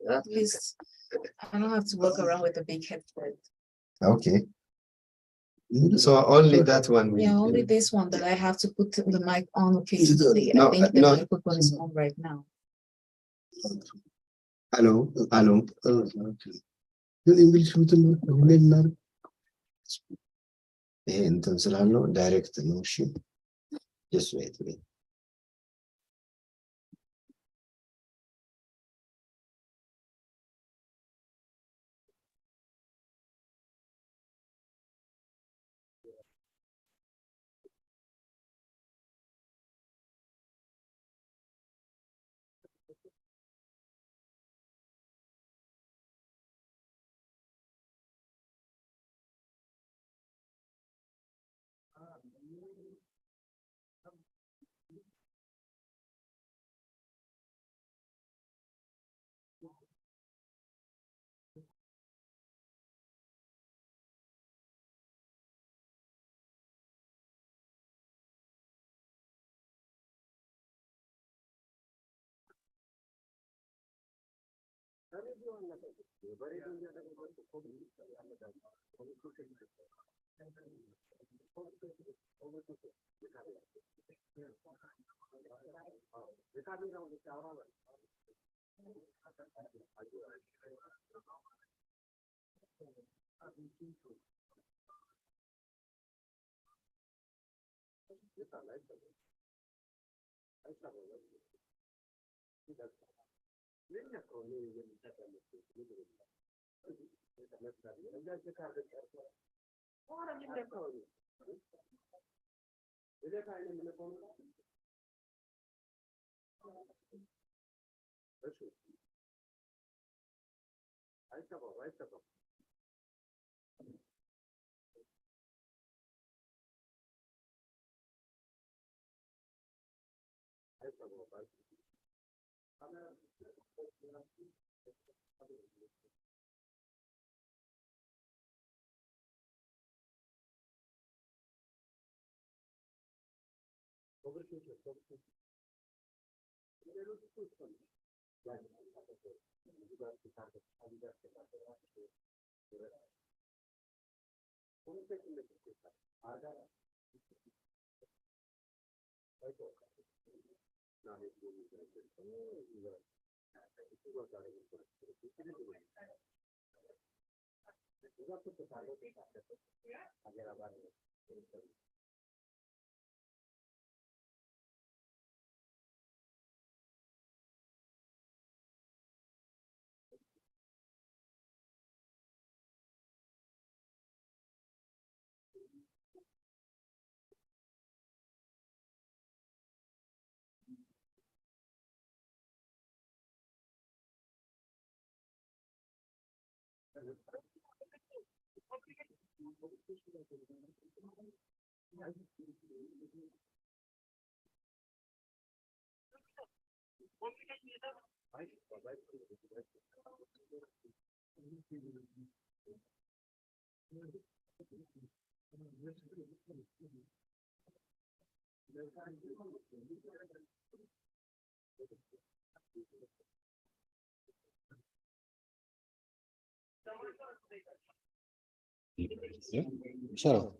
At least I don't have to walk around with a big headset. Okay. So only that one. Yeah, only this one that I have to put the mic on occasionally. No, I think the no. microphone is on right now. Hello, hello. እንትን ስላለው ዳይሬክት ነው። እሺ just wait. Sure.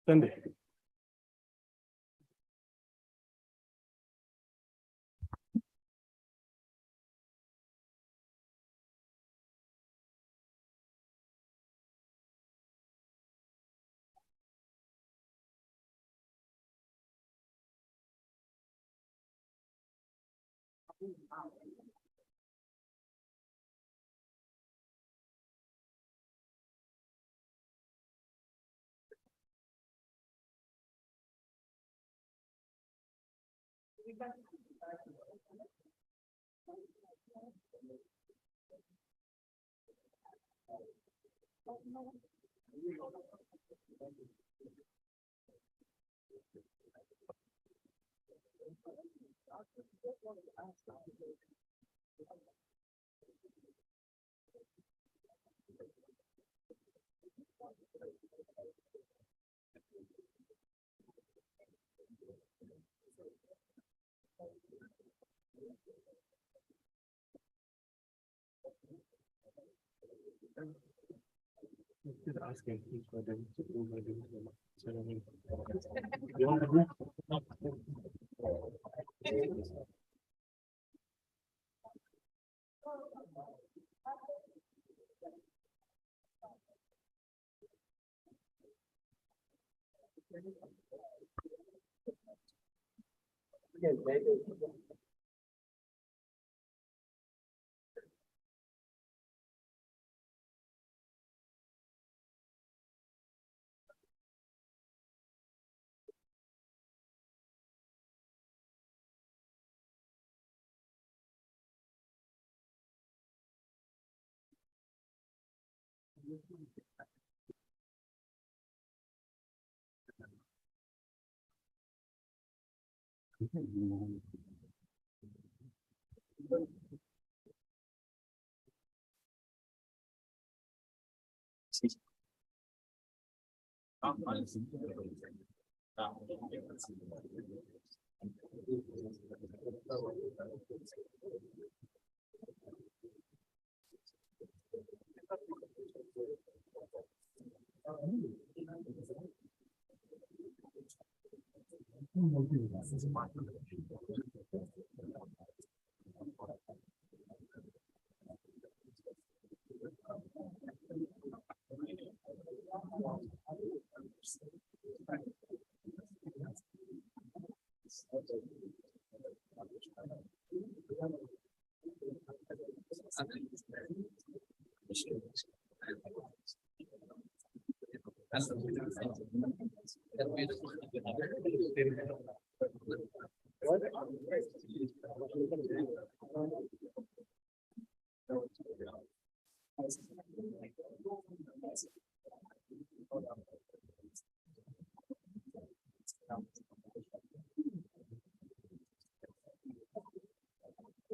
Sunday. Just asking for them to do my ceremony. You want to do?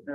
Sí.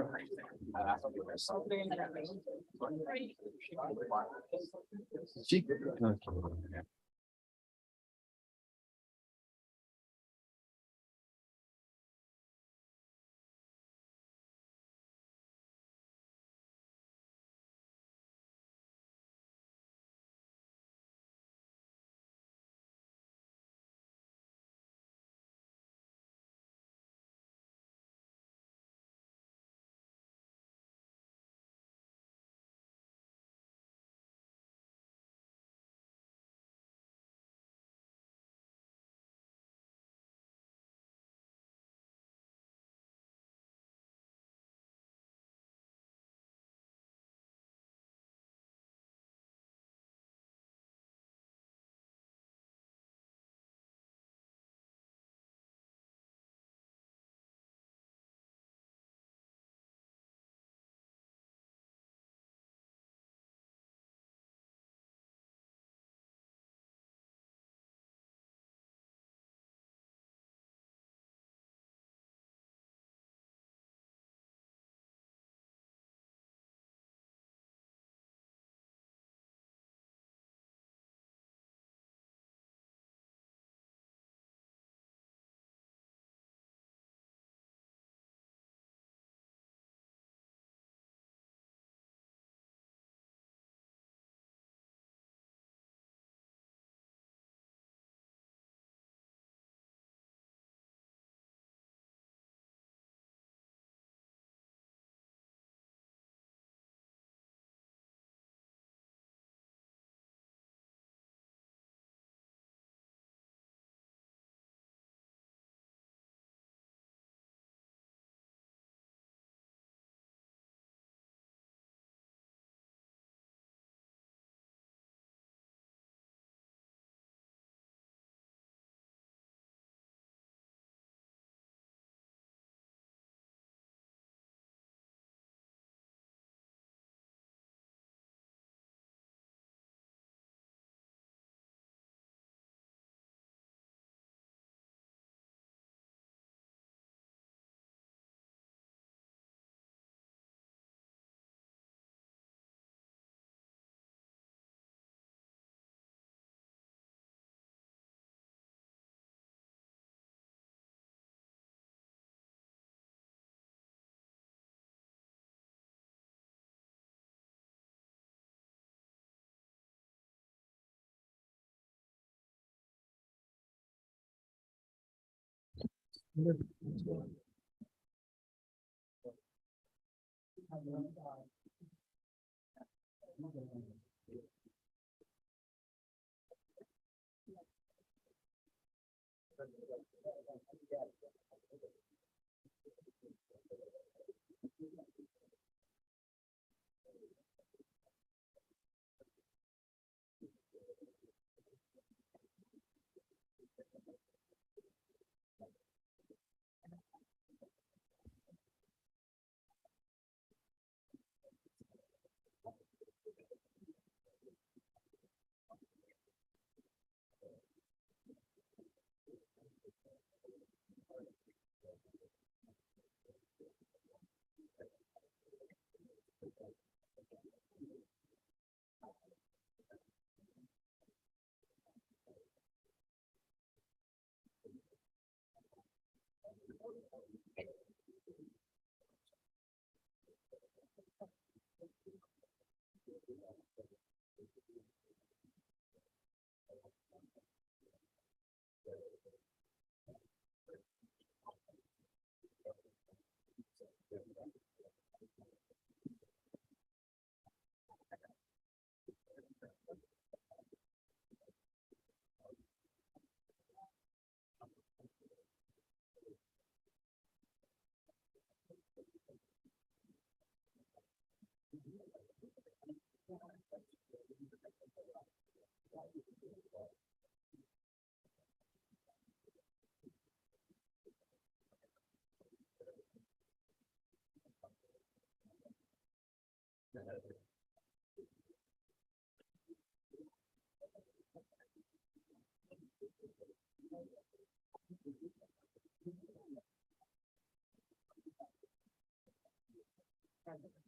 Okay,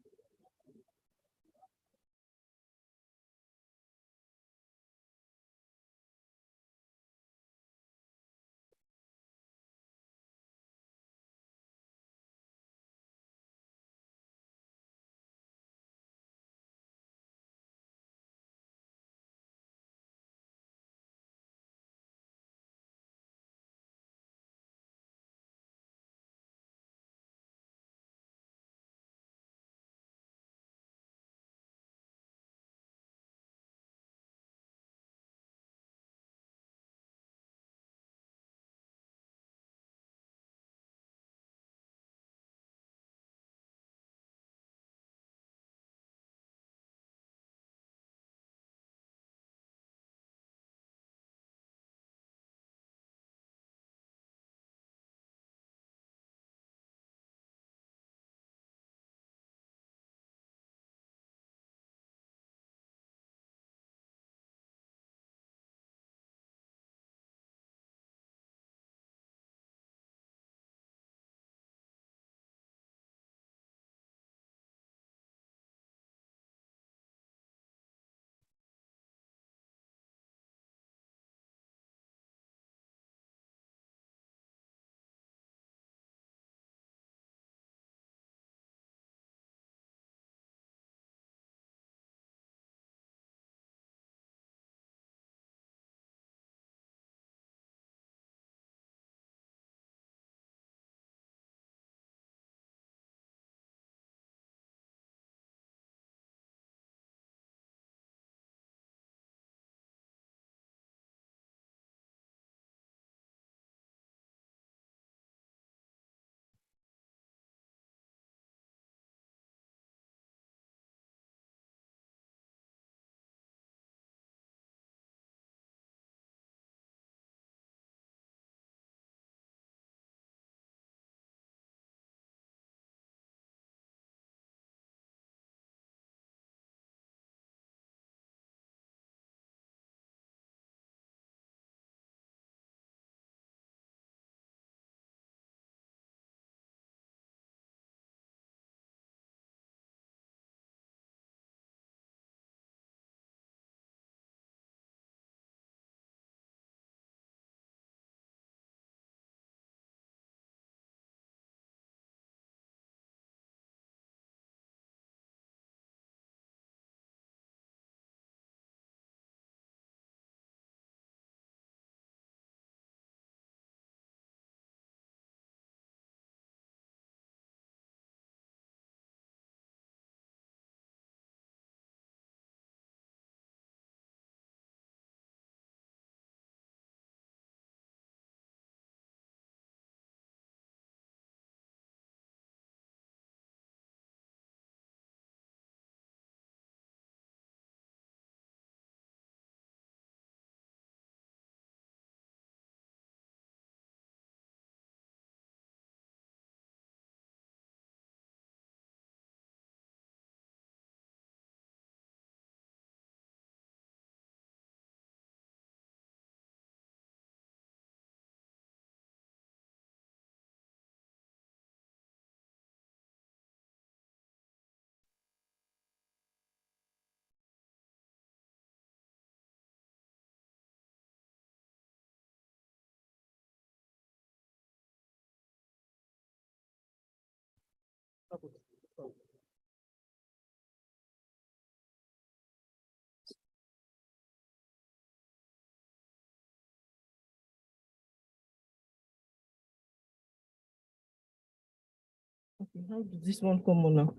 how does this one come on now?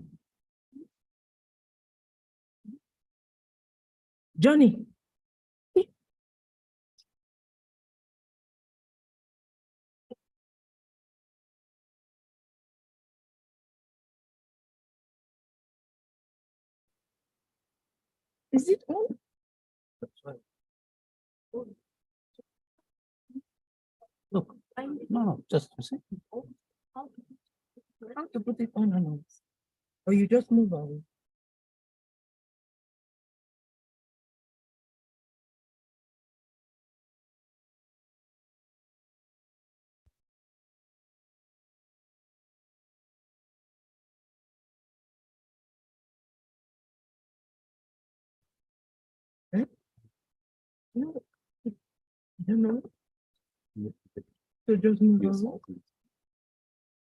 Johnny. Is it on? Look, no, just a second. How to put it on and off? Or you just move away? No, I don't know. Yeah, but So it doesn't yes, go. I think.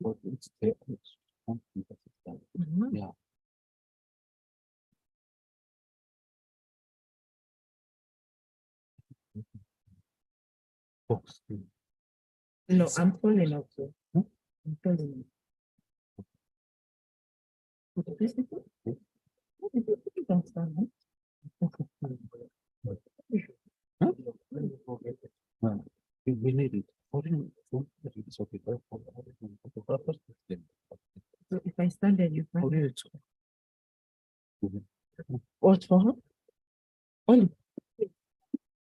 But it's there, it's something that is done. Mhm. Yeah. Box. No, I'm calling also. Hmm? I'm calling. But this is it. What is it? You don't stand up. Huh? No, we need it. It's okay. For purpose, then. So if I stand there, you Oh, find yeah, it's what for her? Only.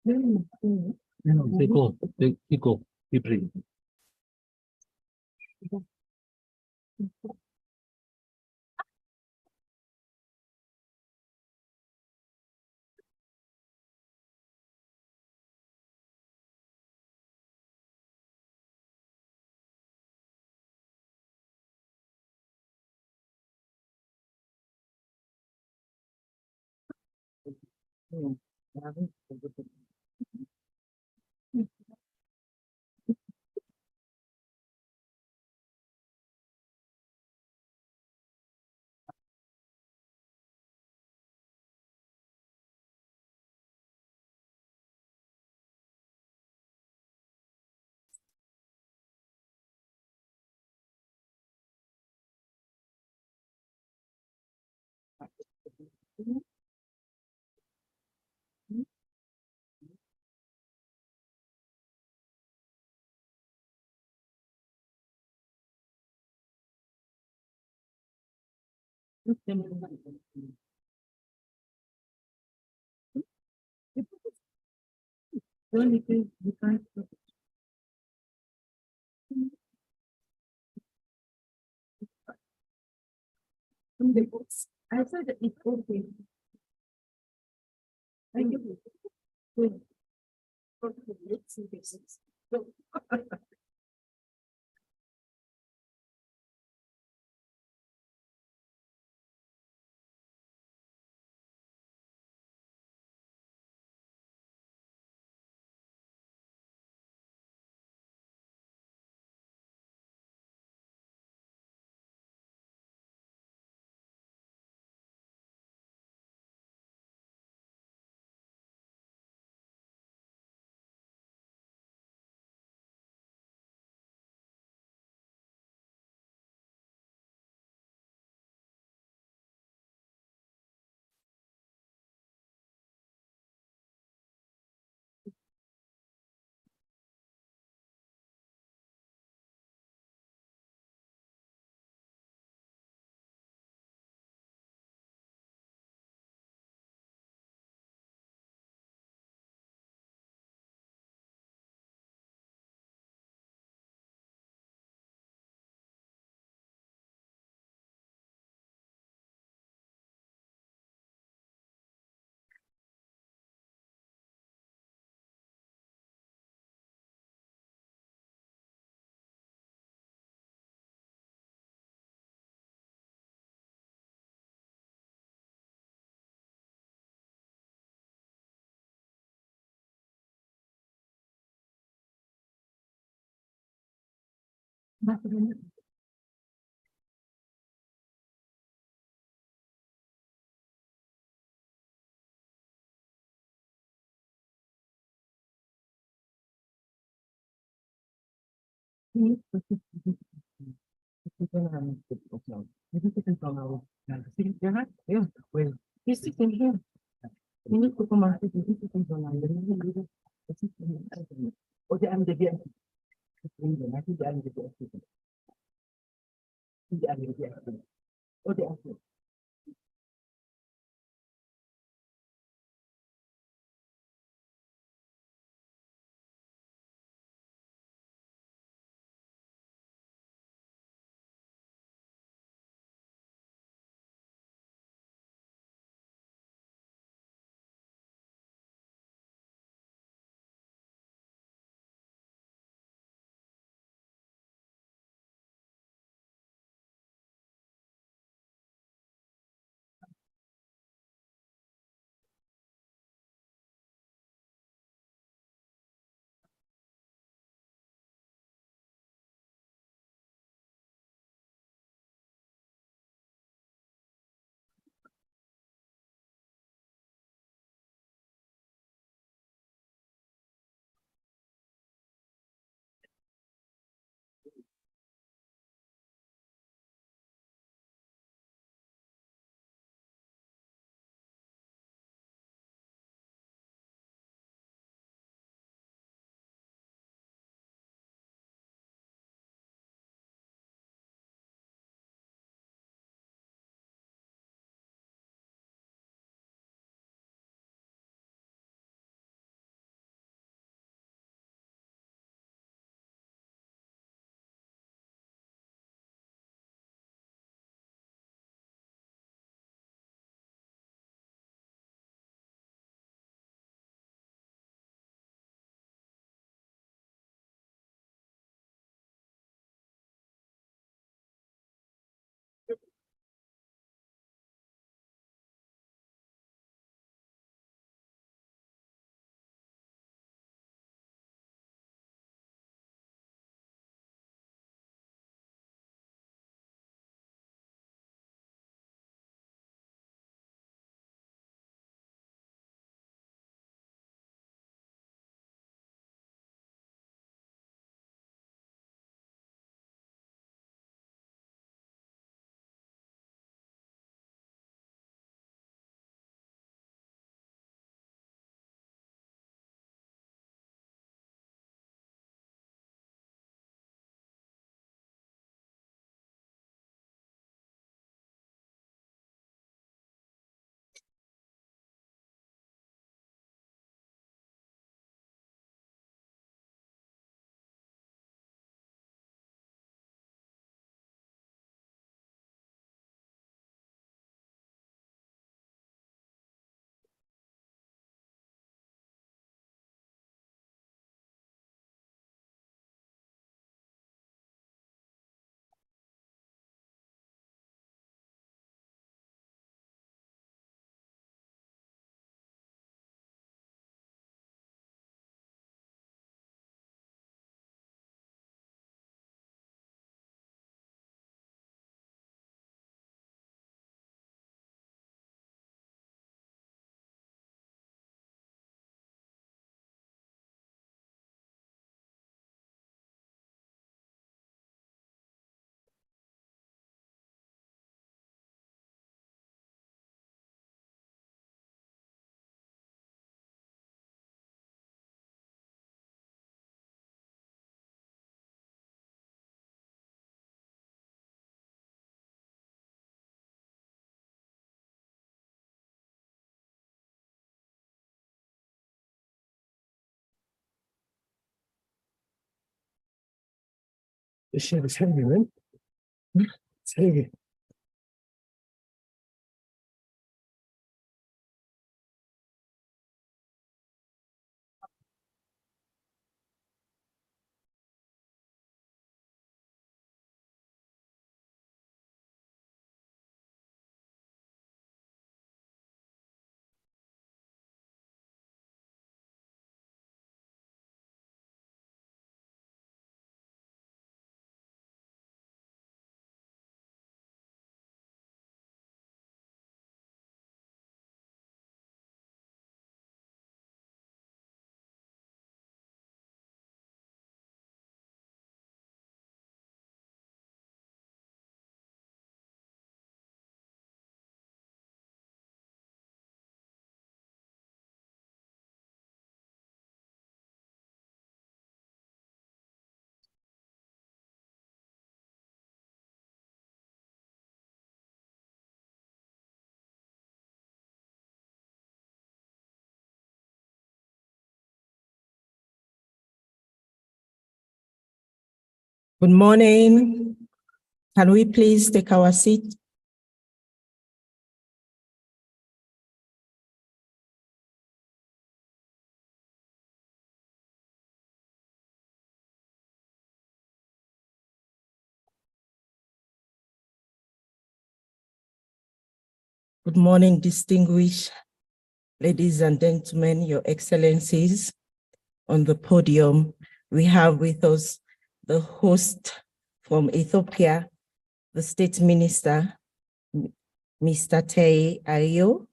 No, no, no. no, they go, they bring. No, I haven't forgotten. The only thing you can't. From the books. I said that it's okay. I give it. Good. For the books and pieces. So, but then you put it- put it on the book now. Maybe put it on our- See, you're not- yeah, well, he's sitting here. You need to come out. You need to put it on our- It's sitting here. I don't know. Oh, the I'm the guest. I think the I'm the guest. The I'm the guest. Oh, the الشيء سلبي من سلبي. Good morning. Can we please take our seat? Good morning, distinguished ladies and gentlemen, your excellencies. On the podium, we have with us the host from Ethiopia, the State Minister, Mr. Tei Ayo,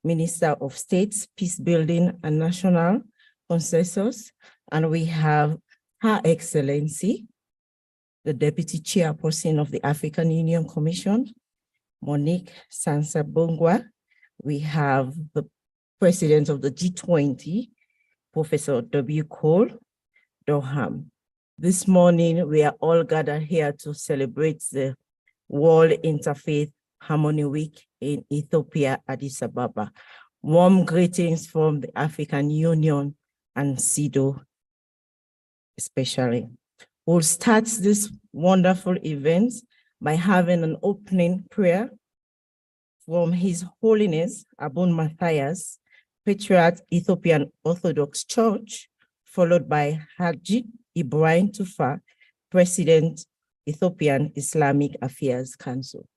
Minister of States, Peace Building and National Consensus. And we have Her Excellency, the Deputy Chairperson of the African Union Commission, Monique Sansabongwa. We have the President of the G20, Professor W. Cole Durham. This morning, we are all gathered here to celebrate the World Interfaith Harmony Week in Ethiopia, Addis Ababa. Warm greetings from the African Union and SIDO especially. We'll start this wonderful event by having an opening prayer from His Holiness Abun Matthias, Patriarch Ethiopian Orthodox Church, followed by Haji Ibrahim Tufa, President Ethiopian Islamic Affairs Council.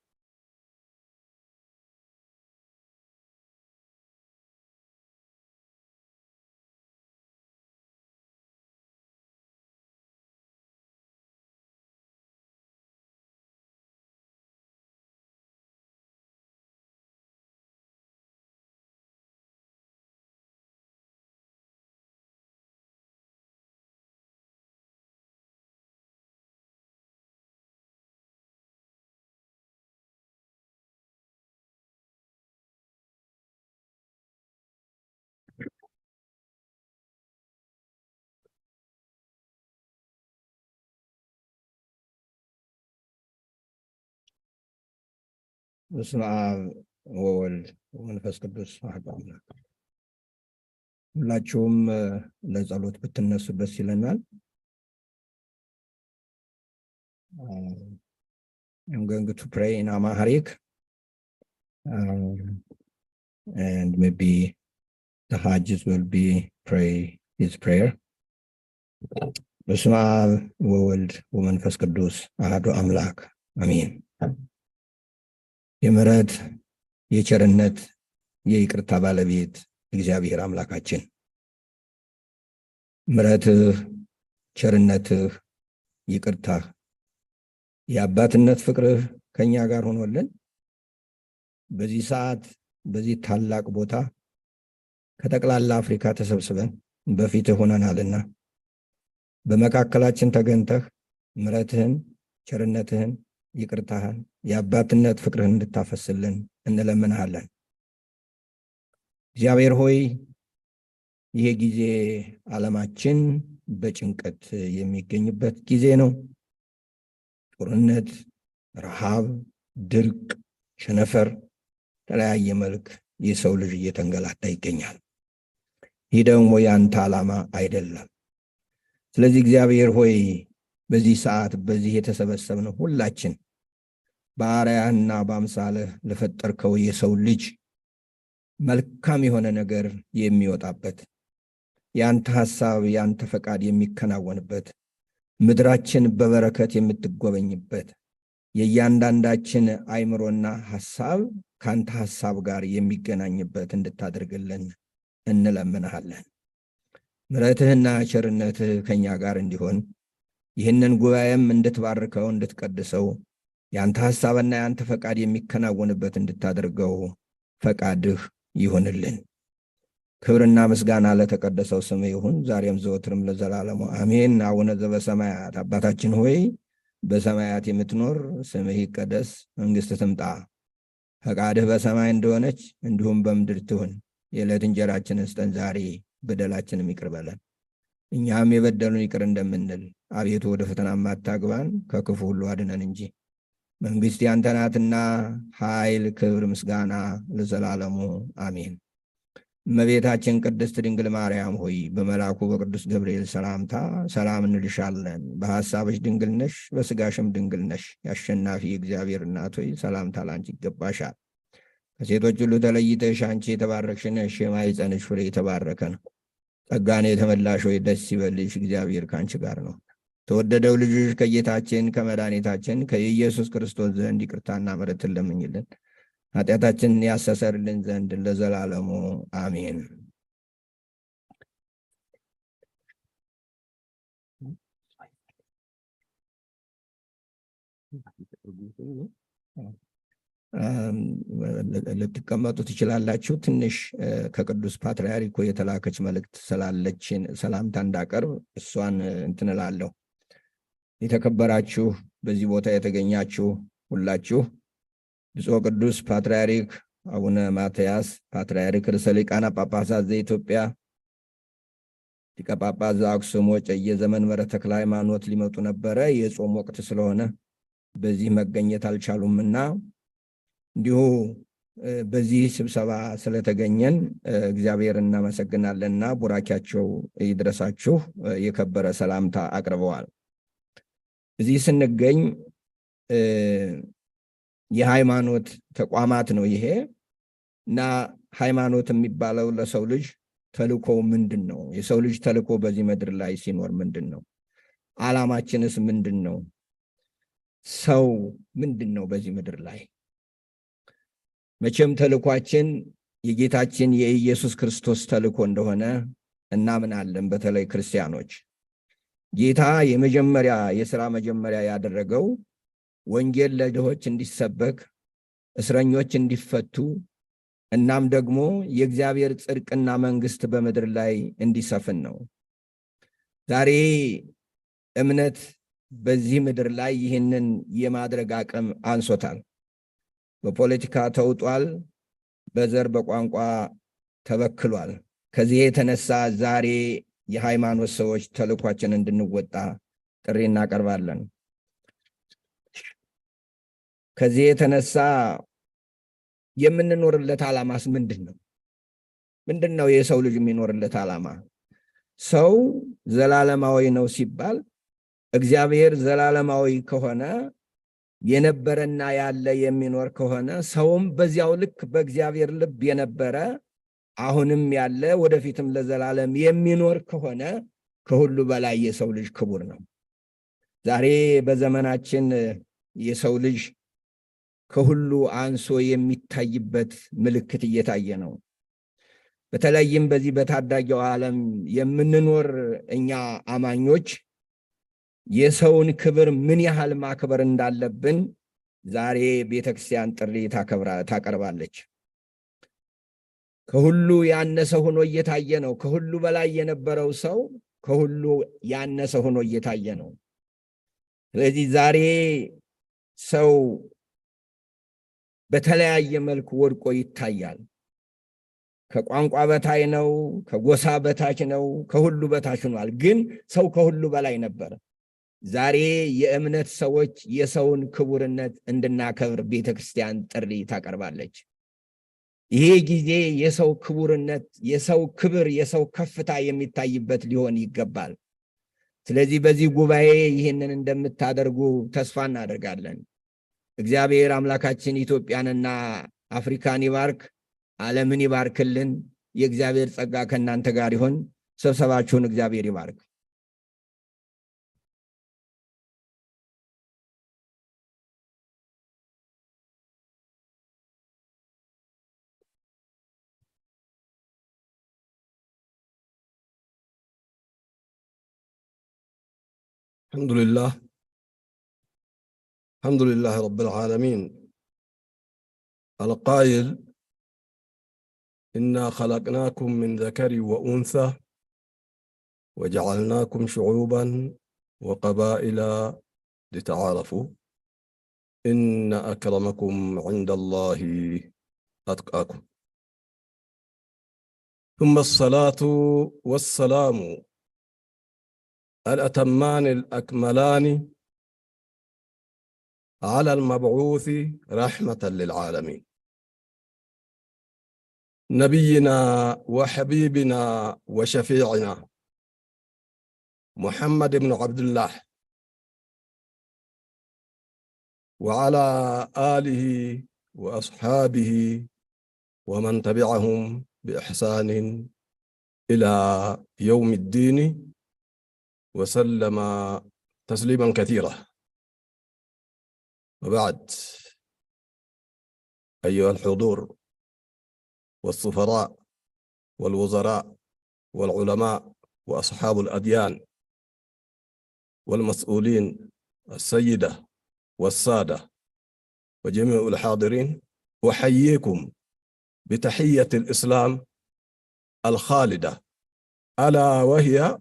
በስመ አብ ወወልድ ወመንፈስ ቅዱስ አሐዱ አምላክ። ሁላችሁም ለጸሎት ብትነሱ ደስ ይለናል። I'm going to pray in Amharic, and maybe the Hajis will be pray his prayer. በስመ አብ ወወልድ ወመንፈስ ቅዱስ አሐዱ አምላክ አሜን። የምሕረት የቸርነት የይቅርታ ባለቤት እግዚአብሔር አምላካችን ምሕረትህ ቸርነትህ ይቅርታህ የአባትነት ፍቅርህ ከኛ ጋር ሆኖልን በዚህ ሰዓት በዚህ ታላቅ ቦታ ከጠቅላላ አፍሪካ ተሰብስበን በፊትህ ሆነናልና በመካከላችን ተገኝተህ ምሕረትህን ቸርነትህን ይቅርታህን የአባትነት ፍቅርህን እንድታፈስልን እንለምንሃለን። እግዚአብሔር ሆይ ይሄ ጊዜ ዓለማችን በጭንቀት የሚገኝበት ጊዜ ነው። ጦርነት፣ ረሃብ፣ ድርቅ፣ ቸነፈር ተለያየ መልክ የሰው ልጅ እየተንገላታ ይገኛል። ይህ ደግሞ ያንተ ዓላማ አይደለም። ስለዚህ እግዚአብሔር ሆይ በዚህ ሰዓት በዚህ የተሰበሰብነው ሁላችን በአርአያህና በአምሳልህ ለፈጠርከው የሰው ልጅ መልካም የሆነ ነገር የሚወጣበት ያንተ ሐሳብ ያንተ ፈቃድ የሚከናወንበት ምድራችን በበረከት የምትጎበኝበት የእያንዳንዳችን አይምሮና ሐሳብ ካንተ ሐሳብ ጋር የሚገናኝበት እንድታደርግልን እንለምንሃለን። ምሕረትህና ቸርነትህ ከኛ ጋር እንዲሆን ይህንን ጉባኤም እንድትባርከው እንድትቀድሰው ያንተ ሐሳብና ያንተ ፈቃድ የሚከናወንበት እንድታደርገው ፈቃድህ ይሁንልን። ክብርና ምስጋና ለተቀደሰው ስም ይሁን ዛሬም ዘወትርም ለዘላለሙ አሜን። አቡነ ዘበሰማያት አባታችን ሆይ በሰማያት የምትኖር ስምህ ይቀደስ፣ መንግሥትህ ትምጣ፣ ፈቃድህ በሰማይ እንደሆነች እንዲሁም በምድር ትሁን። የዕለት እንጀራችንን ስጠን ዛሬ፣ በደላችንም ይቅር በለን እኛም የበደሉን ይቅር እንደምንል፣ አቤቱ ወደ ፈተና አታግባን ከክፉ ሁሉ አድነን እንጂ መንግሥት ያንተ ናትና ኃይል፣ ክብር፣ ምስጋና ለዘላለሙ አሜን። እመቤታችን ቅድስት ድንግል ማርያም ሆይ በመልአኩ በቅዱስ ገብርኤል ሰላምታ ሰላም እንልሻለን። በሐሳብሽ ድንግል ነሽ፣ በሥጋሽም ድንግል ነሽ። የአሸናፊ እግዚአብሔር እናት ሆይ ሰላምታ ላንቺ ይገባሻል። ከሴቶች ሁሉ ተለይተሽ አንቺ የተባረክሽ ነሽ፣ የማኅፀንሽ ፍሬ የተባረከ ነው። ጸጋን የተመላሽ ሆይ ደስ ይበልሽ፣ እግዚአብሔር ከአንቺ ጋር ነው። ተወደደው ልጅሽ ከጌታችን ከመድኃኒታችን ከኢየሱስ ክርስቶስ ዘንድ ይቅርታና ምሕረትን ለምኝልን ኃጢአታችንን ያስተሰርይልን ዘንድ ለዘላለሙ አሜን። ልትቀመጡ ትችላላችሁ። ትንሽ ከቅዱስ ፓትርያርኩ የተላከች መልእክት ስላለችን ሰላምታ እንዳቀርብ እሷን እንትን እላለሁ። የተከበራችሁ በዚህ ቦታ የተገኛችሁ ሁላችሁ ብፁዕ ቅዱስ ፓትርያርክ አቡነ ማትያስ ፓትርያርክ ርዕሰ ሊቃነ ጳጳሳት ዘኢትዮጵያ ሊቀ ጳጳስ ዘአክሱም ወዕጨጌ ዘመንበረ ተክለ ሃይማኖት ሊመጡ ነበረ። የጾም ወቅት ስለሆነ በዚህ መገኘት አልቻሉምና እንዲሁ በዚህ ስብሰባ ስለተገኘን እግዚአብሔር እናመሰግናለንና ቡራኪያቸው ይድረሳችሁ የከበረ ሰላምታ አቅርበዋል። እዚህ ስንገኝ የሃይማኖት ተቋማት ነው ይሄ እና ሃይማኖት የሚባለው ለሰው ልጅ ተልኮ ምንድን ነው? የሰው ልጅ ተልኮ በዚህ ምድር ላይ ሲኖር ምንድን ነው? ዓላማችንስ ምንድን ነው? ሰው ምንድን ነው በዚህ ምድር ላይ? መቼም ተልኳችን የጌታችን የኢየሱስ ክርስቶስ ተልኮ እንደሆነ እናምናለን። በተለይ ክርስቲያኖች ጌታ የመጀመሪያ የሥራ መጀመሪያ ያደረገው ወንጌል ለድሆች እንዲሰበክ፣ እስረኞች እንዲፈቱ፣ እናም ደግሞ የእግዚአብሔር ጽድቅና መንግሥት በምድር ላይ እንዲሰፍን ነው። ዛሬ እምነት በዚህ ምድር ላይ ይህንን የማድረግ አቅም አንሶታል። በፖለቲካ ተውጧል፣ በዘር በቋንቋ ተበክሏል። ከዚህ የተነሳ ዛሬ የሃይማኖት ሰዎች ተልኳችን እንድንወጣ ጥሪ እናቀርባለን። ከዚህ የተነሳ የምንኖርለት ዓላማስ ምንድን ነው? ምንድን ነው የሰው ልጅ የሚኖርለት ዓላማ? ሰው ዘላለማዊ ነው ሲባል እግዚአብሔር ዘላለማዊ ከሆነ የነበረና ያለ የሚኖር ከሆነ ሰውም በዚያው ልክ በእግዚአብሔር ልብ የነበረ አሁንም ያለ ወደፊትም ለዘላለም የሚኖር ከሆነ ከሁሉ በላይ የሰው ልጅ ክቡር ነው። ዛሬ በዘመናችን የሰው ልጅ ከሁሉ አንሶ የሚታይበት ምልክት እየታየ ነው። በተለይም በዚህ በታዳጊው ዓለም የምንኖር እኛ አማኞች የሰውን ክብር ምን ያህል ማክበር እንዳለብን ዛሬ ቤተክርስቲያን ጥሪ ታቀርባለች። ከሁሉ ያነሰ ሆኖ እየታየ ነው። ከሁሉ በላይ የነበረው ሰው ከሁሉ ያነሰ ሆኖ እየታየ ነው። ስለዚህ ዛሬ ሰው በተለያየ መልኩ ወድቆ ይታያል። ከቋንቋ በታይ ነው፣ ከጎሳ በታች ነው፣ ከሁሉ በታች ሆኗል። ግን ሰው ከሁሉ በላይ ነበር። ዛሬ የእምነት ሰዎች የሰውን ክቡርነት እንድናከብር ቤተክርስቲያን ጥሪ ታቀርባለች። ይሄ ጊዜ የሰው ክቡርነት፣ የሰው ክብር፣ የሰው ከፍታ የሚታይበት ሊሆን ይገባል። ስለዚህ በዚህ ጉባኤ ይህንን እንደምታደርጉ ተስፋ እናደርጋለን። እግዚአብሔር አምላካችን ኢትዮጵያንና አፍሪካን ይባርክ፣ ዓለምን ይባርክልን። የእግዚአብሔር ጸጋ ከእናንተ ጋር ይሁን። ስብሰባችሁን እግዚአብሔር ይባርክ። الحمد لله رب العالمين القائل إنا خلقناكم من ذكر وأنثى وجعلناكم شعوبا وقبائل لتعارفوا إن أكرمكم عند الله أتقاكم. ثم الصلاة والسلام الأتمان الأكملان على المبعوث رحمة للعالمين نبينا وحبيبنا وشفيعنا محمد بن عبد الله وعلى آله وأصحابه ومن تبعهم بإحسان إلى يوم الدين وسلم تسليما كثيرا. وبعد، أيها الحضور والسفراء والوزراء والعلماء وأصحاب الأديان والمسؤولين السيدة والسادة وجميع الحاضرين، أحييكم بتحية الإسلام الخالدة ألا وهي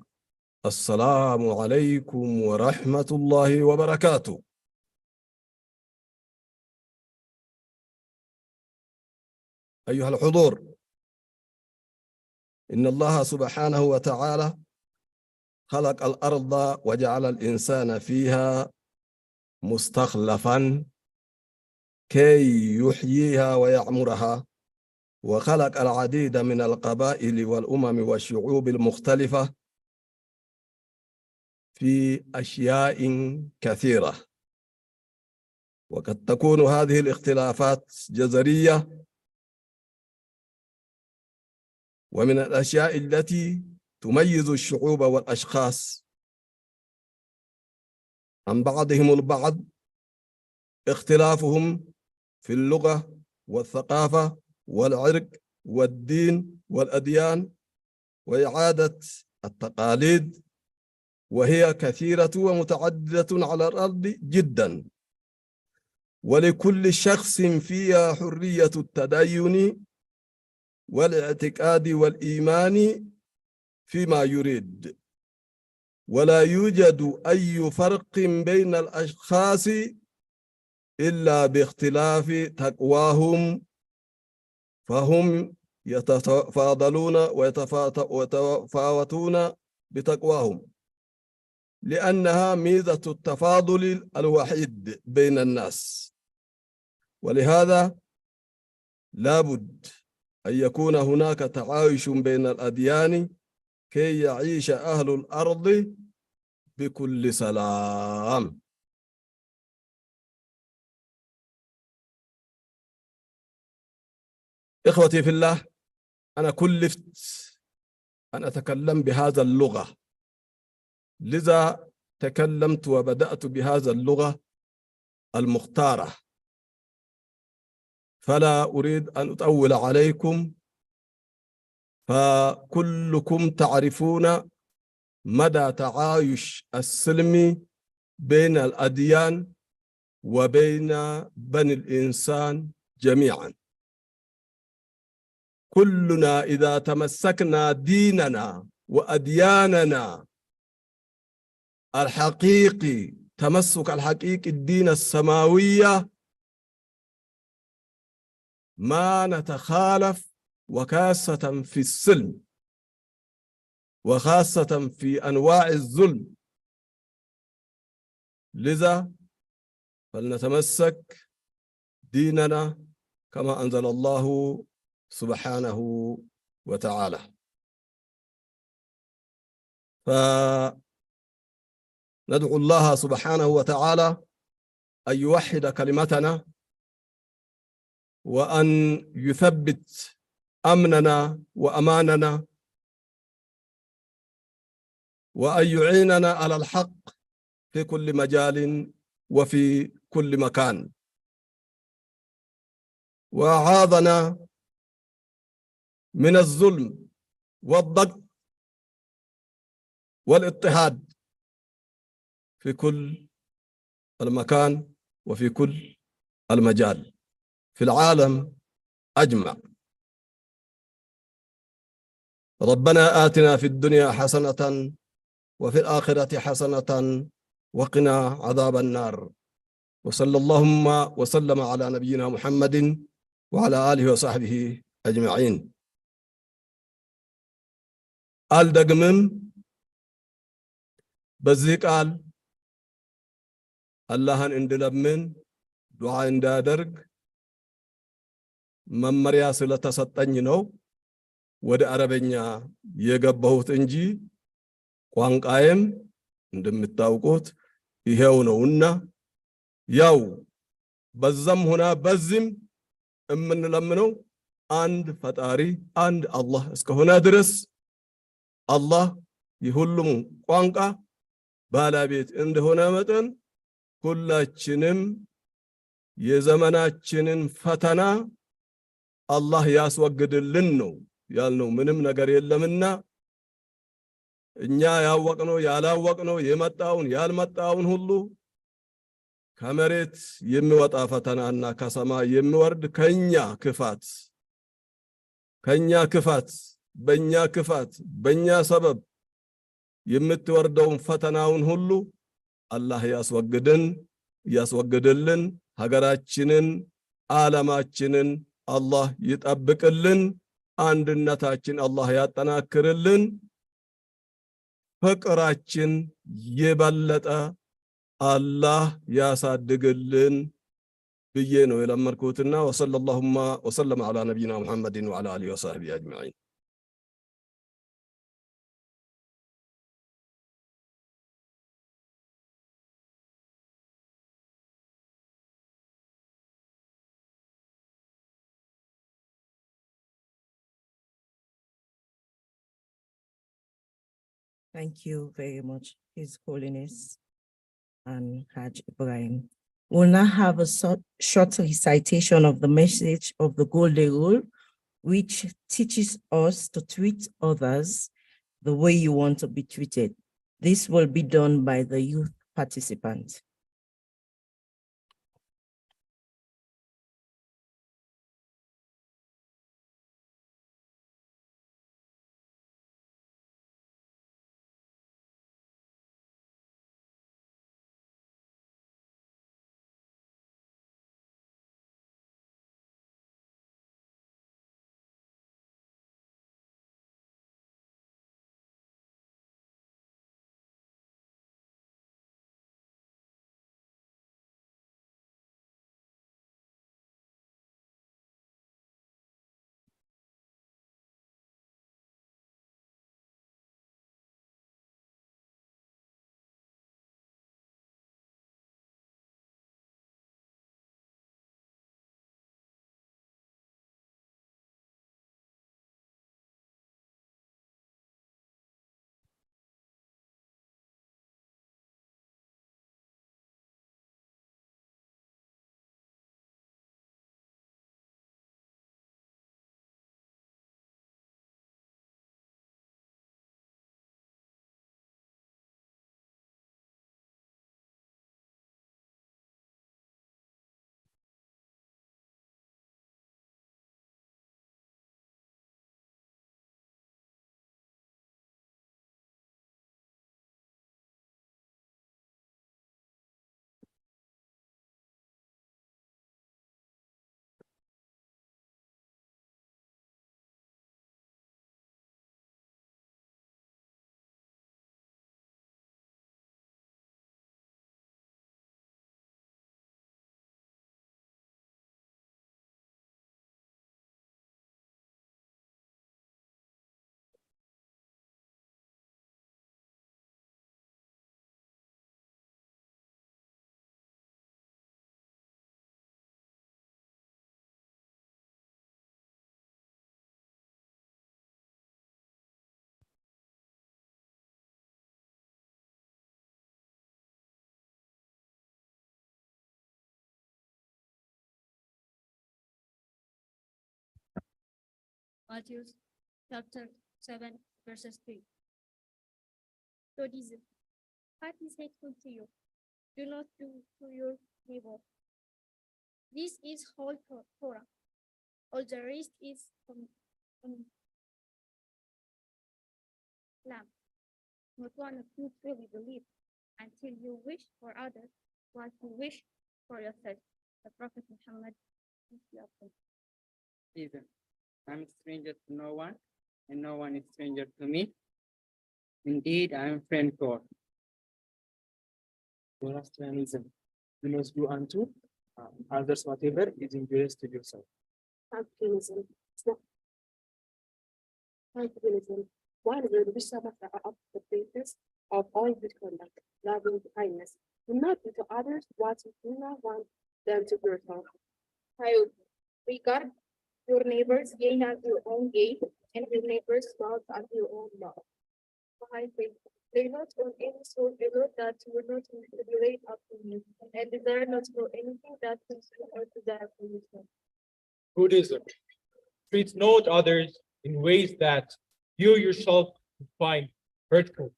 السلام عليكم ورحمة الله وبركاته. أيها الحضور، إن الله سبحانه وتعالى خلق الأرض وجعل الإنسان فيها مستخلفا كي يحييها ويعمرها، وخلق العديد من القبائل والأمم والشعوب المختلفة في أشياء كثيرة، وقد تكون هذه الاختلافات جذرية. ومن الأشياء التي تميز الشعوب والأشخاص عن بعضهم البعض اختلافهم في اللغة والثقافة والعرق والدين والأديان وإعادة التقاليد، وهي كثيرة ومتعددة على الأرض جدا، ولكل شخص فيها حرية التدين والاعتقاد والإيمان فيما يريد، ولا يوجد أي فرق بين الأشخاص إلا باختلاف تقواهم، فهم يتفاضلون ويتفاوتون بتقواهم، لأنها ميزة التفاضل الوحيد بين الناس. ولهذا لابد أن يكون هناك تعايش بين الأديان كي يعيش أهل الأرض بكل سلام. إخوتي في الله، أنا كلفت أن أتكلم بهذا اللغة، لذا تكلمت وبدأت بهذا اللغة المختارة، فلا أريد أن أطول عليكم، فكلكم تعرفون مدى تعايش السلمي بين الأديان وبين بني الإنسان جميعا. كلنا إذا تمسكنا ديننا وأدياننا الحقيقي، تمسك الحقيقي الدين السماوية، ما نتخالف، وخاصة في السلم، وخاصة في أنواع الظلم. لذا فلنتمسك ديننا كما أنزل الله سبحانه وتعالى. ندعو الله سبحانه وتعالى أن يوحد كلمتنا وأن يثبت أمننا وأماننا وأن يعيننا على الحق في كل مجال وفي كل مكان وأعاذنا من الظلم والضغط والاضطهاد في كل المكان وفي كل المجال في العالم أجمع. ربنا آتنا في الدنيا حسنة وفي الآخرة حسنة وقنا عذاب النار. وصلى اللهم وسلم على نبينا محمد وعلى آله وصحبه أجمعين. አልደግምም በዚህ ቃል አላህን እንድለምን ዱዓ እንዳደርግ መመሪያ ስለተሰጠኝ ነው ወደ አረበኛ የገባሁት እንጂ ቋንቋዬም እንደምታውቁት ይሄው ነውና ያው በዛም ሆነ በዚህም እምንለምነው አንድ ፈጣሪ አንድ አላህ እስከሆነ ድረስ አላህ የሁሉም ቋንቋ ባለቤት እንደሆነ መጠን ሁላችንም የዘመናችንን ፈተና አላህ ያስወግድልን ነው ያልነው። ምንም ነገር የለምና እኛ ያወቅነው ያላወቅነው የመጣውን ያልመጣውን ሁሉ ከመሬት የሚወጣ ፈተናና ከሰማይ የሚወርድ ከኛ ክፋት በእኛ ሰበብ የምትወርደውን ፈተናውን ሁሉ አላህ ያስወግድልን። ሀገራችንን ዓለማችንን አላህ ይጠብቅልን። አንድነታችን አላህ ያጠናክርልን። ፍቅራችን የበለጠ አላህ ያሳድግልን ብዬ ነው የለመርኩትና ወሰለላሁ ወሰለም على نبينا محمد وعلى آله وصحبه أجمعين. Thank you very much, His Holiness and Hajj Ibrahim. We'll now have a short recitation of the message of the Golden Rule, which teaches us to treat others the way you want to be treated. This will be done by the youth participants. Matthew chapter 7, verses 3. Judaism. What is hateful to you? Do not do to your neighbor. This is whole Torah. All the rest is lamb. Not one of you truly believe until you wish for others what you wish for yourself. The Prophet Muhammad. peace be upon him. Season. I'm a stranger to no one, and no one is stranger to me. Indeed, I am friend to all. Zoroastrianism. Do not do unto others whatever is injurious to yourself. Calvinism. Calvinism. One will be some of the basis of all good conduct, loving kindness. Do not do to others what you do not want them to do yourself. Child, regard your neighbor's gain as your own gain, and your neighbor's loss as your own loss. Behind faith, lay not on any soul a load that will not be laid up to you, and desire not for anything that will or desire for yourself. Buddhism. Treat not others in ways that you yourself find hurtful.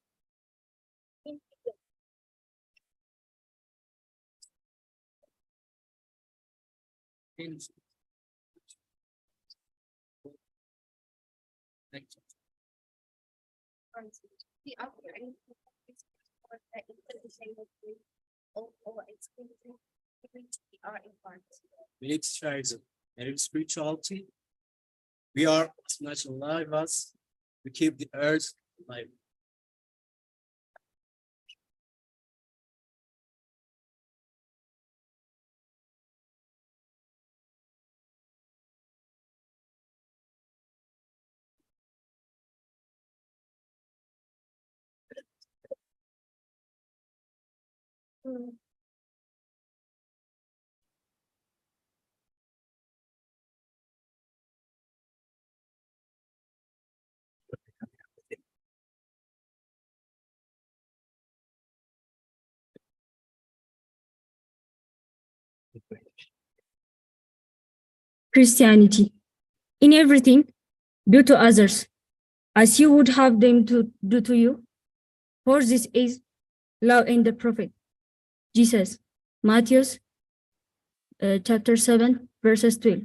The offering is that the same way or exclusive which we are in part. Militarism and spirituality. We are as much alive as we keep the earth alive. Christianity. In everything, do to others as you would have them to do to you, for this is law and the prophet. Jesus, Matthew chapter 7, verses 12.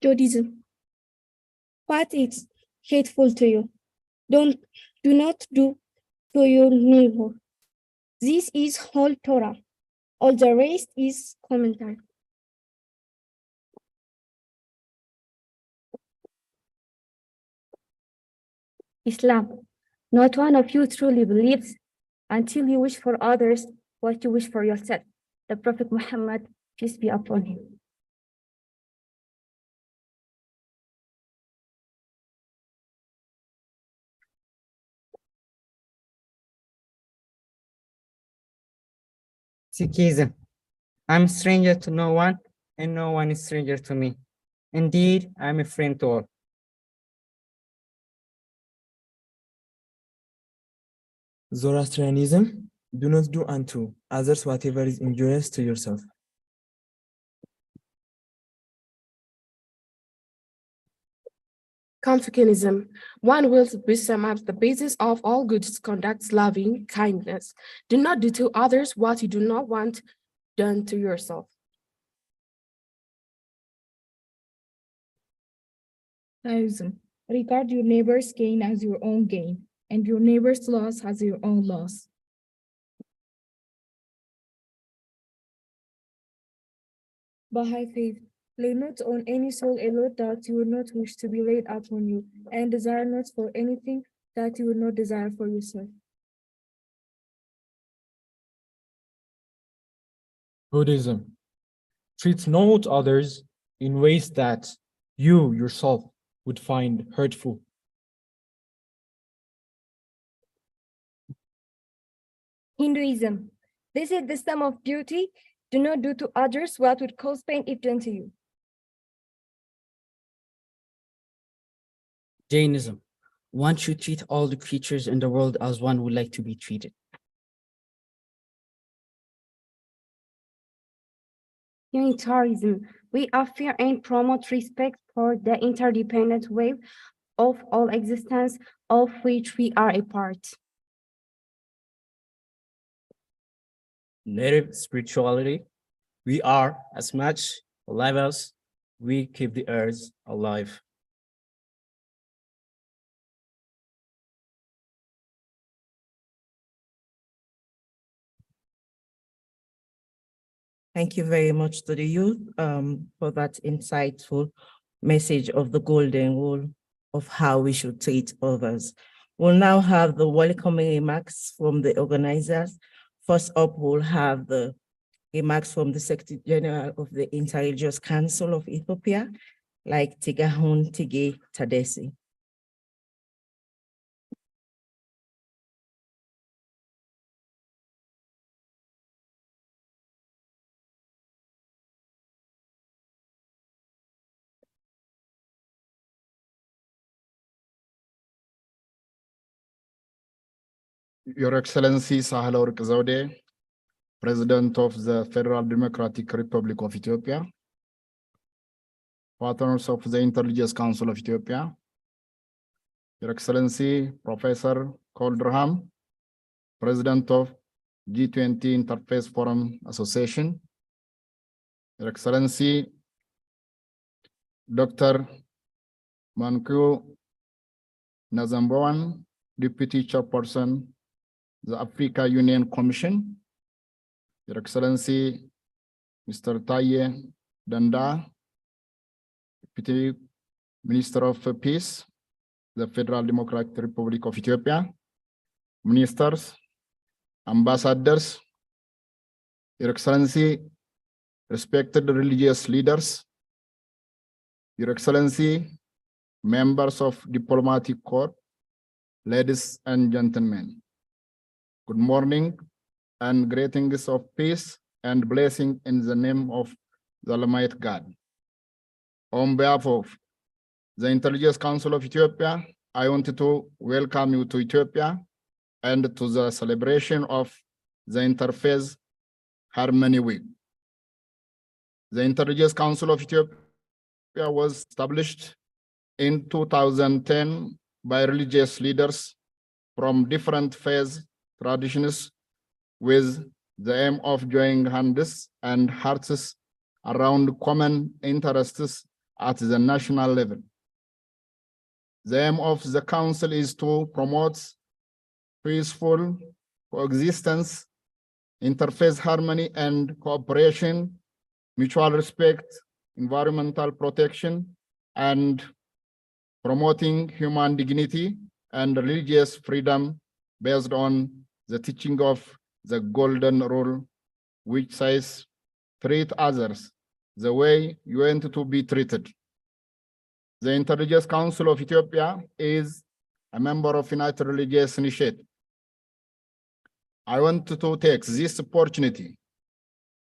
Judaism. What is hateful to you? Do not do to your neighbor. This is whole Torah. All the rest is commentary. Islam. Not one of you truly believes until you wish for others what you wish for yourself. The Prophet Muhammad, peace be upon him. Sikhism. I'm a stranger to no one, and no one is stranger to me. Indeed, I'm a friend to all. Zoroastrianism. Do not do unto others whatever is injurious to yourself. Confucianism. One will be sum up the basis of all good conduct, loving kindness. Do not do to others what you do not want done to yourself. Taoism. Regard your neighbor's gain as your own gain, and your neighbor's loss as your own loss. Baha'i faith. Lay not on any soul a load that you would not wish to be laid upon you, and desire not for anything that you would not desire for yourself. Buddhism. Treat not others in ways that you yourself would find hurtful. Hinduism. This is the sum of duty. Do not do to others what would cause pain if done to you. Jainism. One should treat all the creatures in the world as one would like to be treated. Unitarianism. We affirm and promote respect for the interdependent wave of all existence, of which we are a part. Native spirituality. We are as much alive as we keep the earth alive. Thank you very much to the youth for that insightful message of the golden rule of how we should treat others. We'll now have the welcoming remarks from the organizers. First up, we'll have the remarks from the Secretary General of the Interreligious Council of Ethiopia, like Tigahun Tige Tadesi. Your Excellency Sahle-Work Zewde, President of the Federal Democratic Republic of Ethiopia, Patrons of the Interreligious Council of Ethiopia, Your Excellency Professor Kolderham, President of G20 Interfaith Forum Association, Your Excellency Dr. Manku Nazamboan, Deputy Chairperson, the Africa Union Commission, Your Excellency Mr. Taye Danda, Deputy Minister of Peace, the Federal Democratic Republic of Ethiopia, Ministers, Ambassadors, Your Excellency, respected religious leaders, Your Excellency, members of diplomatic corps, ladies and gentlemen. Good morning and greetings of peace and blessing in the name of the Almighty God. On behalf of the Interreligious Council of Ethiopia, I want to welcome you to Ethiopia and to the celebration of the Interfaith Harmony Week. The Interreligious Council of Ethiopia was established in 2010 by religious leaders from different faith traditions with the aim of joining hands and hearts around common interests at the national level. The aim of the council is to promote peaceful coexistence, interfaith harmony and cooperation, mutual respect, environmental protection, and promoting human dignity and religious freedom based on the teaching of the golden rule, which says, treat others the way you want to be treated. The Interreligious Council of Ethiopia is a member of United Religious Initiative. I want to take this opportunity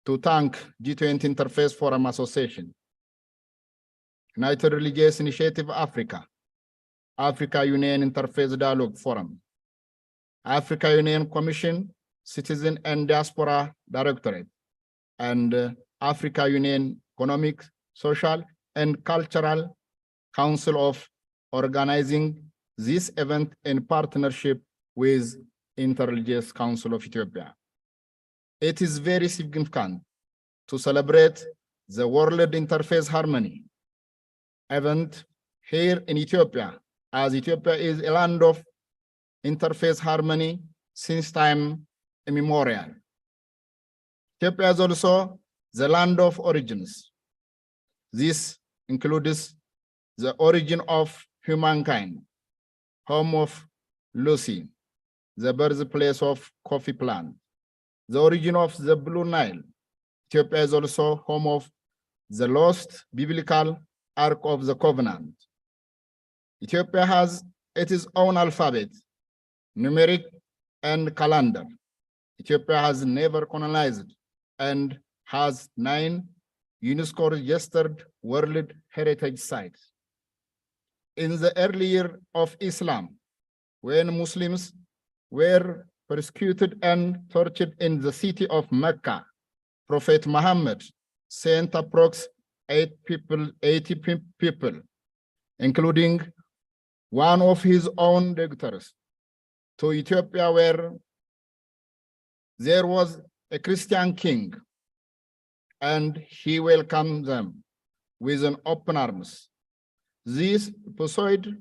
to thank G20 Interfaith Forum Association, United Religious Initiative Africa, Africa Union Interfaith Dialogue Forum, Africa Union Commission, Citizen and Diaspora Directorate, and Africa Union Economic, Social, and Cultural Council of organizing this event in partnership with Interreligious Council of Ethiopia. It is very significant to celebrate the World Interfaith Harmony event here in Ethiopia, as Ethiopia is a land of interfaith harmony since time immemorial. Ethiopia is also the land of origins. This includes the origin of humankind, home of Lucy, the birthplace of coffee plant, the origin of the Blue Nile. Ethiopia is also home of the lost biblical Ark of the Covenant. Ethiopia has its own alphabet, numeric, and calendar. Ethiopia has never colonized and has 9 UNESCO registered World Heritage Sites. In the early year of Islam, when Muslims were persecuted and tortured in the city of Mecca, Prophet Muhammad sent approximately 80 people, including one of his own daughters, to Ethiopia, where there was a Christian king, and he welcomed them with an open arms. This episode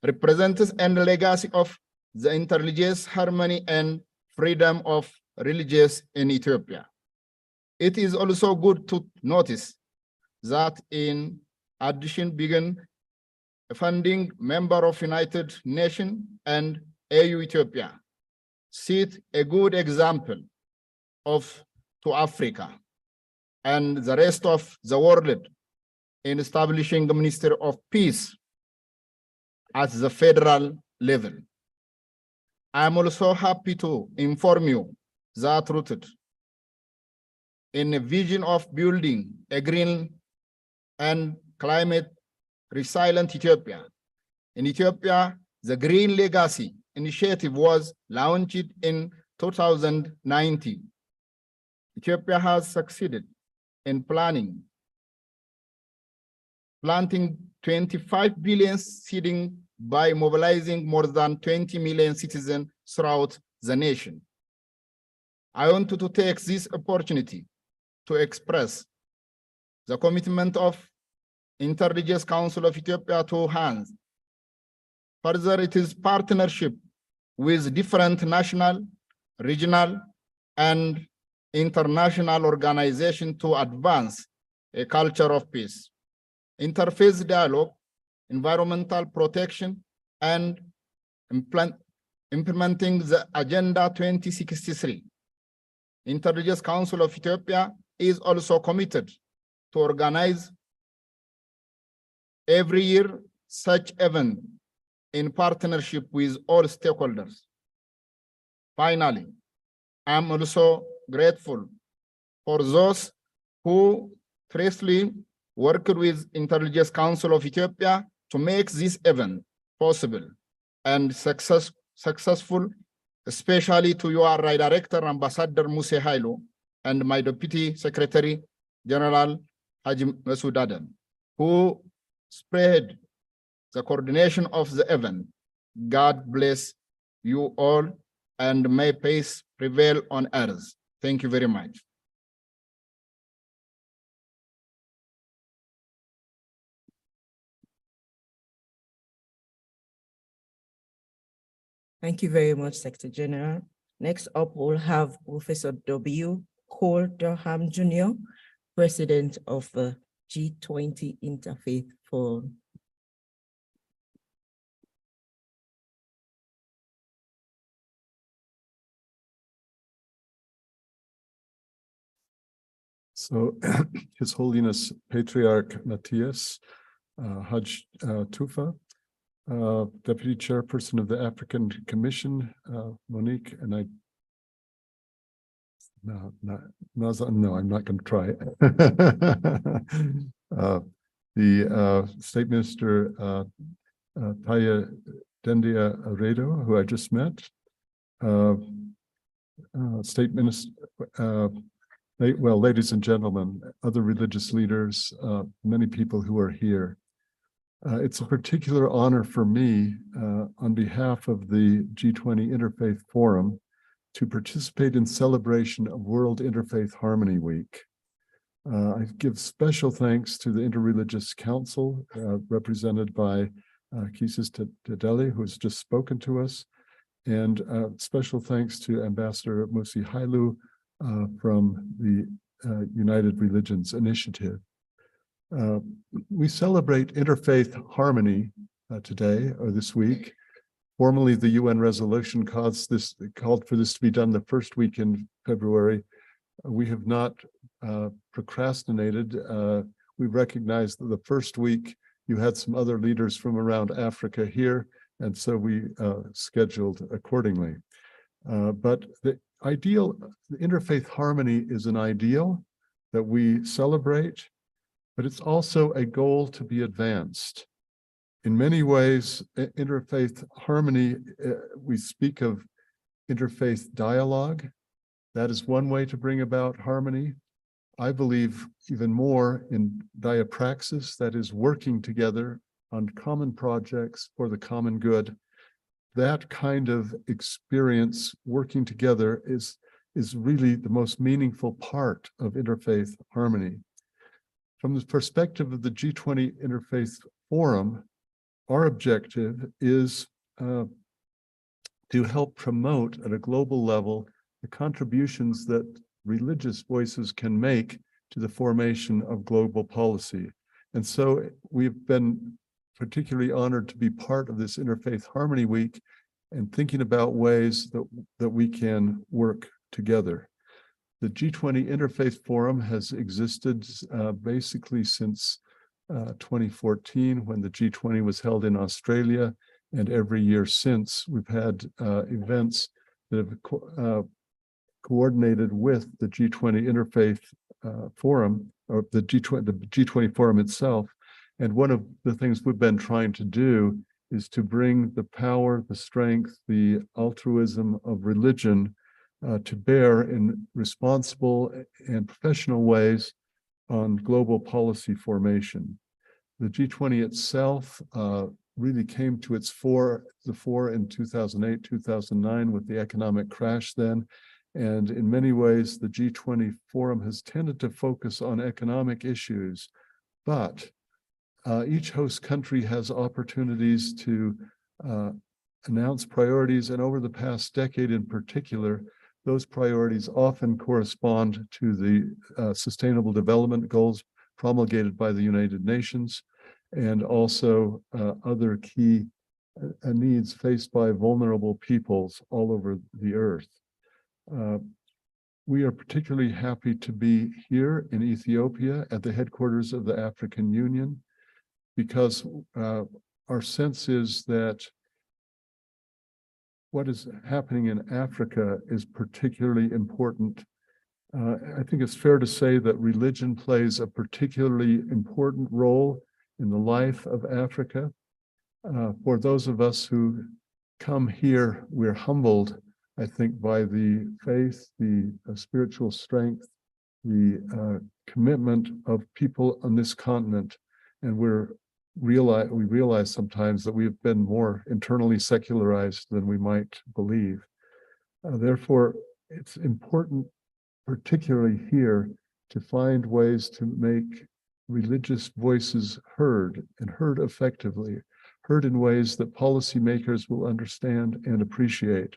represents a legacy of the interreligious harmony and freedom of religions in Ethiopia. It is also good to notice that in addition began a funding member of United Nations and AU Ethiopia, set a good example to Africa and the rest of the world in establishing the Ministry of Peace at the federal level. I am also happy to inform you that rooted in a vision of building a green and climate resilient Ethiopia. In Ethiopia, the Green Legacy Initiative was launched in 2019. Ethiopia has succeeded in planting 25 billion seeding by mobilizing more than 20 million citizens throughout the nation. I want to take this opportunity to express the commitment of Interreligious Council of Ethiopia to hands. Further, it is partnership with different national, regional, and international organizations to advance a culture of peace. Interfaith dialogue, environmental protection, and implementing the Agenda 2063. Interreligious Council of Ethiopia is also committed to organize every year such event in partnership with all stakeholders. Finally, I'm also grateful for those who trustfully worked with Interreligious Council of Ethiopia to make this event possible and successful, especially to your Director, Ambassador Muse Hailu, and my Deputy Secretary General Haji Masood Adam, who spread the coordination of the event. God bless you all, and may peace prevail on earth. Thank you very much. Thank you very much, Secretary General. Next up, we'll have Professor W. Cole Durham Jr., President of the G20 Interfaith Forum. So His Holiness Patriarch Matthias Haj Tufa, Deputy Chairperson of the African Commission, Monique, and I'm not going to try. The State Minister Taya Dendia Aredo, who I just met, State Minister, well, ladies and gentlemen, other religious leaders, many people who are here. It's a particular honor for me, on behalf of the G20 Interfaith Forum, to participate in celebration of World Interfaith Harmony Week. I give special thanks to the Interreligious Council, represented by Kisis Tedeli, who has just spoken to us, and special thanks to Ambassador Musi Hailu from the United Religions Initiative. We celebrate interfaith harmony today, or this week. Formally, the UN resolution called for this to be done the first week in February. We have not procrastinated. We recognize that the first week you had some other leaders from around Africa here. And so we scheduled accordingly. But the interfaith harmony is an ideal that we celebrate, but it's also a goal to be advanced. In many ways, interfaith harmony, we speak of interfaith dialogue. That is one way to bring about harmony. I believe even more in diapraxis, that is working together on common projects for the common good. That kind of experience, working together, is really the most meaningful part of interfaith harmony. From the perspective of the G20 Interfaith Forum, our objective is to help promote at a global level the contributions that religious voices can make to the formation of global policy. And so we've been particularly honored to be part of this Interfaith Harmony Week and thinking about ways that we can work together. The G20 Interfaith Forum has existed basically since 2014, when the G20 was held in Australia, and every year since we've had events that have coordinated with the G20 Interfaith Forum, or the G20 Forum itself. And one of the things we've been trying to do is to bring the power, the strength, the altruism of religion to bear in responsible and professional ways on global policy formation. The G20 itself really came to the fore in 2008, 2009 with the economic crash then. And in many ways, the G20 Forum has tended to focus on economic issues, but each host country has opportunities to announce priorities. And over the past decade in particular, those priorities often correspond to the Sustainable Development Goals promulgated by the United Nations, and also other key needs faced by vulnerable peoples all over the earth. We are particularly happy to be here in Ethiopia at the headquarters of the African Union, because our sense is that what is happening in Africa is particularly important. I think it's fair to say that religion plays a particularly important role in the life of Africa. For those of us who come here, we're humbled, I think, by the faith, the spiritual strength, the commitment of people on this continent. And we realize sometimes that we've been more internally secularized than we might believe. Therefore, it's important, particularly here, to find ways to make religious voices heard, and heard effectively, heard in ways that policymakers will understand and appreciate.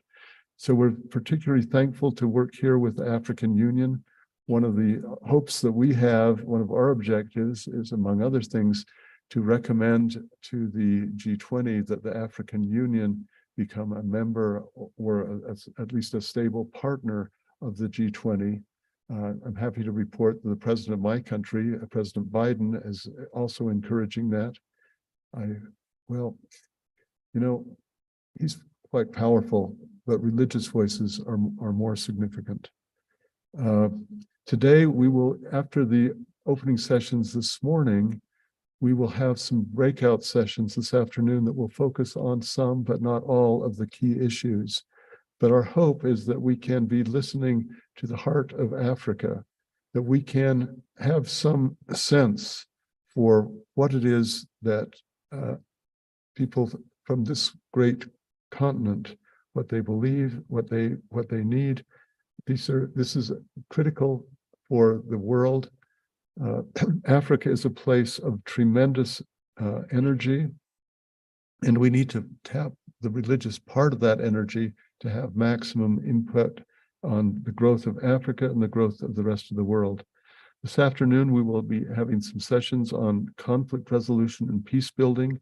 So we're particularly thankful to work here with the African Union. One of the hopes that we have, one of our objectives is, among other things, to recommend to the G20 that the African Union become a member or at least a stable partner of the G20. I'm happy to report that the president of my country, President Biden, is also encouraging that. He's quite powerful, but religious voices are more significant. Today, we will, after the opening sessions this morning, we will have some breakout sessions this afternoon that will focus on some, but not all, of the key issues. But our hope is that we can be listening to the heart of Africa, that we can have some sense for what it is that people from this great continent, what they believe, what they need. This is critical for the world. Africa is a place of tremendous energy, and we need to tap the religious part of that energy to have maximum input on the growth of Africa and the growth of the rest of the world. This afternoon, we will be having some sessions on conflict resolution and peace building,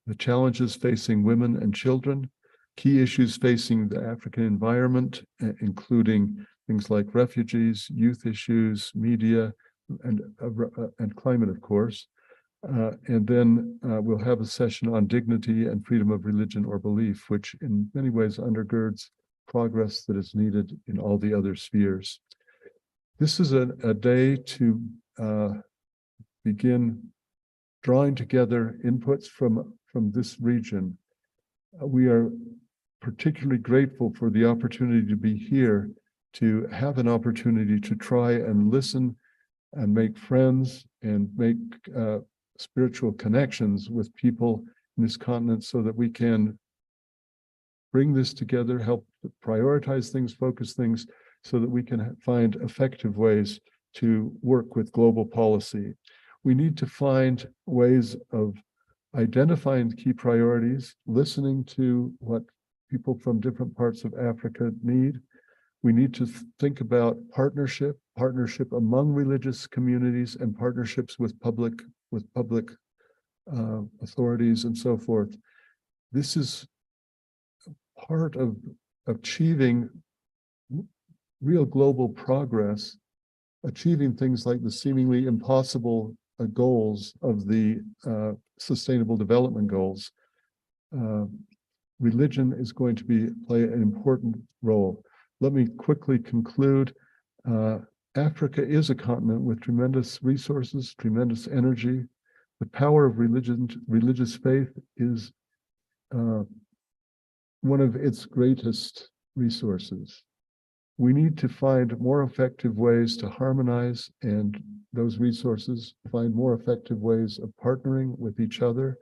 the challenges facing women and children, key issues facing the African environment, including things like refugees, youth issues, media, and climate, of course. And then we'll have a session on dignity and freedom of religion or belief, which in many ways undergirds progress that is needed in all the other spheres. This is a day to begin drawing together inputs from this region. We are particularly grateful for the opportunity to be here, to have an opportunity to try and listen and make friends and make spiritual connections with people in this continent so that we can bring this together, help prioritize things, focus things, so that we can find effective ways to work with global policy. We need to find ways of identifying key priorities, listening to what people from different parts of Africa need. We need to think about partnership among religious communities and partnerships with public authorities and so forth. This is part of achieving real global progress, achieving things like the seemingly impossible goals of the Sustainable Development Goals. Religion is going to play an important role. Let me quickly conclude. Africa is a continent with tremendous resources, tremendous energy. The power of religious faith is one of its greatest resources. We need to find more effective ways to harmonize and those resources, find more effective ways of partnering with each other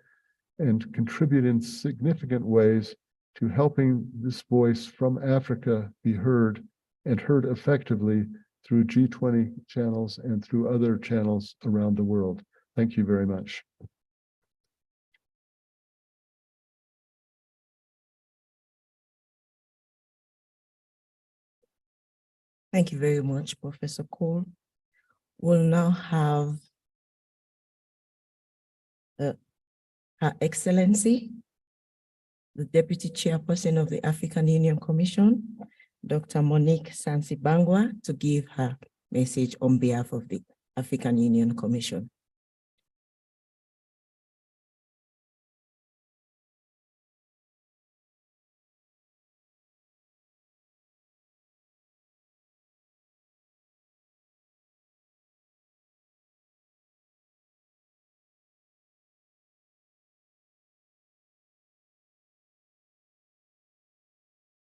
and contribute in significant ways to helping this voice from Africa be heard and heard effectively through G20 channels and through other channels around the world. Thank you very much. Thank you very much, Professor Cole. We'll now have Her Excellency, the Deputy Chairperson of the African Union Commission, Dr. Monique Sansi-Bangwa, to give her message on behalf of the African Union Commission.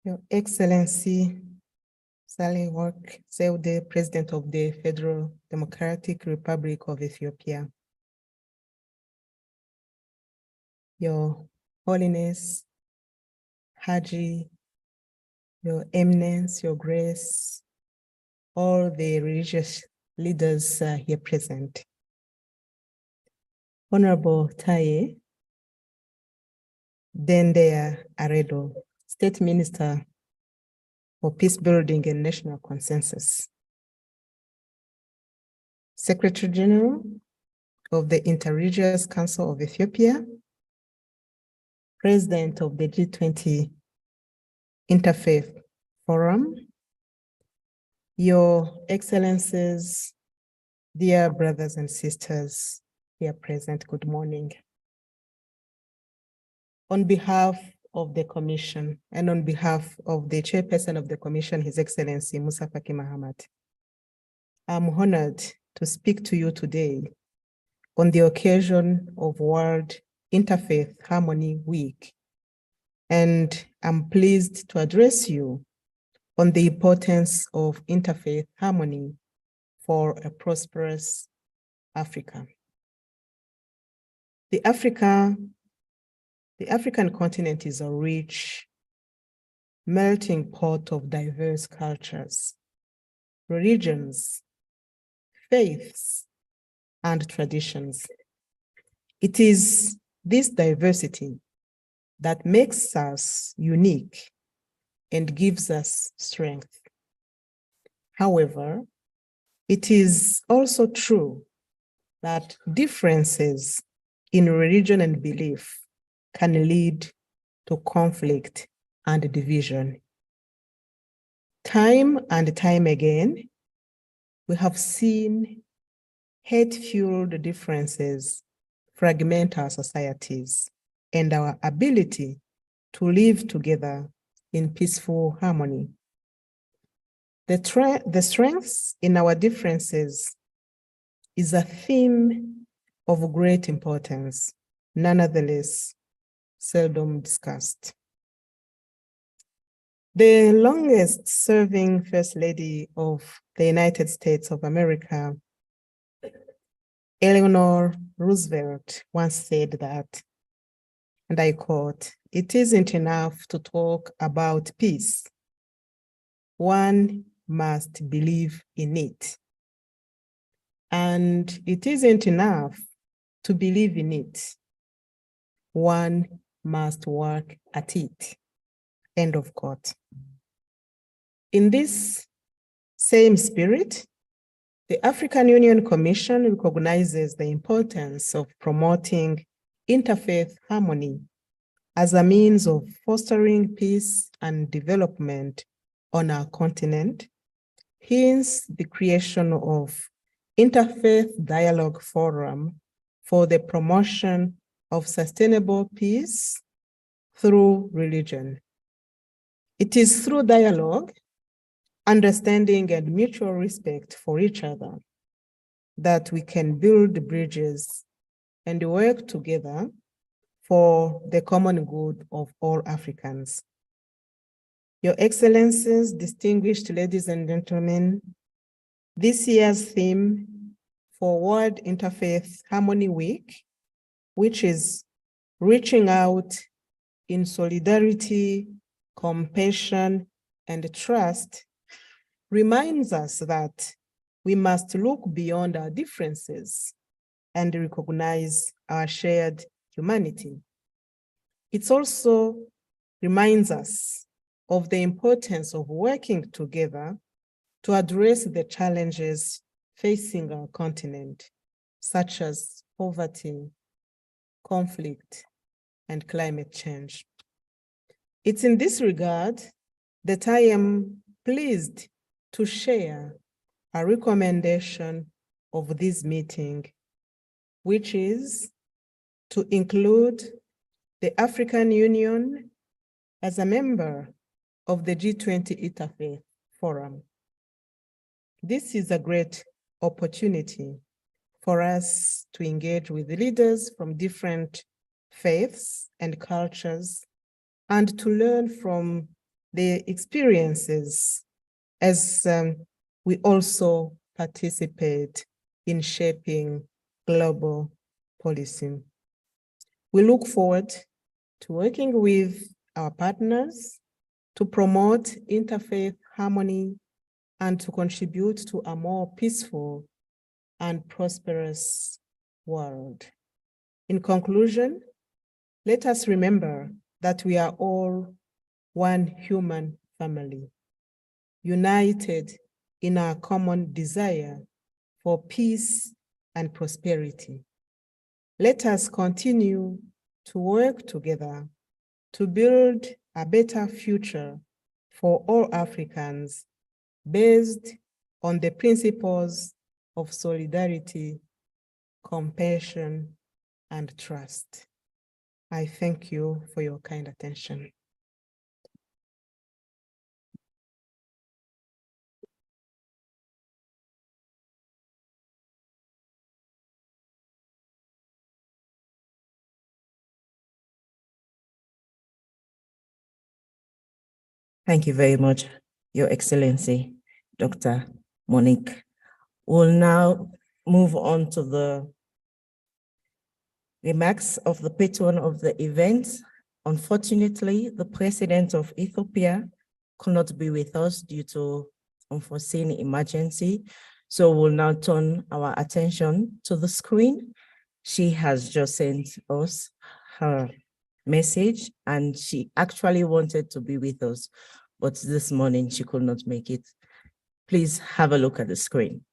Your Excellency, Sally Work, the President of the Federal Democratic Republic of Ethiopia. Your Holiness, Haji, Your Eminence, Your Grace, all the religious leaders here present. Honorable Taye Dendea Aredo, State Minister for Peace Building and National Consensus. Secretary General of the Interreligious Council of Ethiopia, President of the G20 Interfaith Forum, Your Excellencies, dear brothers and sisters here present, good morning. On behalf of the Commission and on behalf of the Chairperson of the Commission, His Excellency Musa Faki Mahamat, I'm honored to speak to you today on the occasion of World Interfaith Harmony Week, and I'm pleased to address you on the importance of interfaith harmony for a prosperous Africa. The African continent is a rich, melting pot of diverse cultures, religions, faiths, and traditions. It is this diversity that makes us unique and gives us strength. However, it is also true that differences in religion and belief can lead to conflict and division. Time and time again, we have seen hate-fueled differences fragment our societies and our ability to live together in peaceful harmony. The strengths in our differences is a theme of great importance, nonetheless seldom discussed. The longest serving First Lady of the United States of America, Eleanor Roosevelt, once said that, and I quote, "It isn't enough to talk about peace. One must believe in it. And it isn't enough to believe in it. One must work at it." End of quote. In this same spirit, the African Union Commission recognizes the importance of promoting interfaith harmony as a means of fostering peace and development on our continent, hence the creation of Interfaith Dialogue Forum for the promotion of sustainable peace through religion. It is through dialogue, understanding, and mutual respect for each other that we can build bridges and work together for the common good of all Africans. Your Excellencies, distinguished ladies and gentlemen, this year's theme for World Interfaith Harmony Week, which is reaching out in solidarity, compassion, and trust, reminds us that we must look beyond our differences and recognize our shared humanity. It also reminds us of the importance of working together to address the challenges facing our continent, such as poverty, conflict, and climate change. It's in this regard that I am pleased to share a recommendation of this meeting, which is to include the African Union as a member of the G20 Interfaith Forum. This is a great opportunity for us to engage with leaders from different faiths and cultures and to learn from their experiences as we also participate in shaping global policy. We look forward to working with our partners to promote interfaith harmony and to contribute to a more peaceful and prosperous world. In conclusion, let us remember that we are all one human family, united in our common desire for peace and prosperity. Let us continue to work together to build a better future for all Africans based on the principles of solidarity, compassion, and trust. I thank you for your kind attention. Thank you very much, Your Excellency, Dr. Monique. We'll now move on to the remarks of the patron of the event. Unfortunately, the President of Ethiopia could not be with us due to unforeseen emergency. So we'll now turn our attention to the screen. She has just sent us her message and she actually wanted to be with us, but this morning she could not make it. Please have a look at the screen.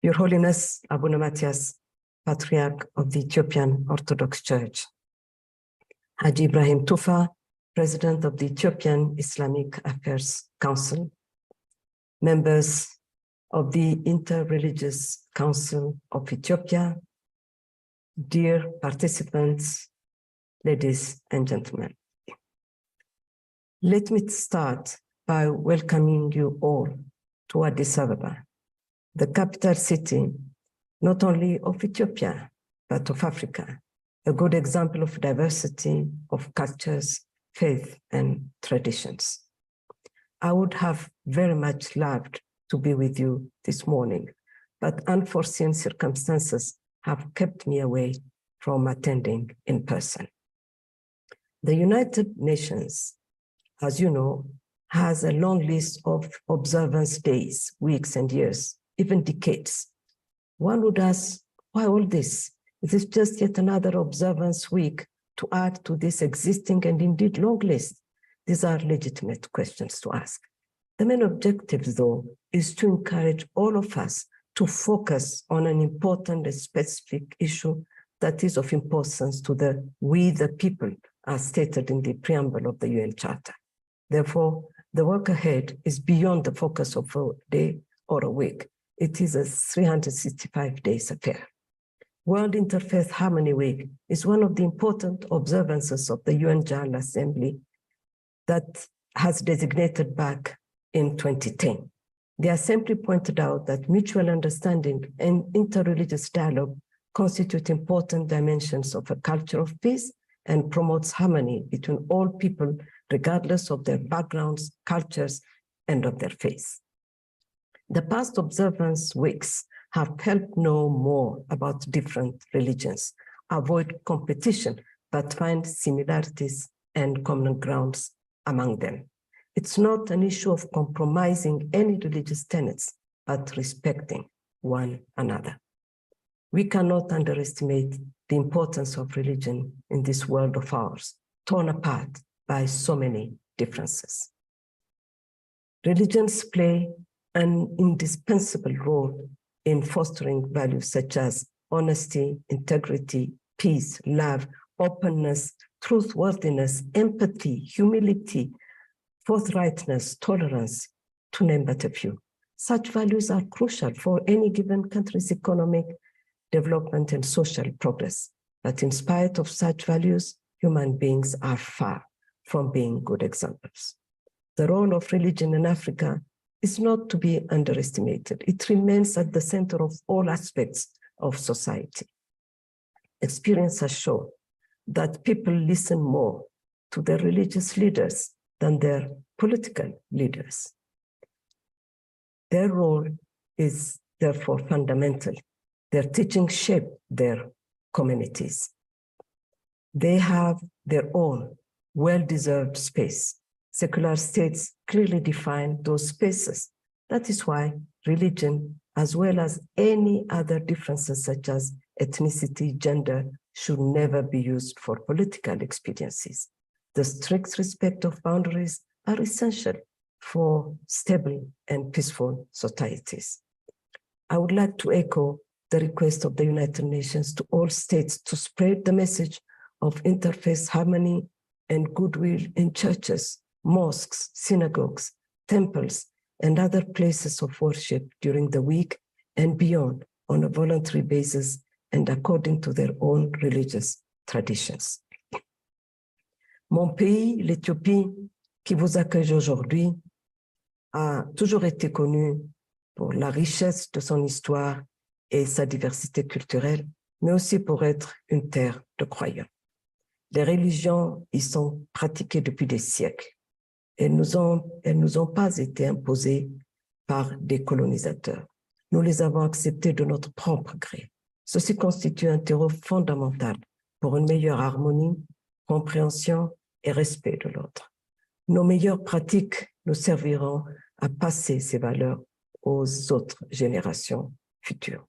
Your Holiness Abuna Matthias, Patriarch of the Ethiopian Orthodox Church, Haji Ibrahim Tufa, President of the Ethiopian Islamic Affairs Council, members of the Interreligious Council of Ethiopia, dear participants, ladies and gentlemen. Let me start by welcoming you all to Addis Ababa, the capital city not only of Ethiopia, but of Africa, a good example of diversity of cultures, faith, and traditions. I would have very much loved to be with you this morning, but unforeseen circumstances have kept me away from attending in person. The United Nations, as you know, has a long list of observance days, weeks, and years, even decades. One would ask, why all this? Is this just yet another observance week to add to this existing and indeed long list? These are legitimate questions to ask. The main objective, though, is to encourage all of us to focus on an important and specific issue that is of importance to we the people, as stated in the preamble of the UN Charter. Therefore, the work ahead is beyond the focus of a day or a week. It is a 365 days affair. World Interfaith Harmony Week is one of the important observances of the UN General Assembly that has designated back in 2010. The Assembly pointed out that mutual understanding and interreligious dialogue constitute important dimensions of a culture of peace and promotes harmony between all people, regardless of their backgrounds, cultures, and of their faiths. The past observance weeks have helped know more about different religions, avoid competition, but find similarities and common grounds among them. It's not an issue of compromising any religious tenets, but respecting one another. We cannot underestimate the importance of religion in this world of ours, torn apart by so many differences. Religions play an indispensable role in fostering values such as honesty, integrity, peace, love, openness, truthworthiness, empathy, humility, forthrightness, tolerance, to name but a few. Such values are crucial for any given country's economic development and social progress. But in spite of such values, human beings are far from being good examples. The role of religion in Africa is not to be underestimated. It remains at the center of all aspects of society. Experience has shown that people listen more to their religious leaders than their political leaders. Their role is therefore fundamental. Their teachings shape their communities. They have their own well-deserved space. Secular states clearly define those spaces. That is why religion, as well as any other differences such as ethnicity, gender, should never be used for political expediencies. The strict respect of boundaries are essential for stable and peaceful societies. I would like to echo the request of the United Nations to all states to spread the message of interfaith harmony and goodwill in churches, mosques, synagogues, temples, and other places of worship during the week and beyond on a voluntary basis and according to their own religious traditions. Mon pays, l'Éthiopie, qui vous accueille aujourd'hui, a toujours été connu pour la richesse de son histoire et sa diversité culturelle, mais aussi pour être une terre de croyants. Les religions y sont pratiquées depuis des siècles. Elles nous ont pas été imposées par des colonisateurs. Nous les avons acceptées de notre propre gré. Ceci constitue un terreau fondamental pour une meilleure harmonie, compréhension et respect de l'autre. Nos meilleures pratiques nous serviront à passer ces valeurs aux autres générations futures.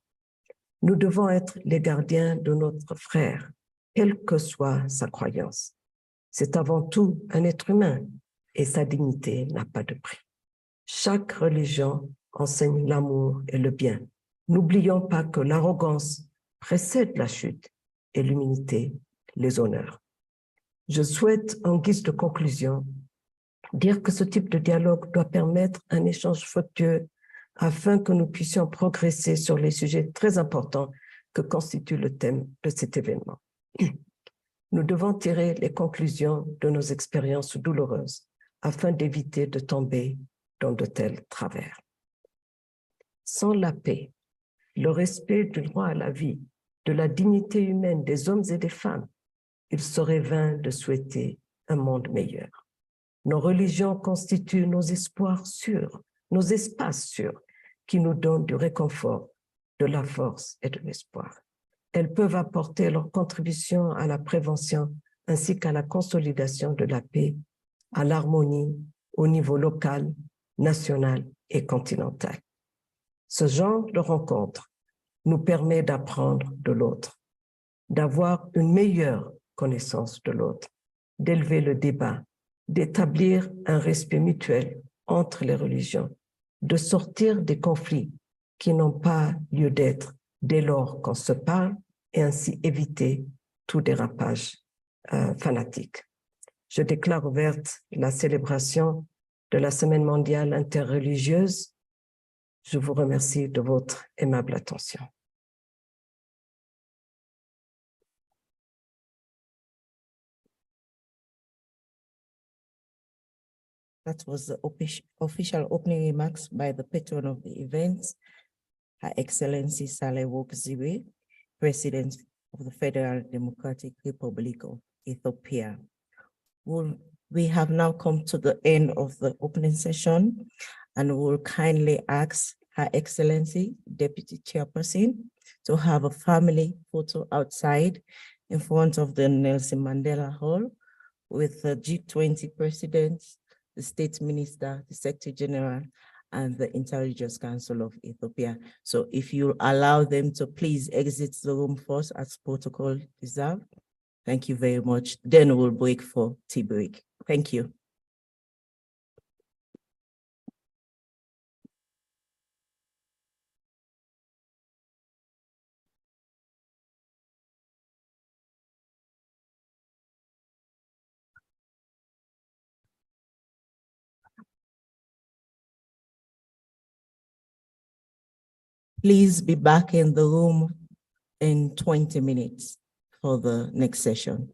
Nous devons être les gardiens de notre frère, quelle que soit sa croyance. C'est avant tout un être humain et sa dignité n'a pas de prix. Chaque religion enseigne l'amour et le bien. N'oublions pas que l'arrogance précède la chute et l'humilité les honneurs. Je souhaite, en guise de conclusion, dire que ce type de dialogue doit permettre un échange fructueux afin que nous puissions progresser sur les sujets très importants que constitue le thème de cet événement. Nous devons tirer les conclusions de nos expériences douloureuses afin d'éviter de tomber dans de tels travers. Sans la paix, le respect du droit à la vie, de la dignité humaine des hommes et des femmes, il serait vain de souhaiter un monde meilleur. Nos religions constituent nos espoirs sûrs, nos espaces sûrs, qui nous donnent du réconfort, de la force et de l'espoir. Elles peuvent apporter leur contribution à la prévention ainsi qu'à la consolidation de la paix, à l'harmonie au niveau local, national et continental. Ce genre de rencontre nous permet d'apprendre de l'autre, d'avoir une meilleure connaissance de l'autre, d'élever le débat, d'établir un respect mutuel entre les religions, de sortir des conflits qui n'ont pas lieu d'être dès lors qu'on se parle et ainsi éviter tout dérapage fanatique. Je déclare ouverte la célébration de la Semaine mondiale interreligieuse. Je vous remercie de votre aimable attention. That was the official opening remarks by the patron of the event, Her Excellency Saleh Wokziwe, President of the Federal Democratic Republic of Ethiopia. We have now come to the end of the opening session and will kindly ask Her Excellency, Deputy Chairperson, to have a family photo outside in front of the Nelson Mandela Hall with the G20 presidents, the State Minister, the Secretary General, and the Intelligence Council of Ethiopia. So if you allow them to please exit the room first as protocol deserve. Thank you very much. Then we'll break for tea break. Thank you. Please be back in the room in 20 minutes for the next session.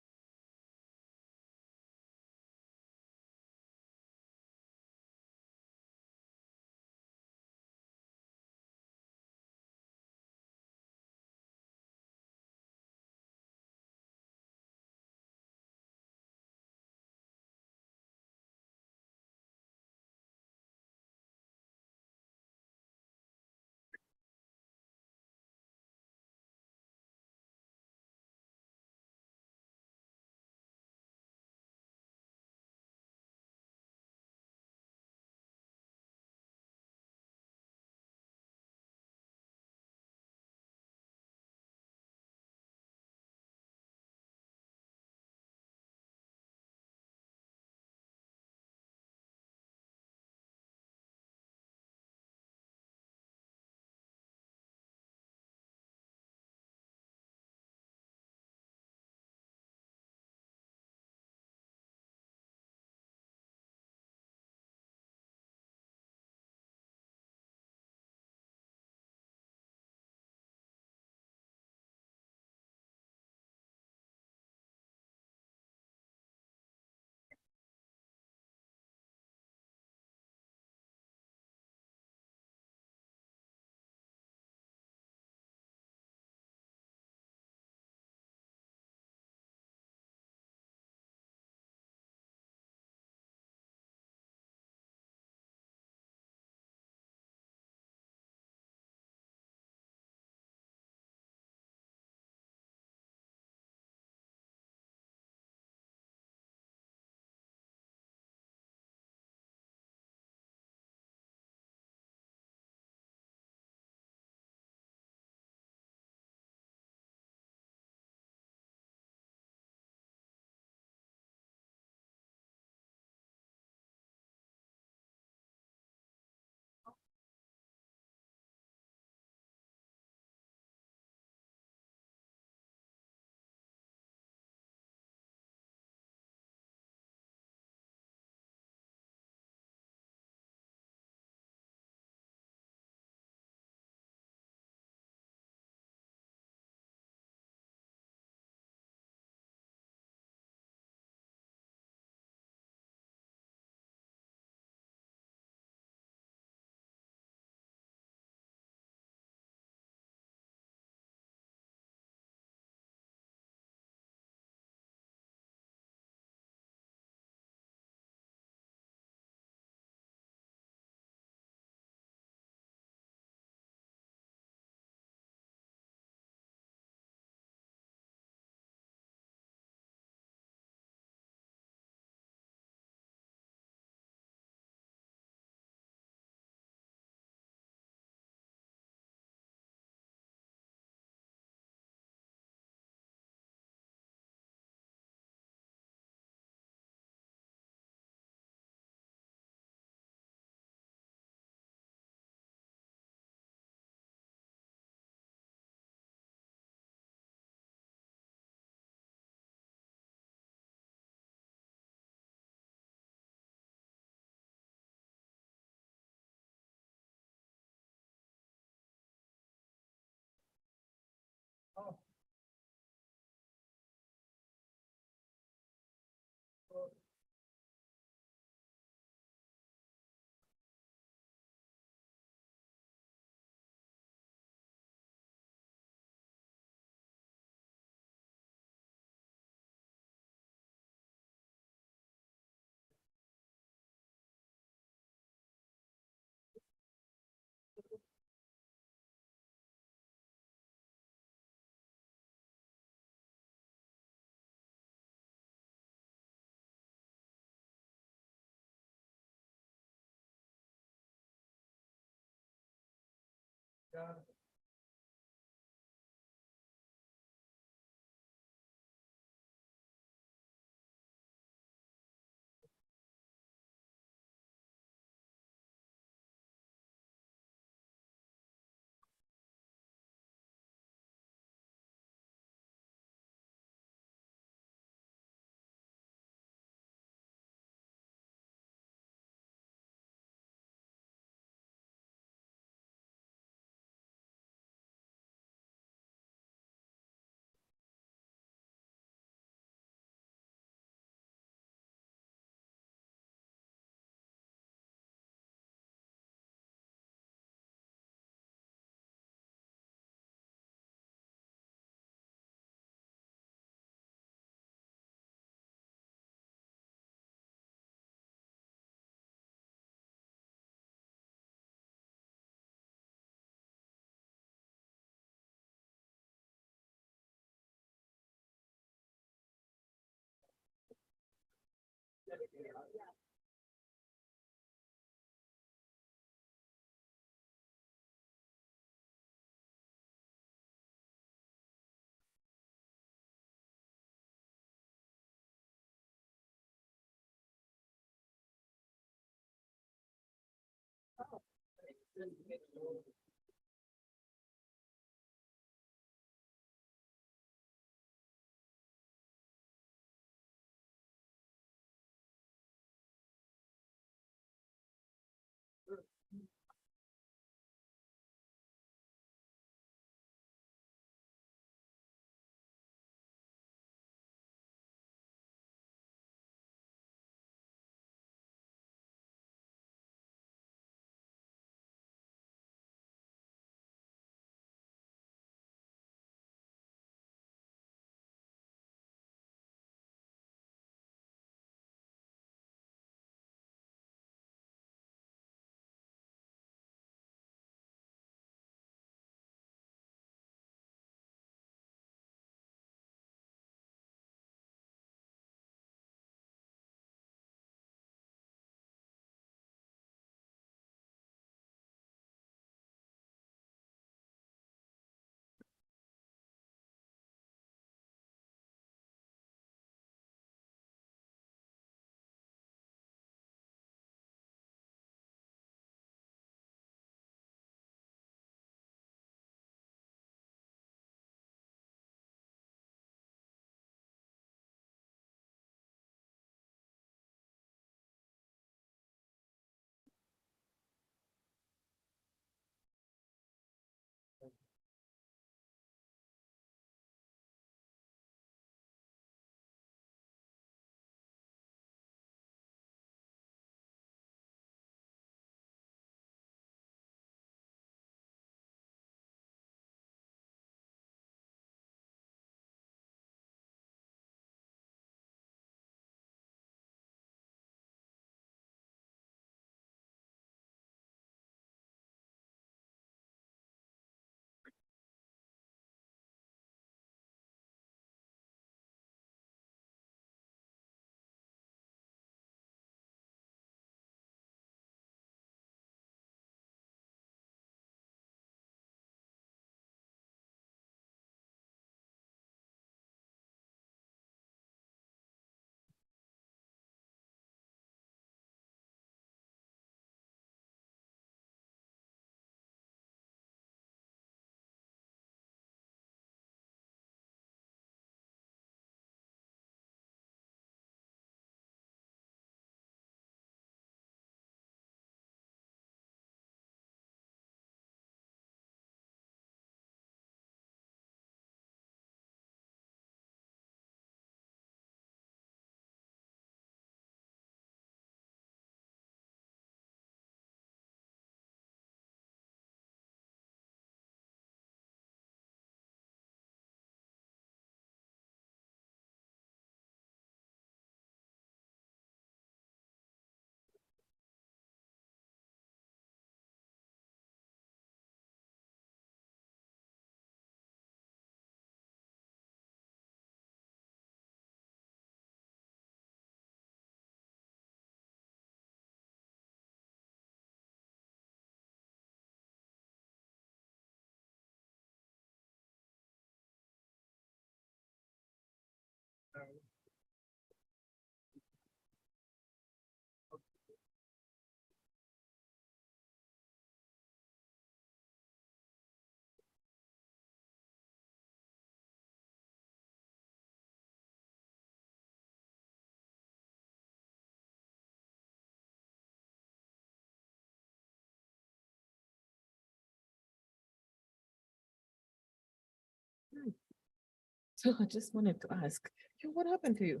So I just wanted to ask, what happened to you?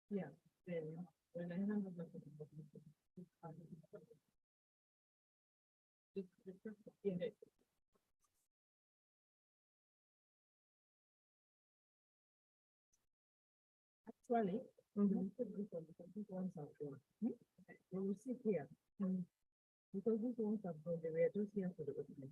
Yeah. When I remember actually, these ones are good. When you sit here, because these ones are good, they were just here for the opening.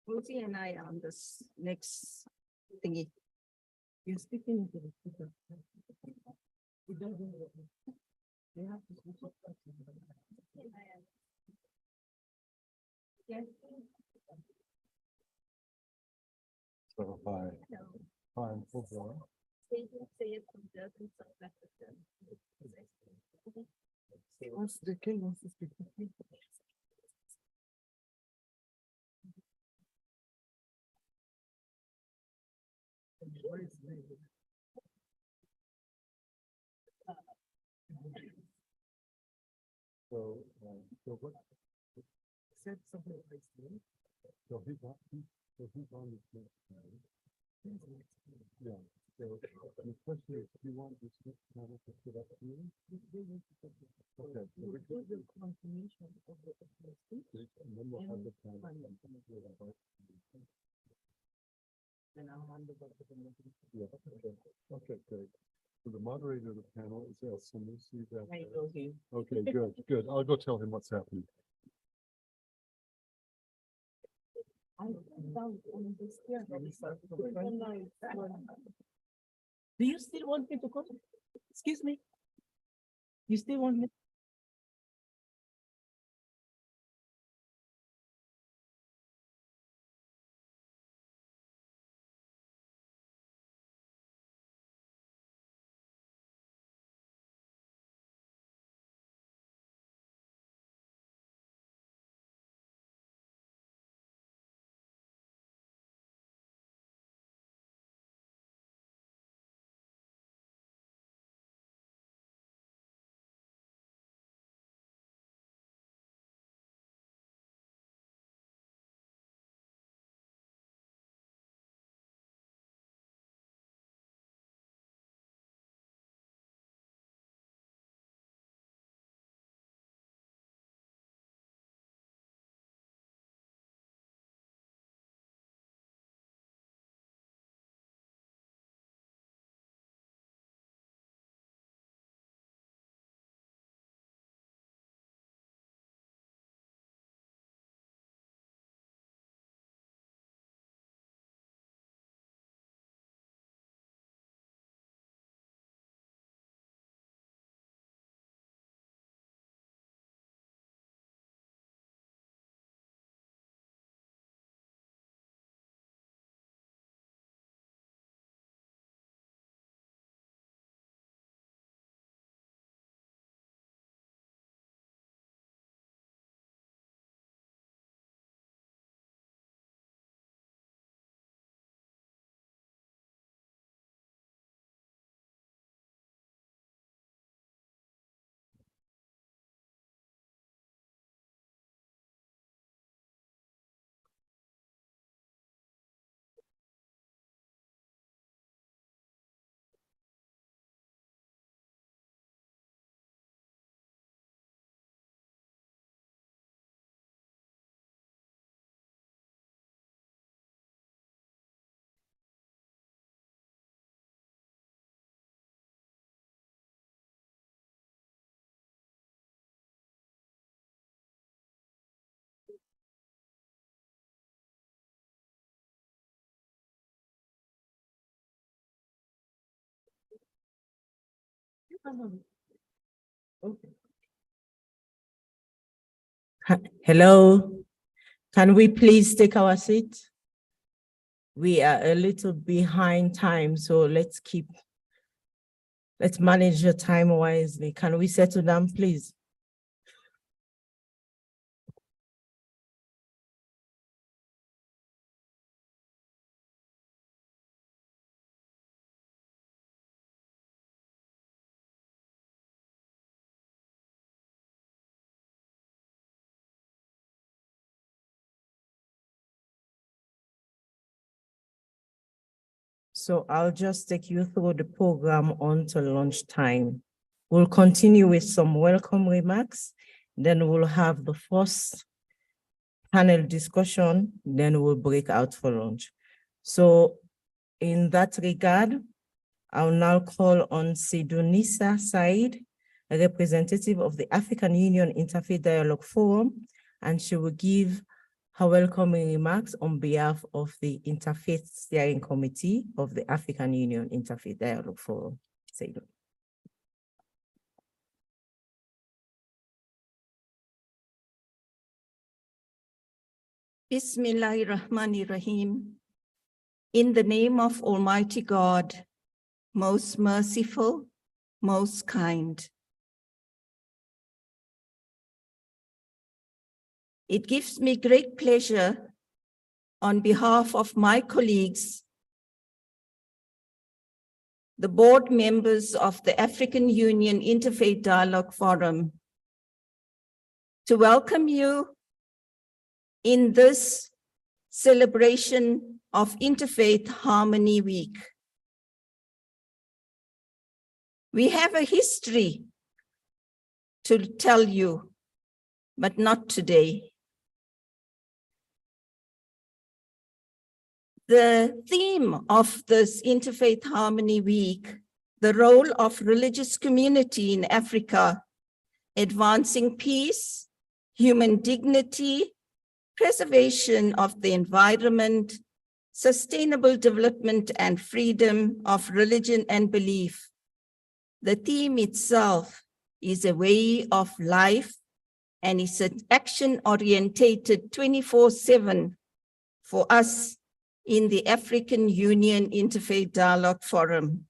Rosie and I on this next thingy. You're speaking into the speaker. It doesn't work. You have to switch it back to the- Yes. So hi. Hi, I'm full blown. The king wants to speak. So what? Said something like this. So he's on this next panel. Yeah, so the question is, do you want this next panel to sit up here? Okay. So we can do Confirmation of the and then we'll have the panel. Then I'll hand over to the meeting. Yeah, okay, great. So the moderator of the panel is Elsa. We'll see that. I know him. Okay, good. I'll go tell him what's happening. Do you still want me to go? Excuse me? You still want me? Hello, can we please take our seat? We are a little behind time, so let's manage your time wisely. Can we settle down, please? So I'll just take you through the program until lunchtime. We'll continue with some welcome remarks, then we'll have the first panel discussion, then we'll break out for lunch. So in that regard, I'll now call on Sidunisa Said, a representative of the African Union Interfaith Dialogue Forum, and she will give her welcoming remarks on behalf of the Interfaith Steering Committee of the African Union Interfaith Dialogue Forum. Saidu. Bismillahirrahmanirrahim. In the name of Almighty God, most merciful, most kind. It gives me great pleasure on behalf of my colleagues, the board members of the African Union Interfaith Dialogue Forum, to welcome you in this celebration of Interfaith Harmony Week. We have a history to tell you, but not today. The theme of this Interfaith Harmony Week, the role of religious community in Africa, advancing peace, human dignity, preservation of the environment, sustainable development and freedom of religion and belief. The theme itself is a way of life and is an action-orientated 24/7 for us in the African Union Interfaith Dialogue Forum.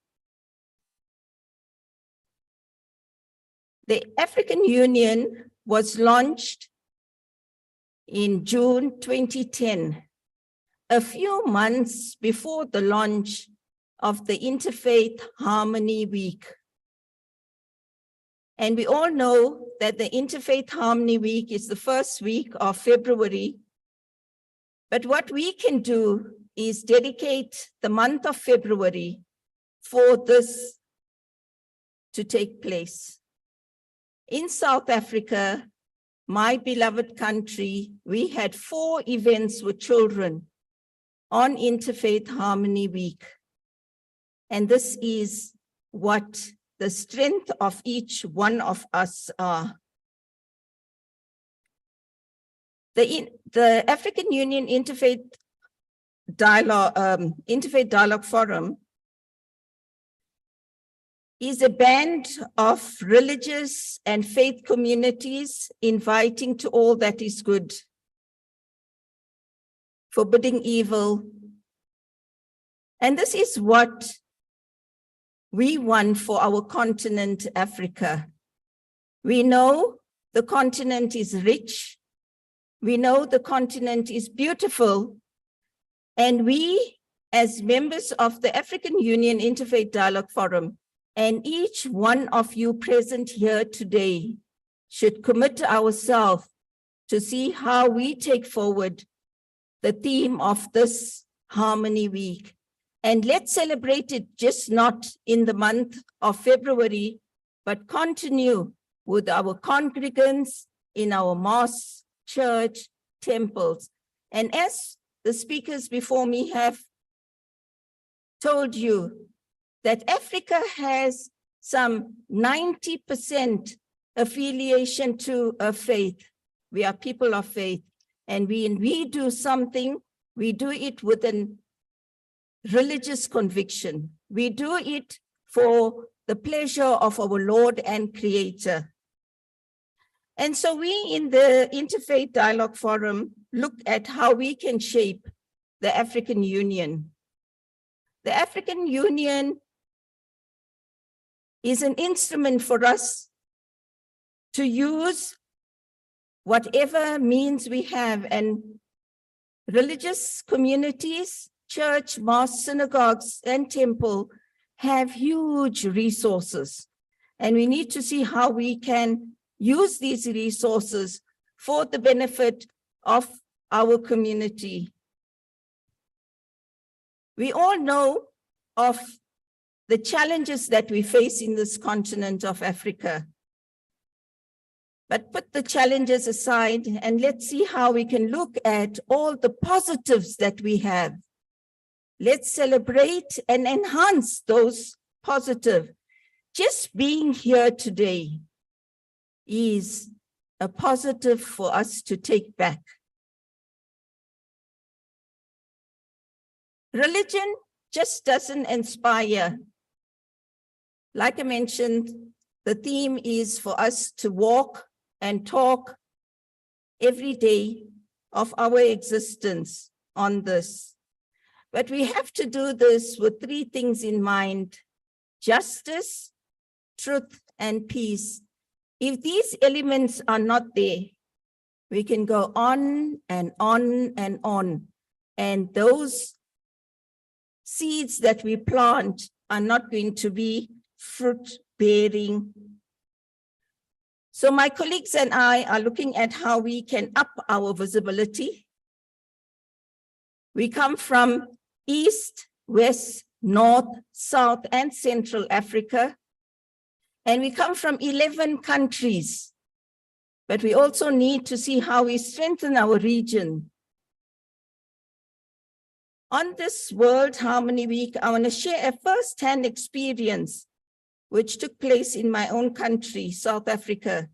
The African Union was launched in June 2010, a few months before the launch of the Interfaith Harmony Week. And we all know that the Interfaith Harmony Week is the first week of February. But what we can do is dedicate the month of February for this to take place. In South Africa, my beloved country, we had 4 events with children on Interfaith Harmony Week. And this is what the strength of each one of us are. The African Union Interfaith Dialogue Forum is a band of religious and faith communities inviting to all that is good, forbidding evil. And this is what we want for our continent, Africa. We know the continent is rich. We know the continent is beautiful. And we, as members of the African Union Interfaith Dialogue Forum, and each one of you present here today, should commit ourselves to see how we take forward the theme of this Harmony Week. And let's celebrate it just not in the month of February, but continue with our congregants in our mosques, church, temples. And as the speakers before me have told you, that Africa has some 90% affiliation to a faith. We are people of faith. And when we do something, we do it with a religious conviction. We do it for the pleasure of our Lord and Creator. And so we in the Interfaith Dialogue Forum look at how we can shape the African Union. The African Union is an instrument for us to use whatever means we have, and religious communities, church, mosque, synagogues, and temple have huge resources. And we need to see how we can use these resources for the benefit of our community. We all know of the challenges that we face in this continent of Africa. But put the challenges aside and let's see how we can look at all the positives that we have. Let's celebrate and enhance those positive. Just being here today is a positive for us to take back. Religion just doesn't inspire. Like I mentioned, the theme is for us to walk and talk every day of our existence on this. But we have to do this with three things in mind: justice, truth, and peace. If these elements are not there, we can go on and on and on. And those seeds that we plant are not going to be fruit-bearing. So my colleagues and I are looking at how we can up our visibility. We come from East, West, North, South, and Central Africa. And we come from 11 countries. But we also need to see how we strengthen our region. On this World Harmony Week, I want to share a first-hand experience which took place in my own country, South Africa.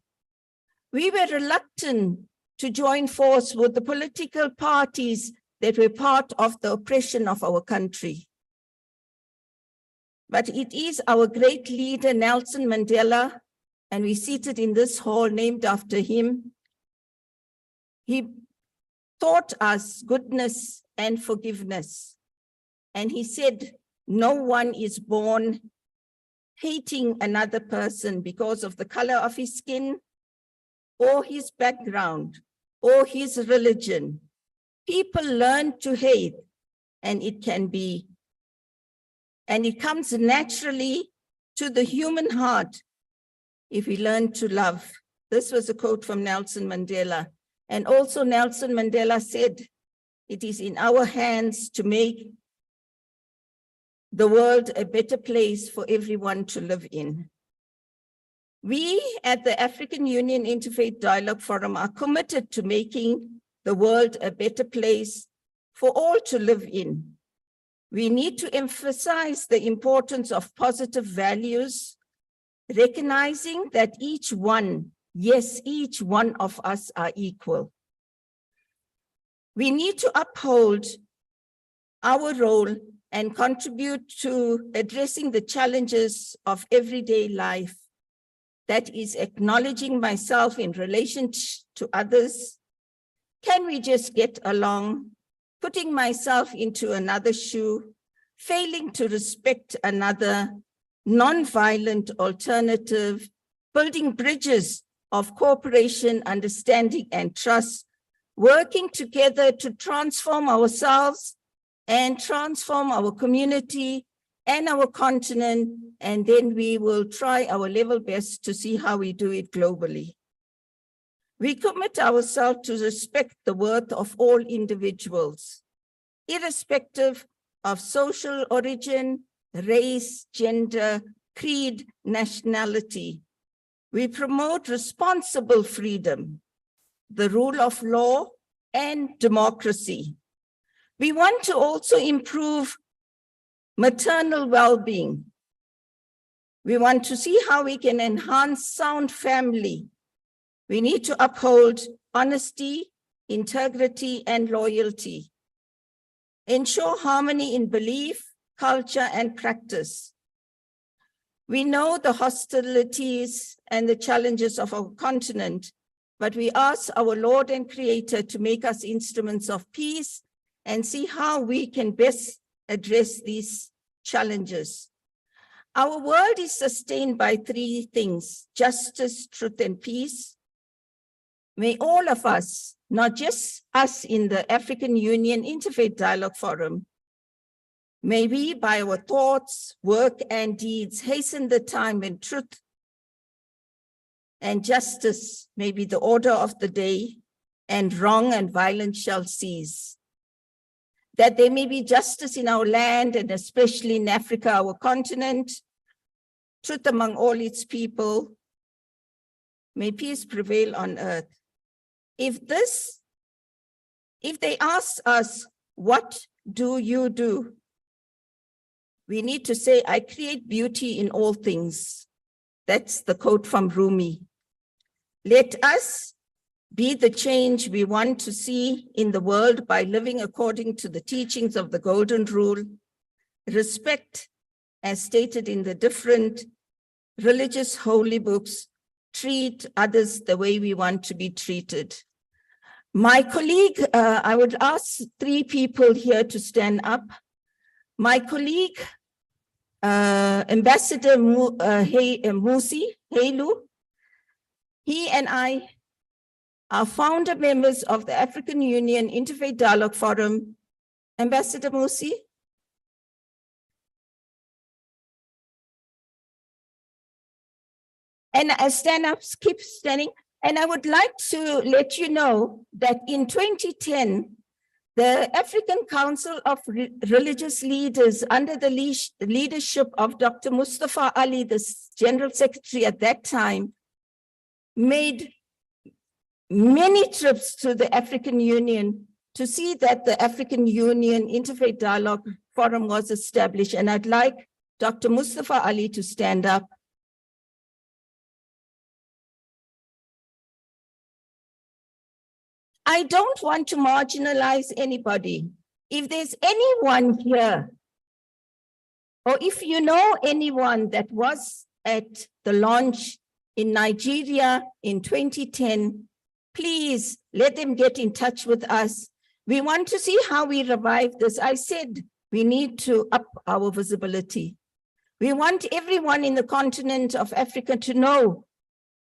We were reluctant to join force with the political parties that were part of the oppression of our country. But it is our great leader, Nelson Mandela, and we seated in this hall named after him. He taught us goodness and forgiveness. And he said, no one is born hating another person because of the color of his skin or his background or his religion. People learn to hate, and it comes naturally to the human heart if we learn to love. This was a quote from Nelson Mandela. And also Nelson Mandela said, it is in our hands to make the world a better place for everyone to live in. We at the African Union Interfaith Dialogue Forum are committed to making the world a better place for all to live in. We need to emphasize the importance of positive values, recognizing that each one, yes, each one of us are equal. We need to uphold our role and contribute to addressing the challenges of everyday life. That is acknowledging myself in relation to others. Can we just get along? Putting myself into another shoe, failing to respect another, non-violent alternative, building bridges of cooperation, understanding, and trust, working together to transform ourselves and transform our community and our continent, and then we will try our level best to see how we do it globally. We commit ourselves to respect the worth of all individuals, irrespective of social origin, race, gender, creed, nationality. We promote responsible freedom, the rule of law, and democracy. We want to also improve maternal well-being. We want to see how we can enhance sound family. We need to uphold honesty, integrity, and loyalty. Ensure harmony in belief, culture, and practice. We know the hostilities and the challenges of our continent, but we ask our Lord and Creator to make us instruments of peace and see how we can best address these challenges. Our world is sustained by three things: justice, truth, and peace. May all of us, not just us in the African Union Interfaith Dialogue Forum, may we, by our thoughts, work, and deeds, hasten the time when truth and justice may be the order of the day, and wrong and violence shall cease. That there may be justice in our land, and especially in Africa, our continent, truth among all its people. May peace prevail on earth. If they ask us, what do you do? We need to say, I create beauty in all things. That's the quote from Rumi. Let us be the change we want to see in the world by living according to the teachings of the Golden Rule, respect, as stated in the different religious holy books, treat others the way we want to be treated. My colleague, I would ask three people here to stand up. My colleague, Ambassador Musi Hailu, he and I are founder members of the African Union Interfaith Dialogue Forum. Ambassador Musi. And I stand up, keep standing. And I would like to let you know that in 2010, the African Council of Religious Leaders, under the leadership of Dr. Mustafa Ali, the General Secretary at that time, made many trips to the African Union to see that the African Union Interfaith Dialogue Forum was established. And I'd like Dr. Mustafa Ali to stand up. I don't want to marginalize anybody. If there's anyone here, or if you know anyone that was at the launch in Nigeria in 2010, please let them get in touch with us. We want to see how we revive this. I said we need to up our visibility. We want everyone in the continent of Africa to know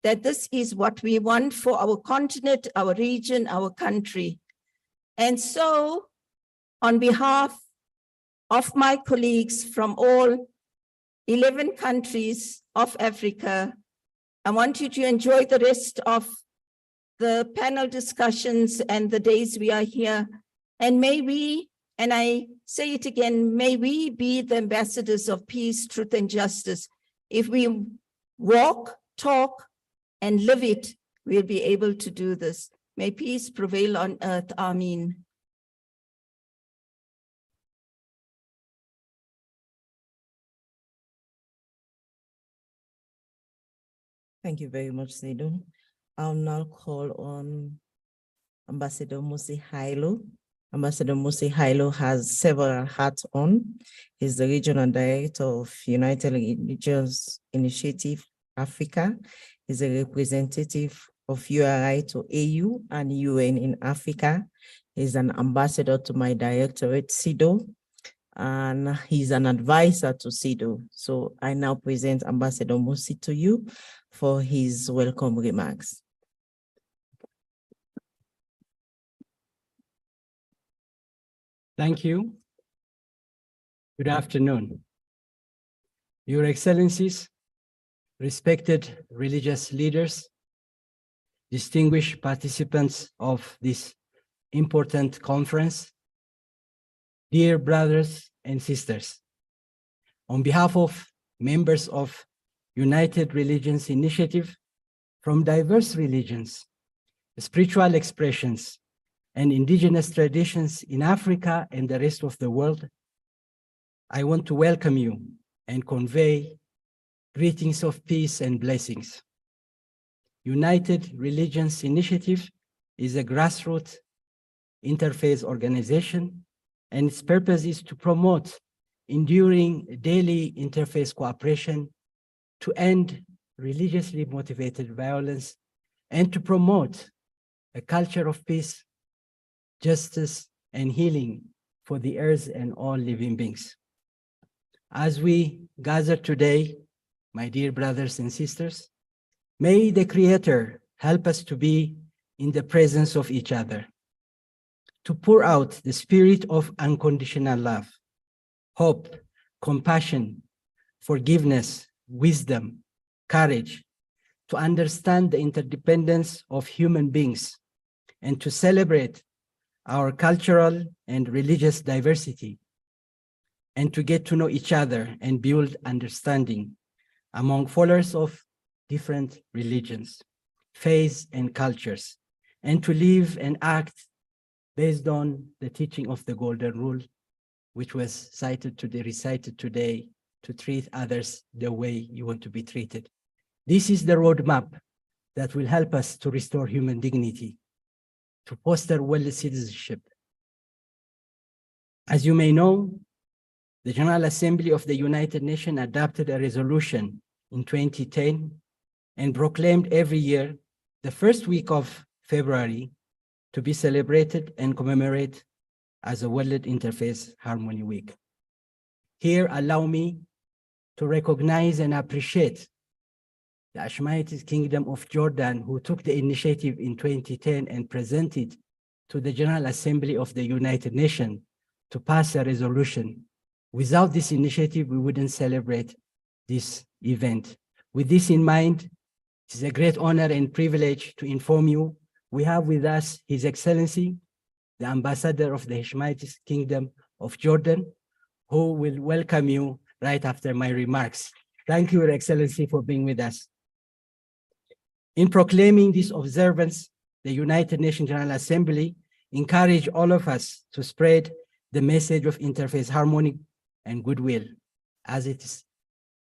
that this is what we want for our continent, our region, our country. And so, on behalf of my colleagues from all 11 countries of Africa, I want you to enjoy the rest of the panel discussions and the days we are here. And may we, and I say it again, may we be the ambassadors of peace, truth, and justice. If we walk, talk, and live it, we'll be able to do this. May peace prevail on earth. Amen. Thank you very much, Sedu. I'll now call on Ambassador Musi Hailu. Ambassador Musi Hailu has several hats on. He's the Regional Director of United Religions Initiative Africa. He's a representative of URI to AU and UN in Africa. He's an ambassador to my directorate, SIDO, and he's an advisor to SIDO. So I now present Ambassador Musi to you for his welcome remarks. Thank you. Good afternoon. Your Excellencies, respected religious leaders, distinguished participants of this important conference, dear brothers and sisters, on behalf of members of United Religions Initiative from diverse religions, spiritual expressions, and indigenous traditions in Africa and the rest of the world, I want to welcome you and convey greetings of peace and blessings. United Religions Initiative is a grassroots interfaith organization, and its purpose is to promote enduring daily interfaith cooperation to end religiously motivated violence and to promote a culture of peace, justice, and healing for the earth and all living beings. As we gather today, my dear brothers and sisters, may the Creator help us to be in the presence of each other, to pour out the spirit of unconditional love, hope, compassion, forgiveness, wisdom, courage, to understand the interdependence of human beings, and to celebrate our cultural and religious diversity, and to get to know each other and build understanding among followers of different religions, faiths, and cultures, and to live and act based on the teaching of the Golden Rule, which was recited today, to treat others the way you want to be treated. This is the roadmap that will help us to restore human dignity, to foster world citizenship. As you may know, the General Assembly of the United Nations adopted a resolution in 2010 and proclaimed every year the first week of February to be celebrated and commemorated as a World Interfaith Harmony Week. Here, allow me to recognize and appreciate the Hashemite Kingdom of Jordan, who took the initiative in 2010 and presented to the General Assembly of the United Nations to pass a resolution. Without this initiative, we wouldn't celebrate this event. With this in mind, it is a great honor and privilege to inform you we have with us His Excellency, the Ambassador of the Hashemite Kingdom of Jordan, who will welcome you right after my remarks. Thank you, Your Excellency, for being with us. In proclaiming this observance, the United Nations General Assembly encouraged all of us to spread the message of interfaith harmony and goodwill, as it is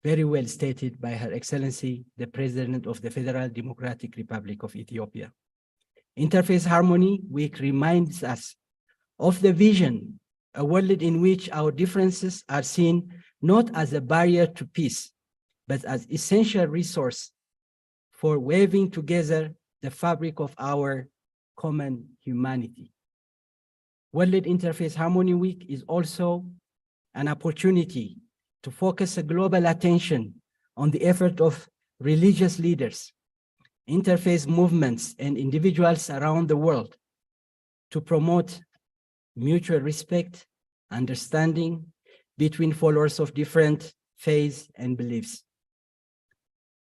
very well stated by Her Excellency, the President of the Federal Democratic Republic of Ethiopia. Interfaith Harmony Week reminds us of the vision, a world in which our differences are seen not as a barrier to peace, but as essential resource for weaving together the fabric of our common humanity. World Interfaith Harmony Week is also an opportunity to focus a global attention on the effort of religious leaders, interfaith movements, and individuals around the world to promote mutual respect, understanding between followers of different faiths and beliefs.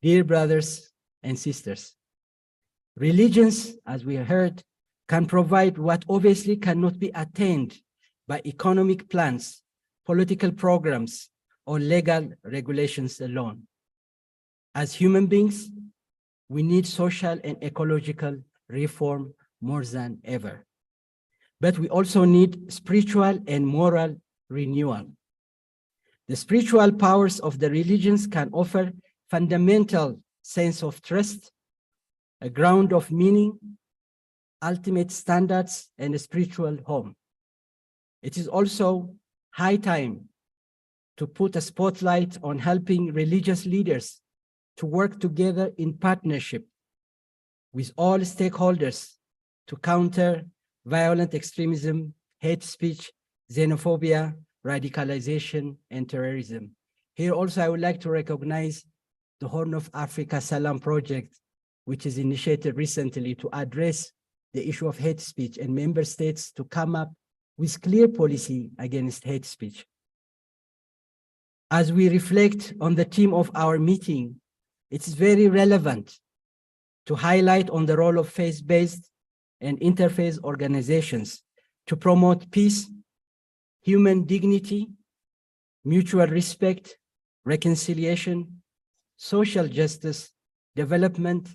Dear brothers and sisters, religions, as we heard, can provide what obviously cannot be attained by economic plans, political programs, or legal regulations alone. As human beings, we need social and ecological reform more than ever. But we also need spiritual and moral renewal. The spiritual powers of the religions can offer fundamental sense of trust, a ground of meaning, ultimate standards, and a spiritual home. It is also high time to put a spotlight on helping religious leaders to work together in partnership with all stakeholders to counter violent extremism, hate speech, xenophobia, radicalization, and terrorism. Here also, I would like to recognize the Horn of Africa Salam Project, which is initiated recently to address the issue of hate speech and member states to come up with clear policy against hate speech. As we reflect on the theme of our meeting, it's very relevant to highlight on the role of faith-based and interfaith organizations to promote peace, human dignity, mutual respect, reconciliation, social justice, development,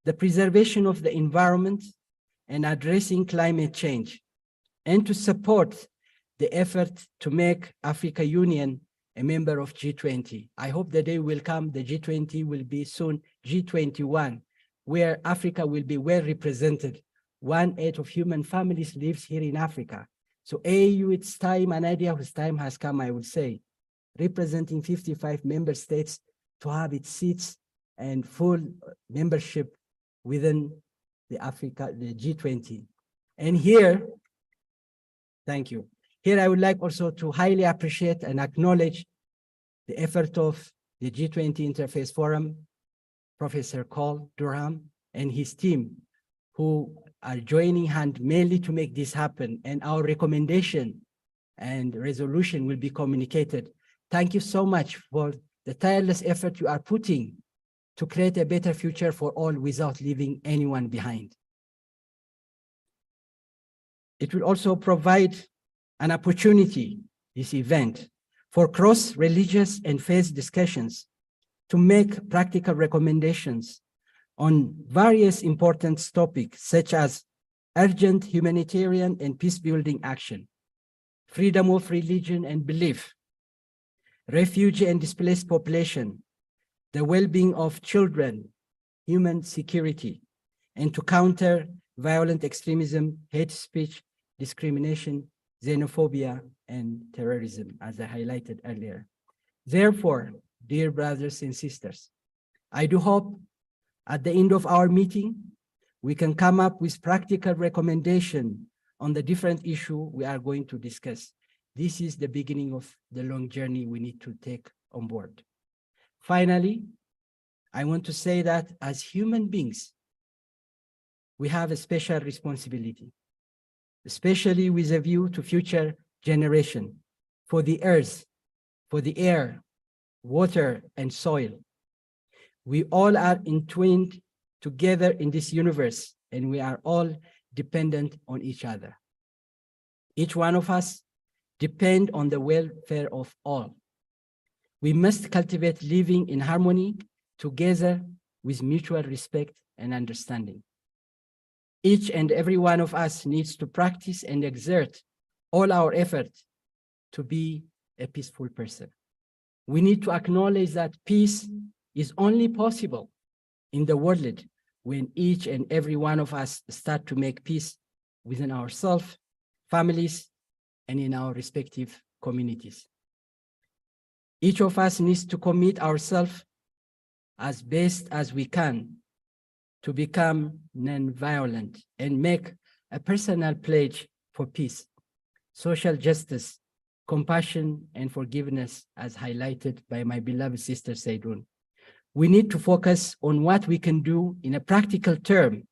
the preservation of the environment, and addressing climate change, and to support the effort to make Africa Union a member of G20. I hope the day will come, the G20 will be soon G21, where Africa will be well represented. 1/8 of human families lives here in Africa. So AU, it's time, an idea whose time has come, I would say, representing 55 member states to have its seats and full membership within the G20. And here, thank you. Here I would like also to highly appreciate and acknowledge the effort of the G20 Interfaith Forum, Professor Cole Durham and his team, who are joining hand mainly to make this happen, and our recommendation and resolution will be communicated. Thank you so much for the tireless effort you are putting to create a better future for all without leaving anyone behind. It will also provide an opportunity, this event, for cross-religious and faith discussions to make practical recommendations on various important topics such as urgent humanitarian and peace-building action, freedom of religion and belief, refugee and displaced population, the well-being of children, human security, and to counter violent extremism, hate speech, discrimination, xenophobia, and terrorism, as I highlighted earlier. Therefore, dear brothers and sisters, I do hope at the end of our meeting, we can come up with practical recommendation on the different issue we are going to discuss. This is the beginning of the long journey we need to take on board. Finally, I want to say that as human beings, we have a special responsibility, especially with a view to future generation, for the earth, for the air, water, and soil. We all are entwined together in this universe, and we are all dependent on each other. Each one of us depend on the welfare of all. We must cultivate living in harmony together with mutual respect and understanding. Each and every one of us needs to practice and exert all our effort to be a peaceful person. We need to acknowledge that peace is only possible in the world when each and every one of us start to make peace within ourselves, families, and in our respective communities. Each of us needs to commit ourselves as best as we can to become non-violent and make a personal pledge for peace, social justice, compassion, and forgiveness, as highlighted by my beloved sister Saidun. We need to focus on what we can do in a practical term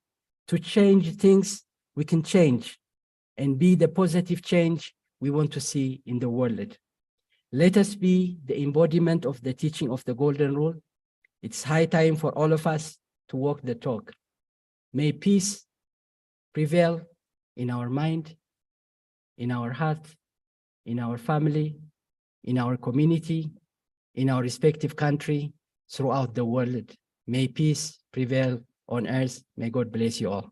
to change things we can change and be the positive change we want to see in the world. Let us be the embodiment of the teaching of the Golden Rule. It's high time for all of us to walk the talk. May peace prevail in our mind, in our heart, in our family, in our community, in our respective country, throughout the world. May peace prevail on earth. May God bless you all.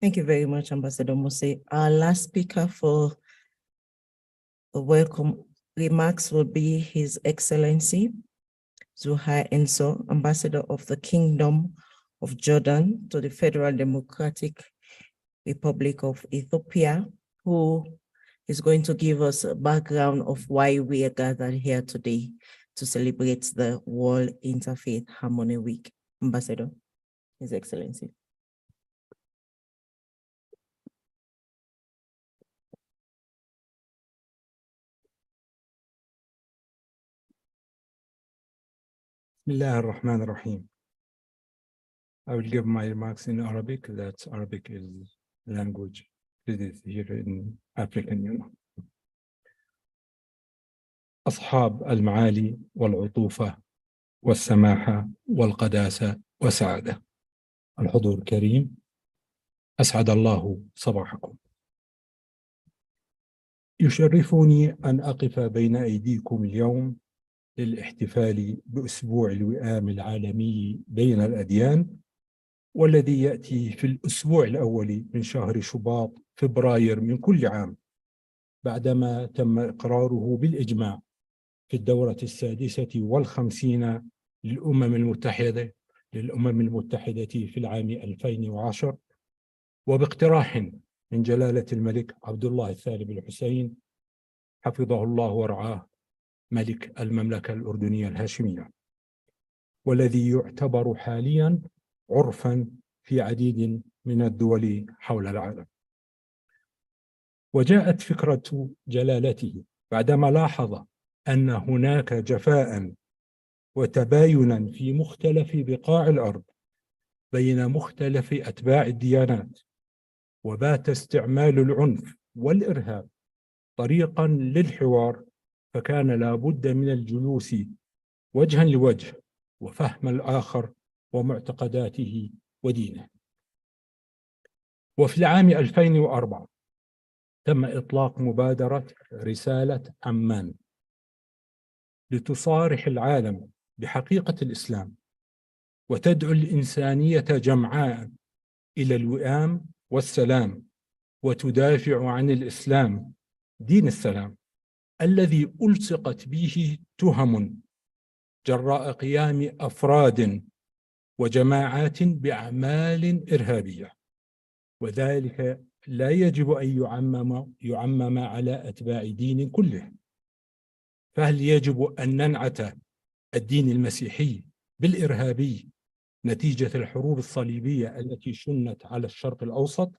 Thank you very much, Ambassador Mose. Our last speaker for the welcome remarks will be His Excellency Zuhair Enso, Ambassador of the Kingdom of Jordan to the Federal Democratic Republic of Ethiopia, who is going to give us a background of why we are gathered here today to celebrate the World Interfaith Harmony Week. Ambassador, His Excellency. Bismillah ar-Rahman ar-Rahim. I will give my remarks in Arabic. That Arabic is language used here in African Union. أصحاب المعالي والعطوفة والسماحة والقداسة والسعادة. الحضور الكريم، أسعد الله صباحكم. يشرفني أن أقف بين أيديكم اليوم للاحتفال بأسبوع الوئام العالمي بين الأديان، والذي يأتي في الأسبوع الأول من شهر شباط فبراير من كل عام، بعدما تم إقراره بالإجماع في الدورة 56 للأمم المتحدة في العام 2010، وباقتراح من جلالة الملك عبد الله الثاني بن حسين حفظه الله ورعاه ملك المملكة الأردنية الهاشمية، والذي يعتبر حاليا عرفا في عديد من الدول حول العالم. وجاءت فكرة جلالته بعدما لاحظ أن هناك جفاء وتباينا في مختلف بقاع الأرض بين مختلف أتباع الديانات، وبات استعمال العنف والإرهاب طريقا للحوار، فكان لابد من الجلوس وجها لوجه وفهم الآخر ومعتقداته ودينه. وفي العام 2004 تم إطلاق مبادرة رسالة عمان لتصارح العالم بحقيقة الإسلام وتدعو الإنسانية جمعاء إلى الوئام والسلام، وتدافع عن الإسلام دين السلام الذي ألصقت به تهم جراء قيام أفراد وجماعات بأعمال إرهابية، وذلك لا يجب أن يعمم على أتباع دين كله. فهل يجب أن ننعت الدين المسيحي بالإرهابي نتيجة الحروب الصليبية التي شنت على الشرق الأوسط؟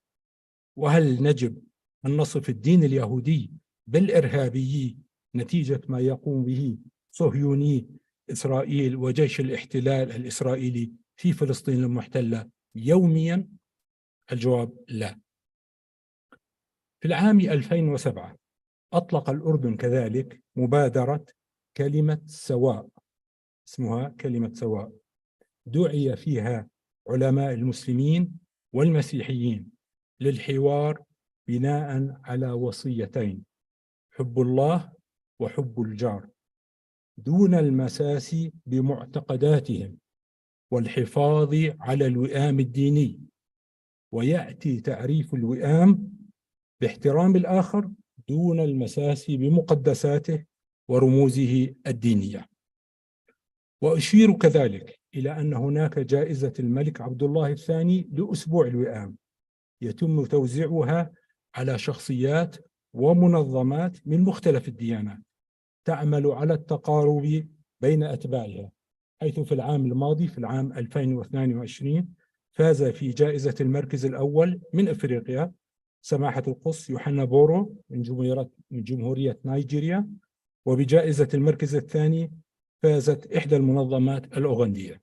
وهل نجب أن نصف الدين اليهودي بالإرهابي نتيجة ما يقوم به صهيوني إسرائيل وجيش الاحتلال الإسرائيلي في فلسطين المحتلة يوميا؟ الجواب لا. في العام 2007 أطلق الأردن كذلك مبادرة كلمة سواء، اسمها كلمة سواء، دعي فيها علماء المسلمين والمسيحيين للحوار بناء على وصيتين: حب الله وحب الجار، دون المساس بمعتقداتهم، والحفاظ على الوئام الديني. ويأتي تعريف الوئام باحترام الآخر دون المساس بمقدساته ورموزه الدينية. وأشير كذلك إلى أن هناك جائزة الملك عبد الله الثاني لأسبوع الوئام يتم توزيعها على شخصيات ومنظمات من مختلف الديانات تعمل على التقارب بين أتباعها، حيث في العام الماضي في العام 2022 فاز في جائزة المركز الأول من أفريقيا سماحة القس يوحنا بورو من جمهورية نيجيريا، وبجائزة المركز الثاني فازت إحدى المنظمات الأوغندية.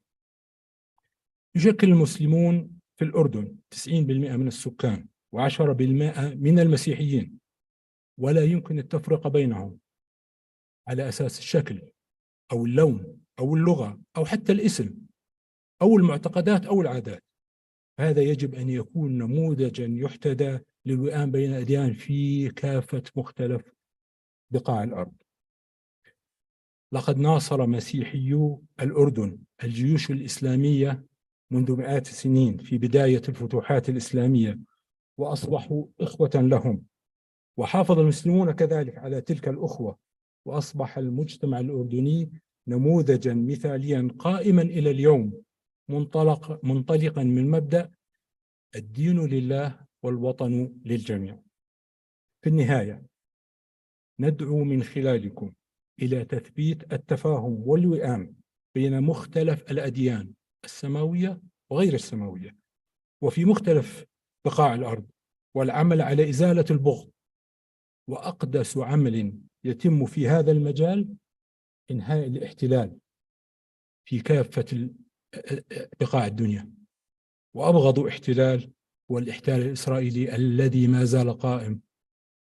يشكل المسلمون في الأردن 90% من السكان و10% من المسيحيين، ولا يمكن التفرقة بينهم على أساس الشكل أو اللون أو اللغة أو حتى الاسم أو المعتقدات أو العادات. هذا يجب أن يكون نموذجا يحتذى للوئام بين الأديان في كافة مختلف بقاع الأرض. لقد ناصر مسيحيو الأردن الجيوش الإسلامية منذ مئات السنين في بداية الفتوحات الإسلامية، وأصبحوا إخوة لهم، وحافظ المسلمون كذلك على تلك الأخوة، وأصبح المجتمع الأردني نموذجا مثاليا قائما إلى اليوم، منطلقا من مبدأ الدين لله والوطن للجميع. في النهاية ندعو من خلالكم إلى تثبيت التفاهم والوئام بين مختلف الأديان السماوية وغير السماوية وفي مختلف بقاع الأرض، والعمل على إزالة البغض. وأقدس عمل يتم في هذا المجال إنهاء الاحتلال في كافة بقاع الدنيا، وأبغض احتلال والاحتلال الإسرائيلي الذي ما زال قائم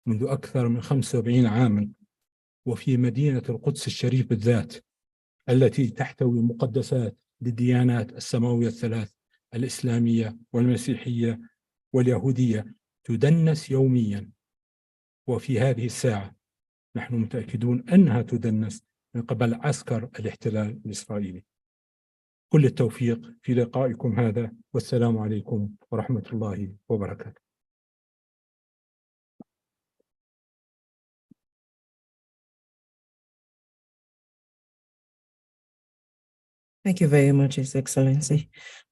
منذ أكثر من 75 عاما، وفي مدينة القدس الشريف بالذات التي تحتوي مقدسات للديانات السماوية الثلاث الإسلامية والمسيحية واليهودية تدنس يوميا. وفي هذه الساعة نحن متأكدون أنها تدنس من قبل عسكر الاحتلال الإسرائيلي. كل التوفيق في لقائكم هذا، والسلام عليكم ورحمة الله وبركاته. Thank you very much, His Excellency.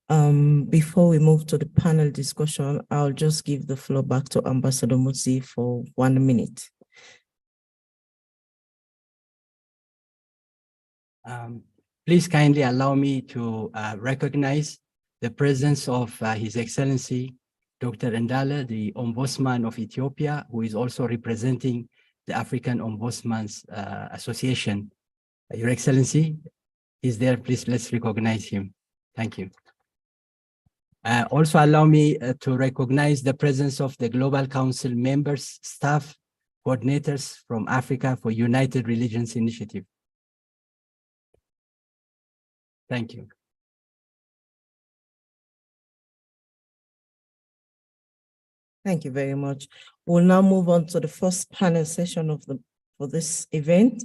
Before we move to the panel discussion, I'll just give the floor back to Ambassador Mutsi for 1 minute. Please kindly allow me to recognize the presence of His Excellency Dr. Ndale, the Ombudsman of Ethiopia, who is also representing the African Ombudsman's Association. Your Excellency is there. Please, let's recognize him. Thank you. Also allow me to recognize the presence of the Global Council members, staff, coordinators from Africa for United Religions Initiative. Thank you. Thank you very much. We'll now move on to the first panel session for this event.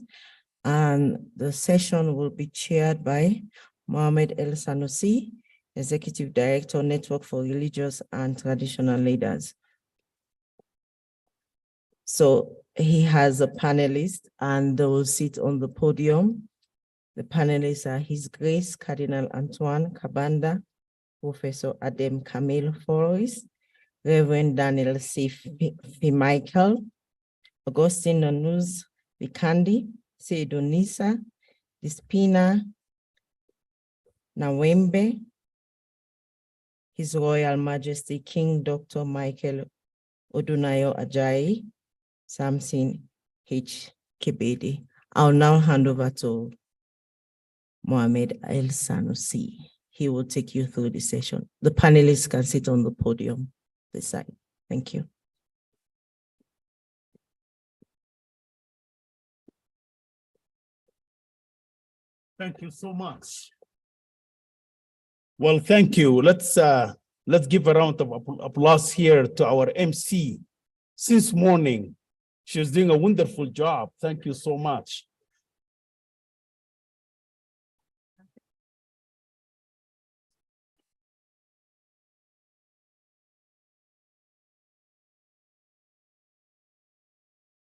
And the session will be chaired by Mohamed El Sanusi, Executive Director, Network for Religious and Traditional Leaders. So he has a panelist and they will sit on the podium. The panelists are His Grace Cardinal Antoine Kabanda, Professor Adem Camille Forris, Reverend Daniel C. Michael, Augustine Nanuz Vikandi, Seydonisa, Dispina Nawembe, His Royal Majesty King Dr. Michael Odunayo Ajayi, Samson H. Kebede. I'll now hand over to Mohamed El Sanusi. He will take you through the session. The panelists can sit on the podium this side. Thank you. Thank you so much. Well, thank you. Let's give a round of applause here to our MC. Since morning, she's doing a wonderful job. Thank you so much.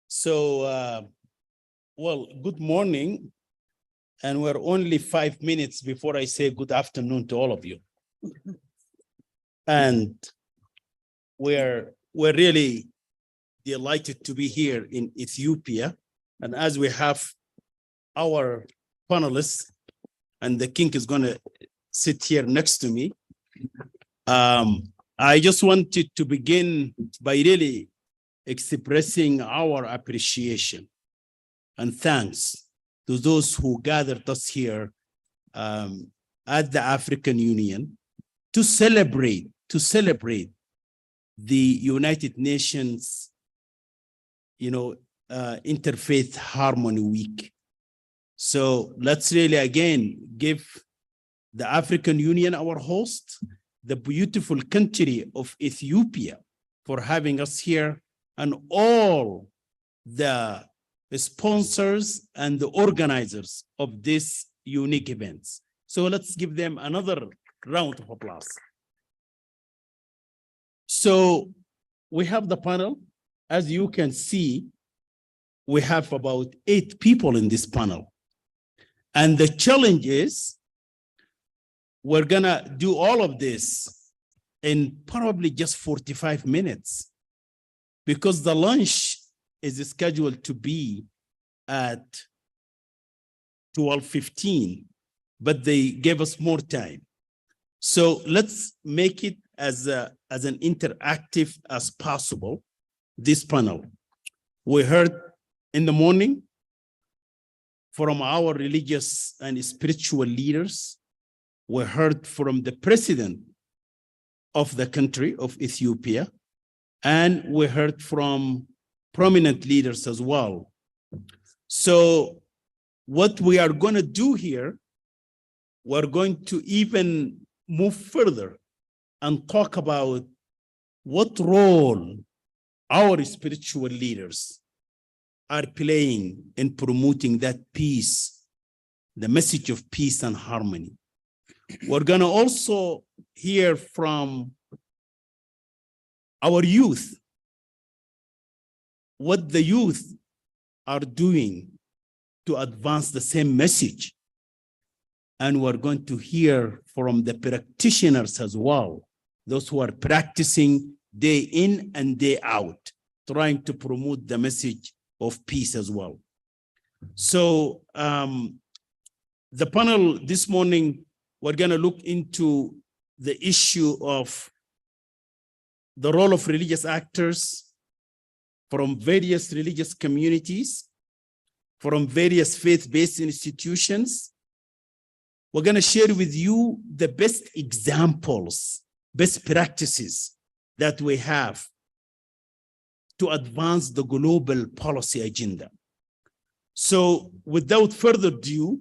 So, well, good morning. And we're only 5 minutes before I say good afternoon to all of you. And we're really delighted to be here in Ethiopia. And as we have our panelists, and the king is going to sit here next to me, I just wanted to begin by really expressing our appreciation and thanks to those who gathered us here at the African Union to celebrate the United Nations, Interfaith Harmony Week. So let's really again give the African Union, our host, the beautiful country of Ethiopia, for having us here, and all the sponsors and the organizers of this unique events. So let's give them another round of applause. So we have the panel. As you can see, we have about 8 people in this panel. And the challenge is we're gonna do all of this in probably just 45 minutes because the lunch is scheduled to be at 12:15, but they gave us more time. So let's make it as an interactive as possible, this panel. We heard in the morning from our religious and spiritual leaders. We heard from the president of the country of Ethiopia, and we heard from prominent leaders as well. So what we are going to do here, we're going to even move further and talk about what role our spiritual leaders are playing in promoting that peace, the message of peace and harmony. We're going to also hear from our youth, what the youth are doing to advance the same message. and we're going to hear from the practitioners as well, those who are practicing day in and day out, trying to promote the message of peace as well. So the panel this morning, we're going to look into the issue of the role of religious actors from various religious communities, from various faith-based institutions. We're going to share with you the best examples, best practices that we have to advance the global policy agenda. So without further ado,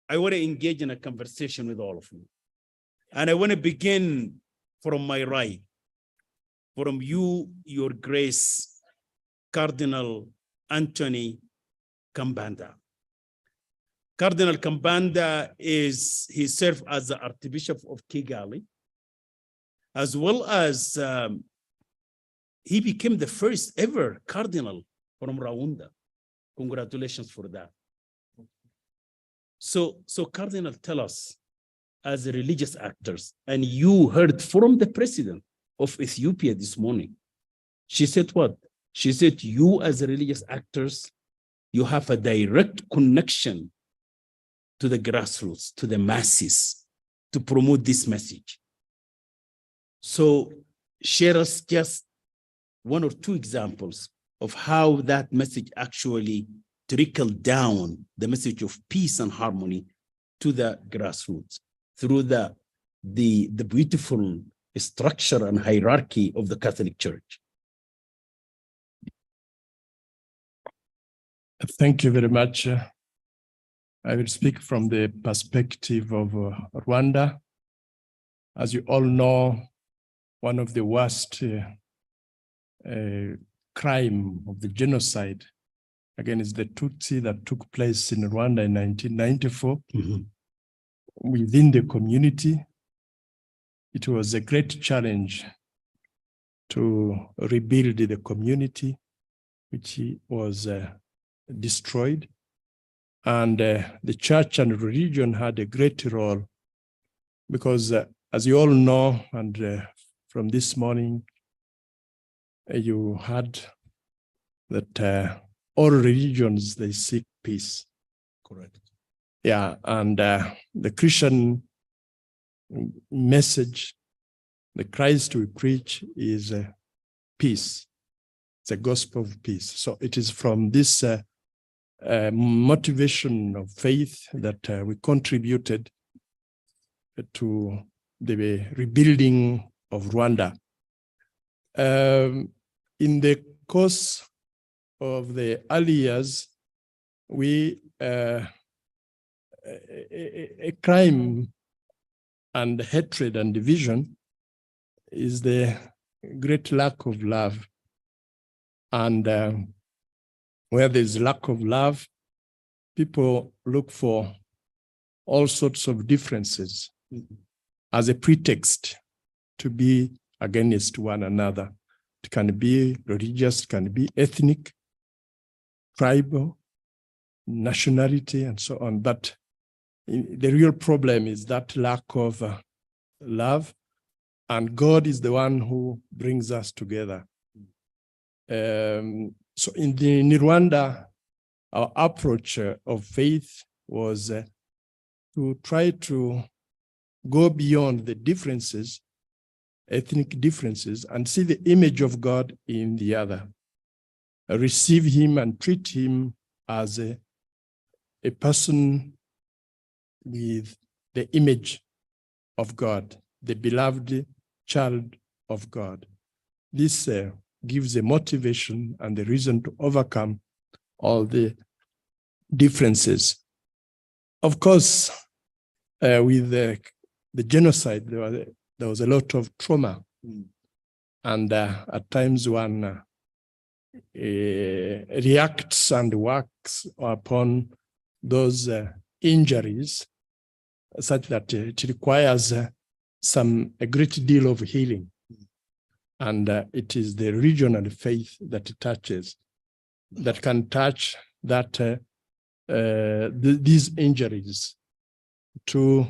I want to engage in a conversation with all of you. And I want to begin from my right, from you, Your Grace, Cardinal Anthony Kambanda. Cardinal Kambanda he served as the Archbishop of Kigali, as well as he became the first ever cardinal from Rwanda. Congratulations for that. So Cardinal, tell us, as religious actors, and you heard from the president of Ethiopia this morning. She said what? She said, you as religious actors, you have a direct connection to the grassroots, to the masses, to promote this message. So share us just one or two examples of how that message actually trickled down, the message of peace and harmony, to the grassroots through the beautiful structure and hierarchy of the Catholic Church. Thank you very much. I will speak from the perspective of Rwanda. As you all know, one of the worst crime of the genocide against the Tutsi that took place in Rwanda in 1994. Within the community, it was a great challenge to rebuild the community, which was destroyed. And the church and religion had a great role because, as you all know, and from this morning, you heard that all religions, they seek peace. Correct. Yeah, and the Christian message, the Christ we preach is peace. It's a gospel of peace. So it is from this motivation of faith that we contributed to the rebuilding of Rwanda. In the course of the early years, a crime and hatred and division is the great lack of love. And where there's lack of love, people look for all sorts of differences as a pretext to be against one another. It can be religious, it can be ethnic, tribal, nationality, and so on. But the real problem is that lack of love, and God is the one who brings us together. So in Rwanda, our approach of faith was to try to go beyond the differences, ethnic differences, and see the image of God in the other. Receive him and treat him as a person with the image of God, the beloved child of God. This gives a motivation and a reason to overcome all the differences. Of course, with the genocide, there was a lot of trauma. And at times one reacts and works upon those injuries such that it requires a great deal of healing. And it is the regional faith that it touches, that can touch that these injuries to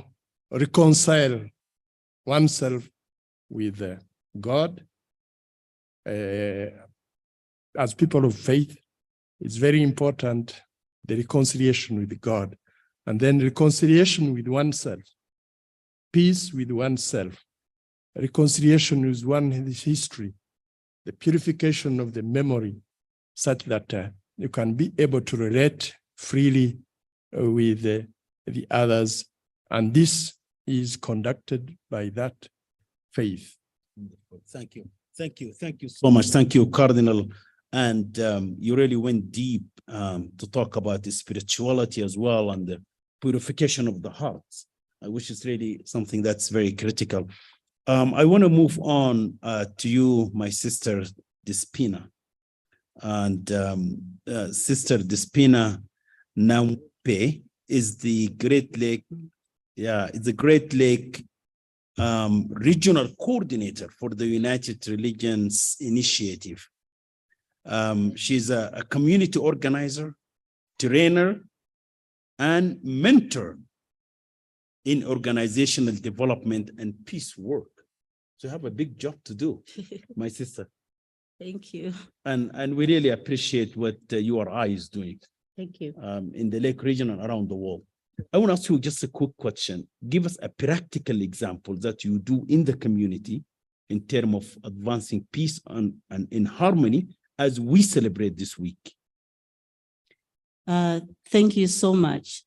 reconcile oneself with God. As people of faith, it's very important, the reconciliation with God, and then reconciliation with oneself, peace with oneself, reconciliation with one's history, the purification of the memory, such that you can be able to relate freely with the others. And this is conducted by that faith. Thank you. Thank you. Thank you so much. Thank you, Cardinal. And you really went deep to talk about the spirituality as well and the purification of the heart, which is really something that's very critical. I want to move on to you, my sister Despina. And Sister Despina Nampe is the Great Lake, it's the Great Lake regional coordinator for the United Religions Initiative. She's a community organizer, trainer, and mentor in organizational development and peace work. So you have a big job to do, my sister. Thank you. And we really appreciate what URI is doing. Thank you. In the Lake region and around the world. I want to ask you just a quick question. Give us a practical example that you do in the community in terms of advancing peace and in harmony as we celebrate this week. Thank you so much.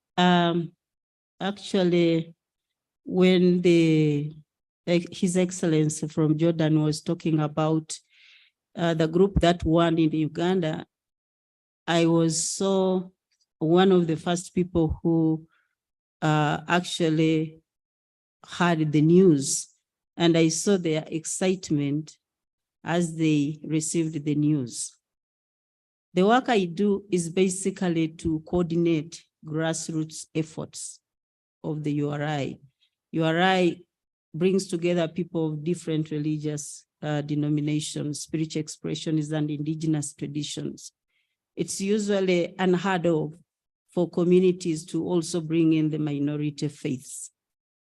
Actually, when His Excellency from Jordan was talking about the group that won in Uganda, I was one of the first people who actually heard the news, and I saw their excitement as they received the news. The work I do is basically to coordinate grassroots efforts of the URI. URI brings together people of different religious denominations, spiritual expressions, and indigenous traditions. It's usually unheard of for communities to also bring in the minority faiths.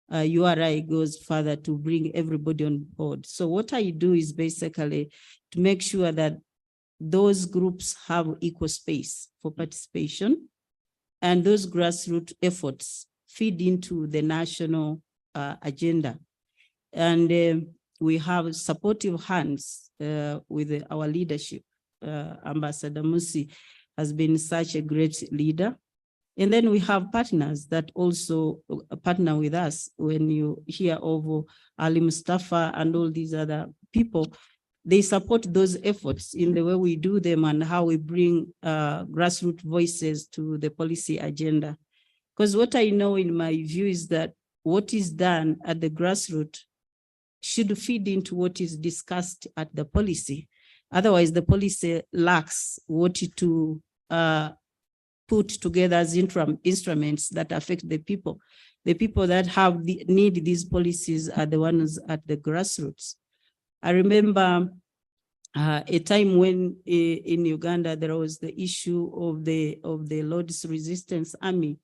URI goes further to bring everybody on board. So what I do is basically to make sure that those groups have equal space for participation, and those grassroots efforts feed into the national agenda. And we have supportive hands with our leadership. Ambassador Musi has been such a great leader. And then we have partners that also partner with us. When you hear of Ali Mustafa and all these other people, they support those efforts in the way we do them and how we bring grassroots voices to the policy agenda. Because what I know in my view is that what is done at the grassroots should feed into what is discussed at the policy. Otherwise, the policy lacks what to put together as instruments that affect the people. The people that need these policies are the ones at the grassroots. I remember a time when in Uganda there was the issue of the Lord's Resistance Army,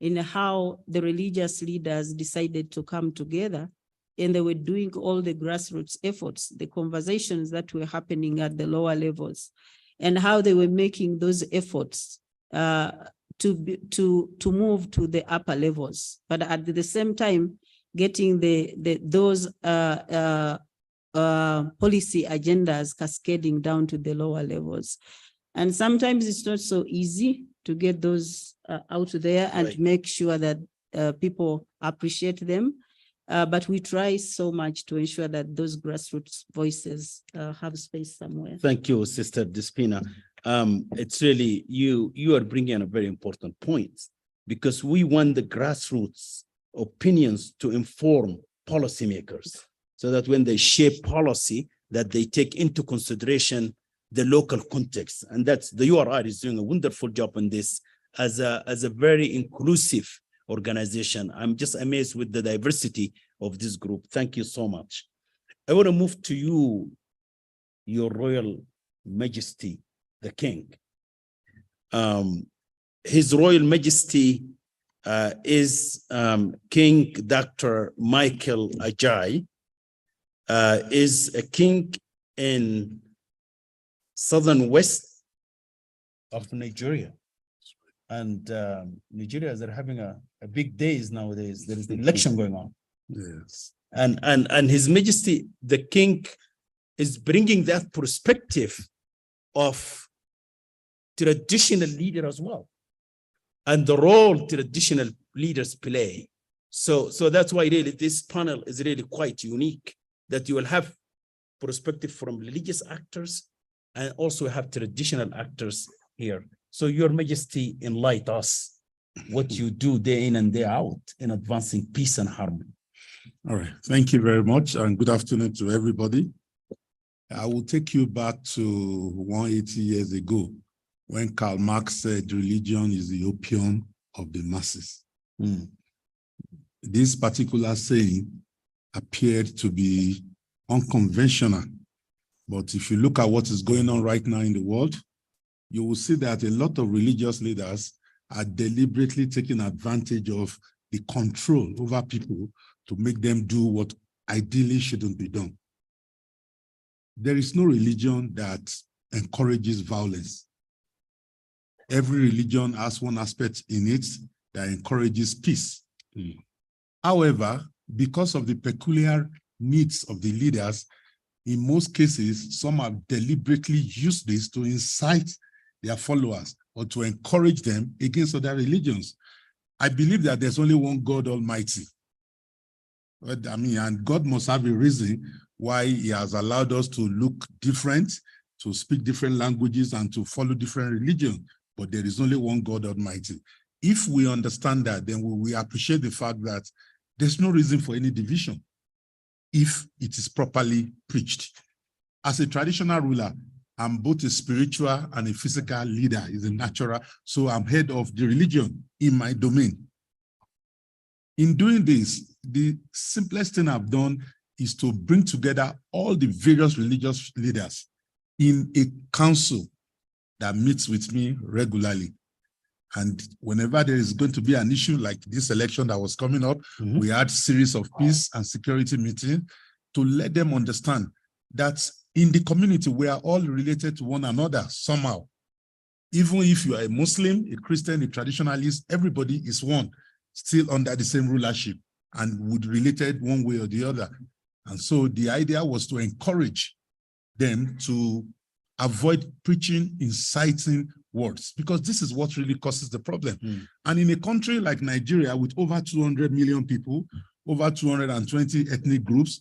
in how the religious leaders decided to come together, and they were doing all the grassroots efforts, the conversations that were happening at the lower levels, and how they were making those efforts to move to the upper levels, but at the same time getting those policy agendas cascading down to the lower levels. And sometimes it's not so easy to get those out there and to make sure that people appreciate them. But we try so much to ensure that those grassroots voices have space somewhere. Thank you, Sister Despina. It's really, you are bringing a very important point, because we want the grassroots opinions to inform policymakers, so that when they shape policy, that they take into consideration the local context. And that's the URI is doing a wonderful job on this as a very inclusive organization. I'm just amazed with the diversity of this group. Thank you so much. I want to move to you, Your Royal Majesty, the King. His Royal Majesty is King Dr. Michael Ajay, is a king in southern west of Nigeria. And Nigeria, they're having a big days nowadays. There is the election going on. Yes. And His Majesty, the king, is bringing that perspective of traditional leader as well, and the role traditional leaders play. So that's why really this panel is really quite unique, that you will have perspective from religious actors and also have traditional actors here. So Your Majesty, enlighten us what you do day in and day out in advancing peace and harmony. All right. Thank you very much, and good afternoon to everybody. I will take you back to 180 years ago when Karl Marx said religion is the opium of the masses. This particular saying appeared to be unconventional, but if you look at what is going on right now in the world, you will see that a lot of religious leaders are deliberately taking advantage of the control over people to make them do what ideally shouldn't be done. There is no religion that encourages violence. Every religion has one aspect in it that encourages peace. However, because of the peculiar needs of the leaders, in most cases, some have deliberately used this to incite their followers or to encourage them against other religions. I believe that there's only one God Almighty. And God must have a reason why He has allowed us to look different, to speak different languages, and to follow different religions. But there is only one God Almighty. If we understand that, then we appreciate the fact that there's no reason for any division if it is properly preached. As a traditional ruler, I'm both a spiritual and a physical leader, is a natural, so I'm head of the religion in my domain. In doing this, the simplest thing I've done is to bring together all the various religious leaders in a council that meets with me regularly. And whenever there is going to be an issue like this election that was coming up, we had a series of peace and security meetings to let them understand that in the community, we are all related to one another somehow. Even if you are a Muslim, a Christian, a traditionalist, everybody is one, still under the same rulership and would related one way or the other. And so the idea was to encourage them to avoid preaching inciting words, because this is what really causes the problem. And in a country like Nigeria, with over 200 million people, over 220 ethnic groups,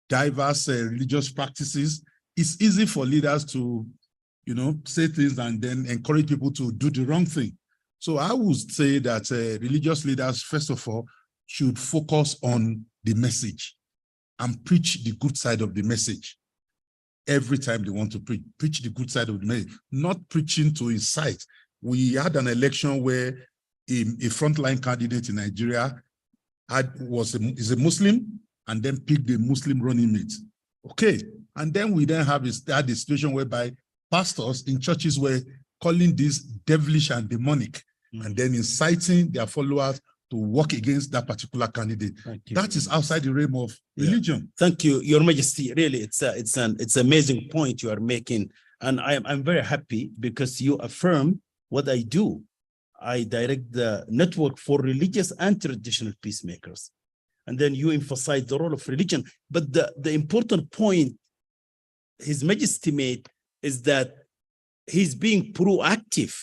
diverse religious practices, it's easy for leaders to, say things and then encourage people to do the wrong thing. So I would say that religious leaders, first of all, should focus on the message and preach the good side of the message. Every time they want to preach the good side of the message, not preaching to incite. We had an election where a frontline candidate in Nigeria is a Muslim and then picked a Muslim running mate. Okay, and then we then had a situation whereby pastors in churches were calling this devilish and demonic, and then inciting their followers to work against that particular candidate. That is outside the realm of religion. Thank you, Your Majesty. Really, it's an amazing point you are making, and I'm very happy because you affirm what I do. I direct the network for religious and traditional peacemakers, and then you emphasize the role of religion. But the important point His Majesty made is that he's being proactive,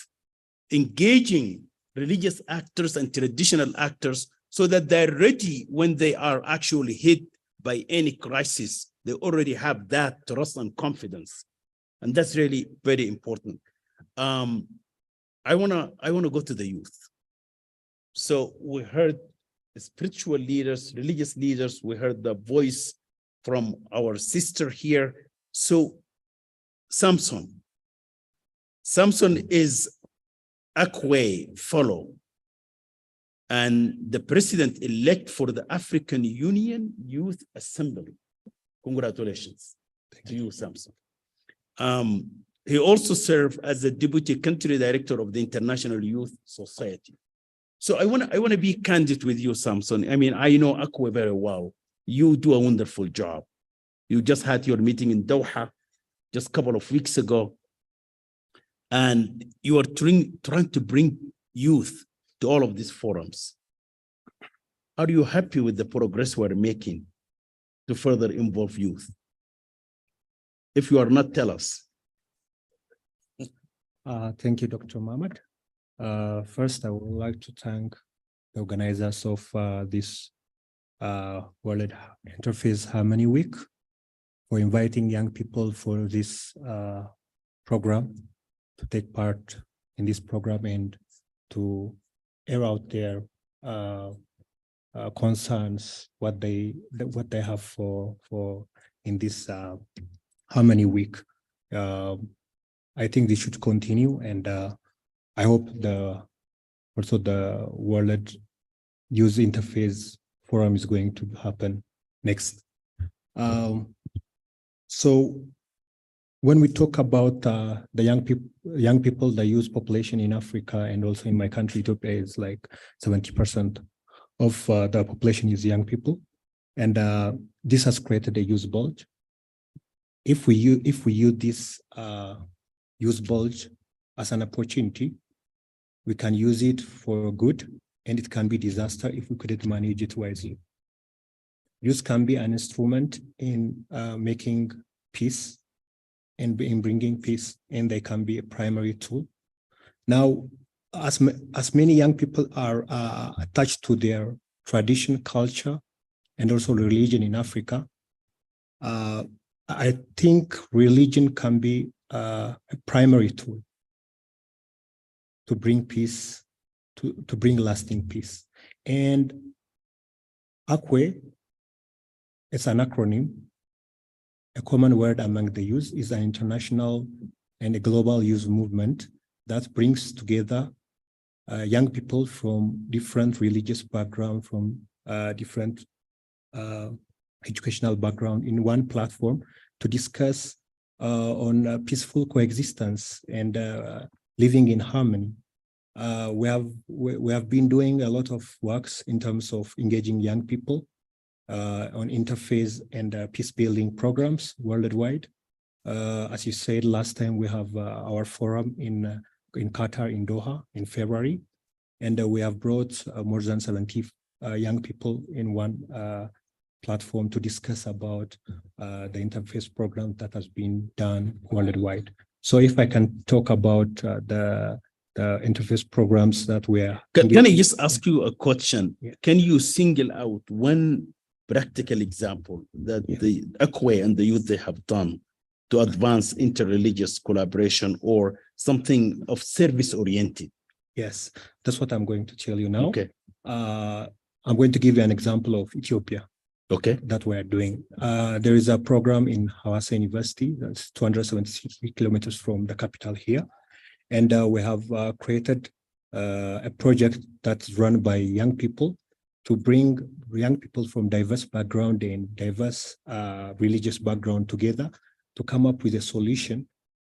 engaging religious actors and traditional actors so that they're ready when they are actually hit by any crisis. They already have that trust and confidence. And that's really very important. I wanna go to the youth. So we heard spiritual leaders, religious leaders, we heard the voice from our sister here. So Samson is Akwe follow and the president-elect for the African Union Youth Assembly. Congratulations to you, Samson. He also served as the deputy country director of the International Youth Society. So I want to be candid with you, Samson. I mean, I know Akwe very well. You do a wonderful job. You just had your meeting in Doha just a couple of weeks ago. And you are trying to bring youth to all of these forums. Are you happy with the progress we're making to further involve youth? If you are not, tell us. Thank you, Dr. Mohammed. First, I would like to thank the organizers of this World Interfaith Harmony Week for inviting young people for this program, to take part in this program and to air out their concerns, what they have for in this Harmony Week. I think this should continue, and I hope also the World Youth Interfaith Forum is going to happen next. So when we talk about the young people, the youth population in Africa and also in my country, Ethiopia, is like 70% of the population is young people, and this has created a youth bulge. If we use this youth bulge as an opportunity, we can use it for good, and it can be disaster if we couldn't manage it wisely. Youth can be an instrument in making peace and in bringing peace, and they can be a primary tool. Now, as many young people are attached to their tradition, culture, and also religion in Africa, I think religion can be a primary tool to bring peace, to bring lasting peace. And Akwe, it's an acronym. A common word among the youth is an international and a global youth movement that brings together young people from different religious background, from different educational background in one platform to discuss on peaceful coexistence and living in harmony. We have been doing a lot of works in terms of engaging young people on interfaith and peace building programs worldwide. As you said last time, we have our forum in Qatar, in Doha, in February, and we have brought more than 70 young people in one platform to discuss about the interfaith program that has been done worldwide. So if I can talk about the interfaith programs that we are— Can I just ask you a question? Yeah. Can you single out one practical example that the Akwe and the youth they have done to advance interreligious collaboration or something of service-oriented? Yes, that's what I'm going to tell you now. Okay. I'm going to give you an example of Ethiopia. Okay. That we are doing. There is a program in Hawassa University that's 276 kilometers from the capital here. And we have created a project that's run by young people to bring young people from diverse background and diverse religious background together to come up with a solution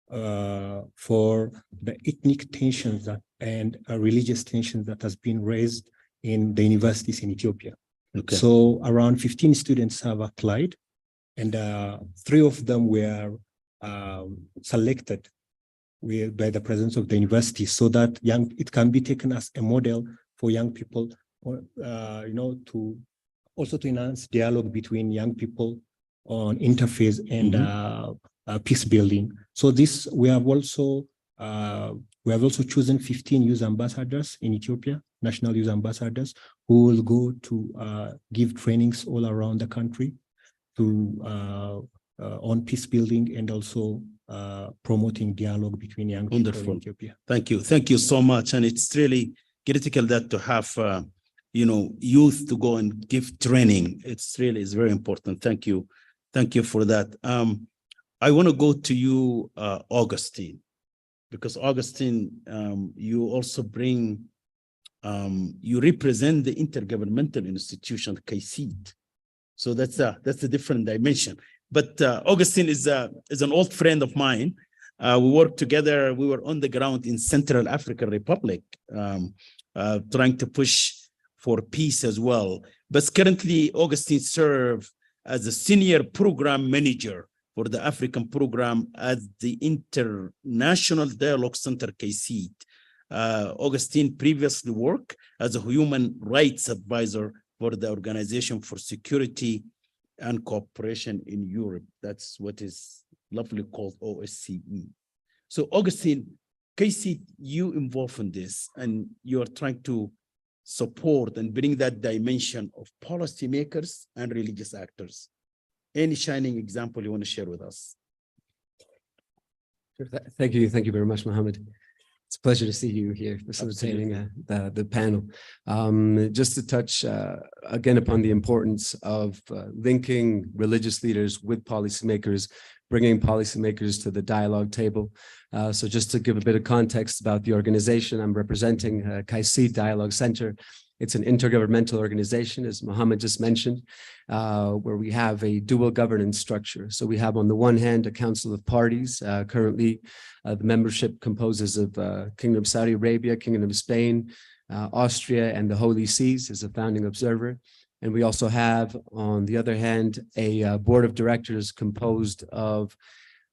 for the ethnic tensions and religious tensions that has been raised in the universities in Ethiopia. Okay. So around 15 students have applied, and 3 of them were selected by the presidents of the university, so that it can be taken as a model for young people, to also to enhance dialogue between young people on interfaith and peace building. So this we have also chosen 15 youth ambassadors in Ethiopia, national youth ambassadors, who will go to give trainings all around the country to on peace building and also promoting dialogue between young people in Ethiopia. Thank you so much. And it's really critical that to have youth to go and give training. It's very important. Thank you for that. I want to go to you, Augustine, because Augustine, you also bring, you represent the intergovernmental institution, KAICIID. So that's a different dimension. But Augustine is an old friend of mine. We worked together. We were on the ground in Central African Republic, trying to push for peace as well. But currently, Augustine serves as a senior program manager for the African program at the International Dialogue Center, KC. Augustine previously worked as a human rights advisor for the Organization for Security and Cooperation in Europe. That's what is lovely called OSCE. So Augustine, KC, you involved in this and you're trying to support and bring that dimension of policymakers and religious actors. Any shining example you want to share with us? Sure. Thank you very much, Mohammed. It's a pleasure to see you here facilitating the panel. Just to touch again upon the importance of linking religious leaders with policymakers, bringing policymakers to the dialogue table. So just to give a bit of context about the organization, I'm representing KC Dialogue Center. It's an intergovernmental organization, as Mohammed just mentioned, where we have a dual governance structure. So we have on the one hand a council of parties. Currently, the membership composes of Kingdom of Saudi Arabia, Kingdom of Spain, Austria, and the Holy Seas as a founding observer. And we also have, on the other hand, a board of directors composed of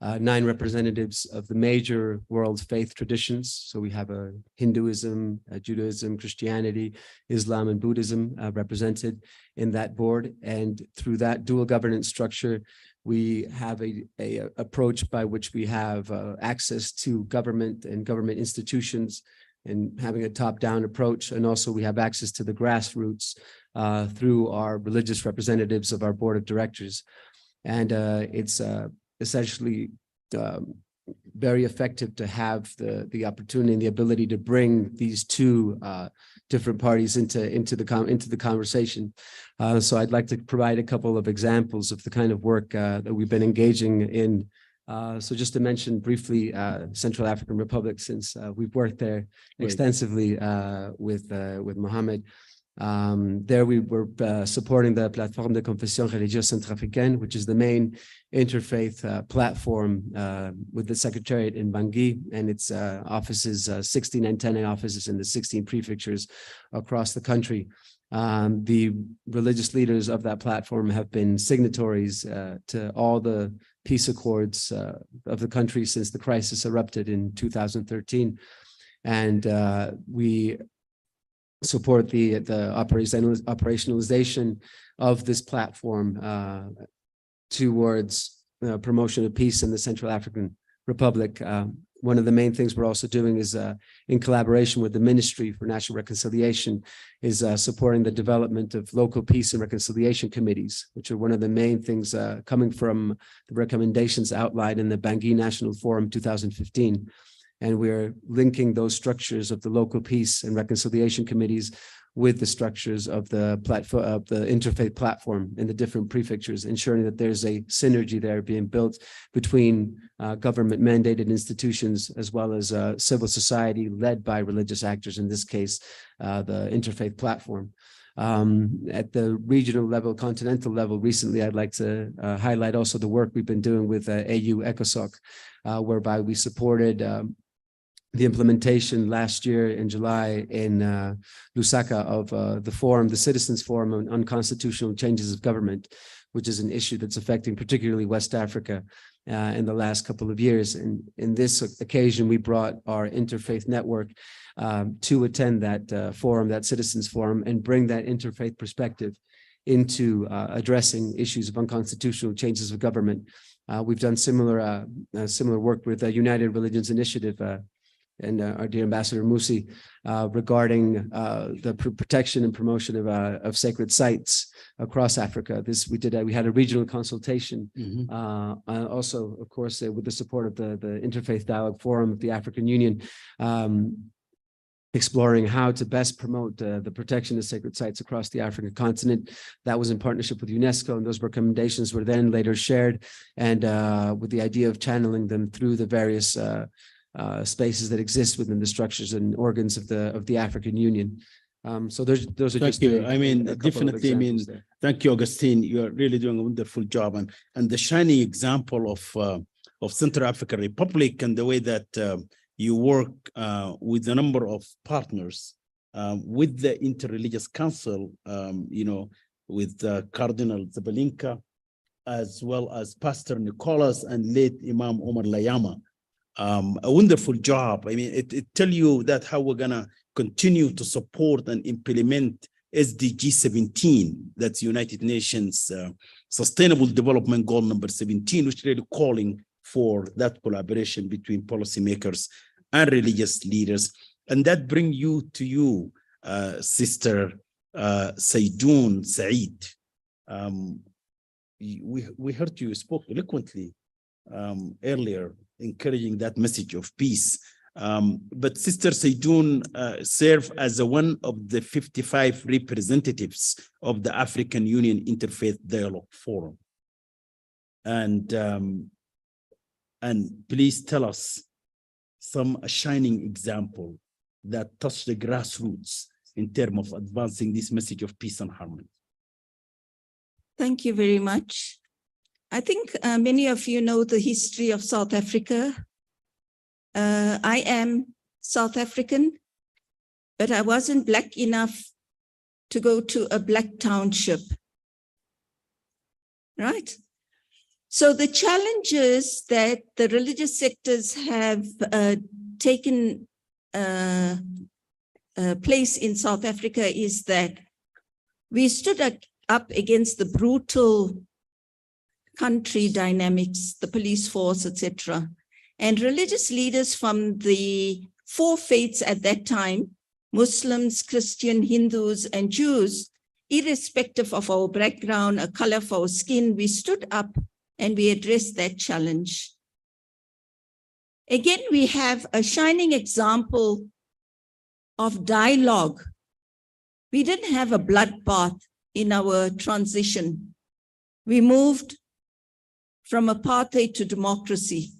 9 representatives of the major world faith traditions. So we have Hinduism, Judaism, Christianity, Islam, and Buddhism represented in that board. And through that dual governance structure, we have a approach by which we have access to government and government institutions and having a top-down approach. And also we have access to the grassroots through our religious representatives of our board of directors. And it's essentially very effective to have the opportunity and the ability to bring these two different parties into the conversation. So I'd like to provide a couple of examples of the kind of work that we've been engaging in. So just to mention briefly, Central African Republic, since we've worked there extensively with Mohammed. There we were supporting the Plateforme de Confession Religieuse Centrafricaine, which is the main interfaith platform with the Secretariat in Bangui and its offices, 16 antennae offices in the 16 prefectures across the country. The religious leaders of that platform have been signatories to all the peace accords of the country since the crisis erupted in 2013. And we support the operationalization of this platform towards promotion of peace in the Central African Republic. One of the main things we're also doing is in collaboration with the Ministry for National Reconciliation is supporting the development of local peace and reconciliation committees, which are one of the main things coming from the recommendations outlined in the Bangui National Forum 2015. And we're linking those structures of the local peace and reconciliation committees with the structures of the platform, of the interfaith platform in the different prefectures, ensuring that there's a synergy there being built between government mandated institutions as well as civil society led by religious actors, in this case, the interfaith platform. At the regional level, continental level, recently, I'd like to highlight also the work we've been doing with AU ECOSOC, whereby we supported the implementation last year in July in Lusaka of the forum, the Citizens Forum on Unconstitutional Changes of Government, which is an issue that's affecting particularly West Africa in the last couple of years. And in this occasion, we brought our interfaith network to attend that forum, that Citizens Forum, and bring that interfaith perspective into addressing issues of unconstitutional changes of government. We've done similar work with the United Religions Initiative and our dear Ambassador Musi regarding the protection and promotion of sacred sites across Africa. We had a regional consultation, also, of course, with the support of the Interfaith Dialogue Forum of the African Union, exploring how to best promote the protection of sacred sites across the African continent. That was in partnership with UNESCO, and those recommendations were then later shared, and with the idea of channeling them through the various spaces that exist within the structures and organs of the African Union. So those are thank just you. Thank you, Augustine. You are really doing a wonderful job, and the shining example of of Central African Republic and the way that you work with a number of partners with the Interreligious Council, with Cardinal Zabalinka, as well as Pastor Nicholas and late Imam Omar Layama. A wonderful job. I mean, it tell you that how we're gonna continue to support and implement SDG 17, that's United Nations Sustainable Development Goal number 17, which really calling for that collaboration between policymakers and religious leaders. And that bring you, Sister Saydoun Said. We heard you spoke eloquently earlier, encouraging that message of peace. But Sister Saydoun served as one of the 55 representatives of the African Union Interfaith Dialogue Forum. And please tell us some shining example that touched the grassroots in terms of advancing this message of peace and harmony. Thank you very much. I think many of you know the history of South Africa. I am South African, but I wasn't Black enough to go to a Black township, right? So the challenges that the religious sectors have taken place in South Africa is that we stood up against the brutal country dynamics, the police force, etc. And religious leaders from the four faiths at that time, Muslims, Christian, Hindus, and Jews, irrespective of our background, a color of our skin, we stood up and we addressed that challenge. Again, we have a shining example of dialogue. We didn't have a bloodbath in our transition. We moved from apartheid to democracy.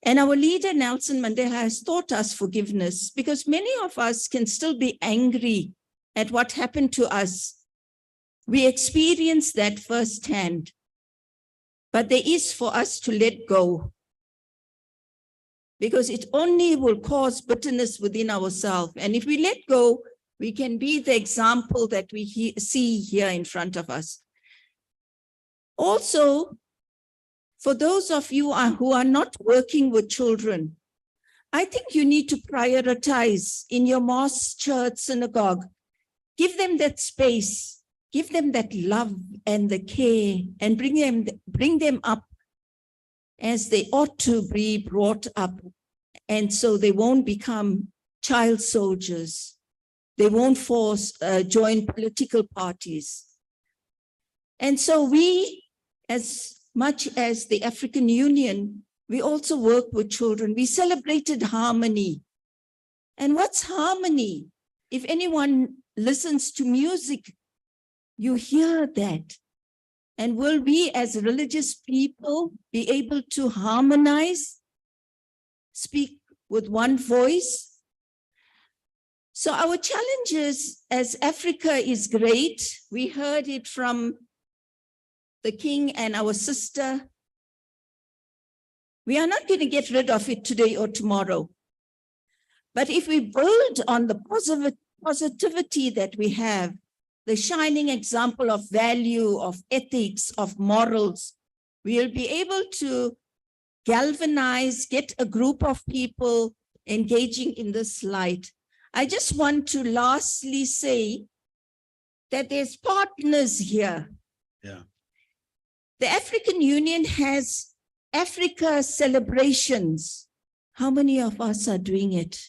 And our leader, Nelson Mandela, has taught us forgiveness, because many of us can still be angry at what happened to us. We experienced that firsthand. But there is for us to let go, because it only will cause bitterness within ourselves. And if we let go, we can be the example that we see here in front of us. Also, for those of you who are not working with children, I think you need to prioritize in your mosque, church, synagogue. Give them that space, give them that love and the care, and bring them up as they ought to be brought up. And so they won't become child soldiers. They won't join political parties. And so we, as much as the African Union, we also work with children. We celebrated harmony. And what's harmony? If anyone listens to music, you hear that. And will we as religious people be able to harmonize, speak with one voice? So our challenges as Africa is great. We heard it from the king and our sister. We are not going to get rid of it today or tomorrow. But if we build on the positivity that we have, the shining example of value, of ethics, of morals, we'll be able to galvanize, get a group of people engaging in this light. I just want to lastly say that there's partners here. Yeah. The African Union has Africa celebrations. How many of us are doing it?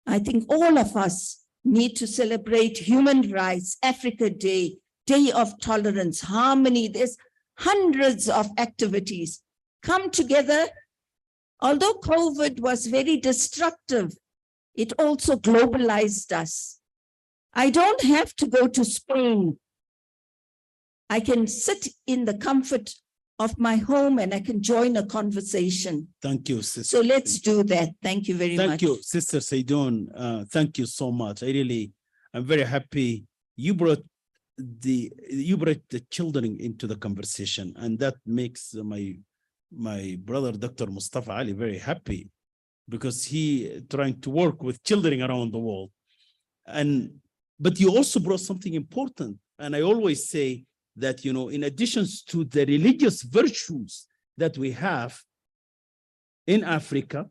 I think all of us need to celebrate human rights, Africa Day, Day of Tolerance, harmony. There's hundreds of activities. Come together. Although COVID was very destructive, it also globalized us. I don't have to go to Spain. I can sit in the comfort of my home and I can join a conversation. Thank you, Sister. So let's do that. Thank you very much. Thank you, Sister Saydoun. Thank you so much. I'm very happy you brought the children into the conversation, and that makes my my brother, Dr. Mustafa Ali, very happy because he trying to work with children around the world. But you also brought something important. And I always say that, you know, in addition to the religious virtues that we have in Africa,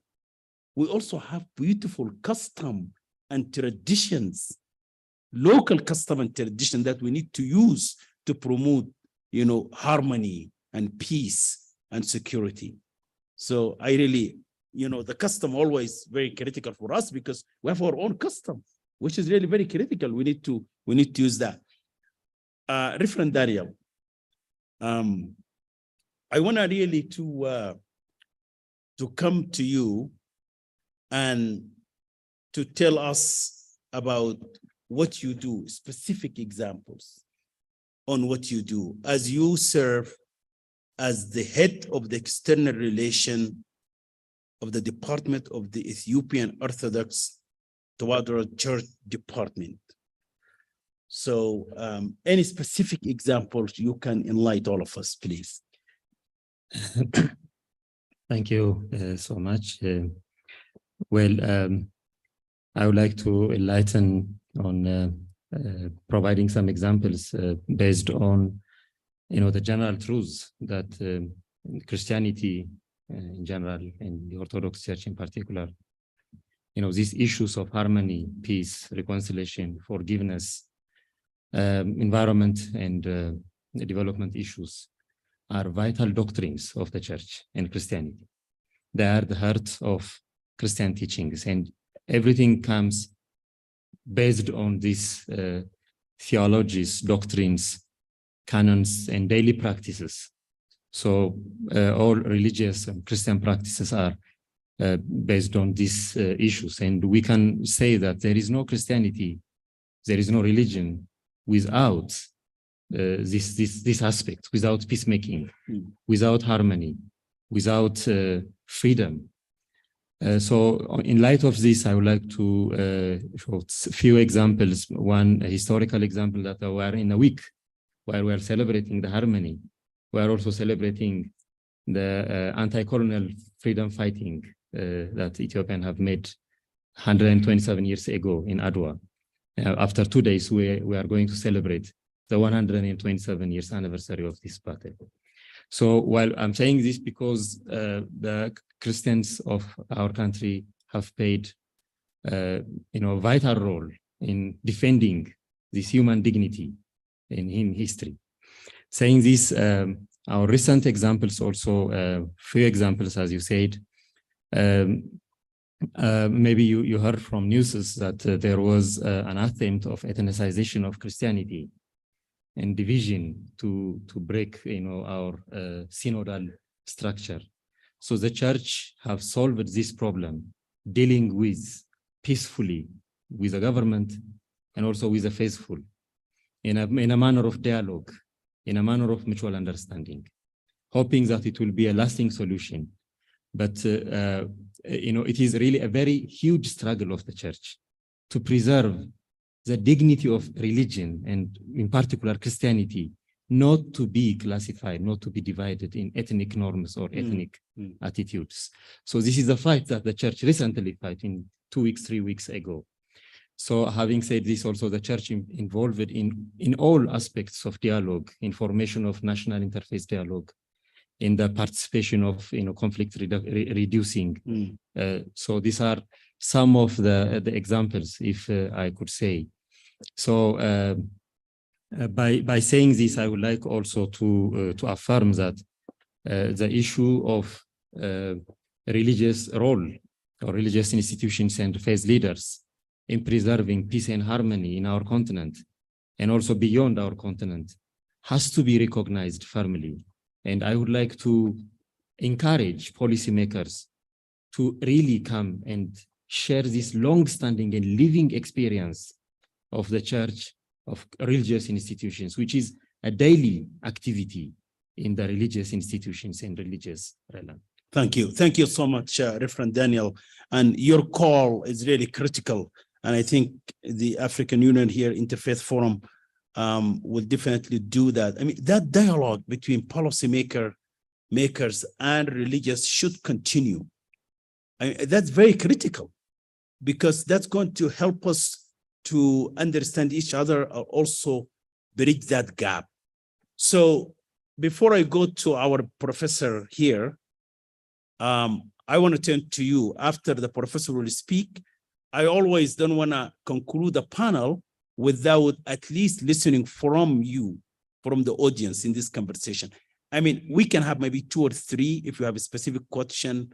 we also have beautiful custom and traditions, local custom and tradition that we need to use to promote, you know, harmony and peace and security. So I really, you know, the custom always very critical for us because we have our own custom, which is really very critical. We need to use that. Reverend Daniel, I want to really to come to you and to tell us about what you do, specific examples on what you do as you serve as the head of the external relation of the Department of the Ethiopian Orthodox Tewahedo Church Department. So any specific examples you can enlighten all of us, please. Thank you so much. I would like to enlighten on providing some examples based on, you know, the general truths that Christianity in general and the Orthodox Church in particular, you know, these issues of harmony, peace, reconciliation, forgiveness, environment and development issues are vital doctrines of the Church and Christianity. They are the heart of Christian teachings, and everything comes based on these theologies, doctrines, canons, and daily practices. So all religious and Christian practices are based on these issues. And we can say that there is no Christianity, there is no religion without this aspect, without peacemaking, without harmony, without freedom. So in light of this, I would like to show a few examples. One historical example that we are in a week where we are celebrating the harmony. We are also celebrating the anti-colonial freedom fighting that Ethiopians have made 127 years ago in Adwa. After 2 days, we are going to celebrate the 127 years anniversary of this battle. So while I'm saying this because the Christians of our country have played a vital role in defending this human dignity in history. Saying this, our recent examples also, few examples, as you said, maybe you heard from news that there was an attempt of ethnicization of Christianity and division to break, our synodal structure. So the church have solved this problem, dealing with peacefully with the government and also with the faithful in a manner of dialogue, in a manner of mutual understanding, hoping that it will be a lasting solution. But, it is really a very huge struggle of the church to preserve the dignity of religion and in particular Christianity, not to be classified, not to be divided in ethnic norms or ethnic attitudes. So this is a fight that the church recently fought in 2 weeks, 3 weeks ago. So having said this, also the church involved in all aspects of dialogue, in formation of national interfaith dialogue, in the participation of conflict reducing. So these are some of the examples, if I could say. So by saying this, I would like also to affirm that the issue of religious role or religious institutions and faith leaders in preserving peace and harmony in our continent and also beyond our continent has to be recognized firmly. And I would like to encourage policymakers to really come and share this long-standing and living experience of the church, of religious institutions, which is a daily activity in the religious institutions and religious realm. Thank you. Thank you so much, Reverend Daniel. And your call is really critical. And I think the African Union here, Interfaith Forum, will definitely do that. I mean, that dialogue between policymaker makers and religious should continue. That's very critical, because that's going to help us to understand each other, or also bridge that gap. So before I go to our professor here, I want to turn to you. After the professor will speak, I always don't want to conclude the panel without at least listening from you, from the audience in this conversation. I mean, we can have maybe 2 or 3. If you have a specific question,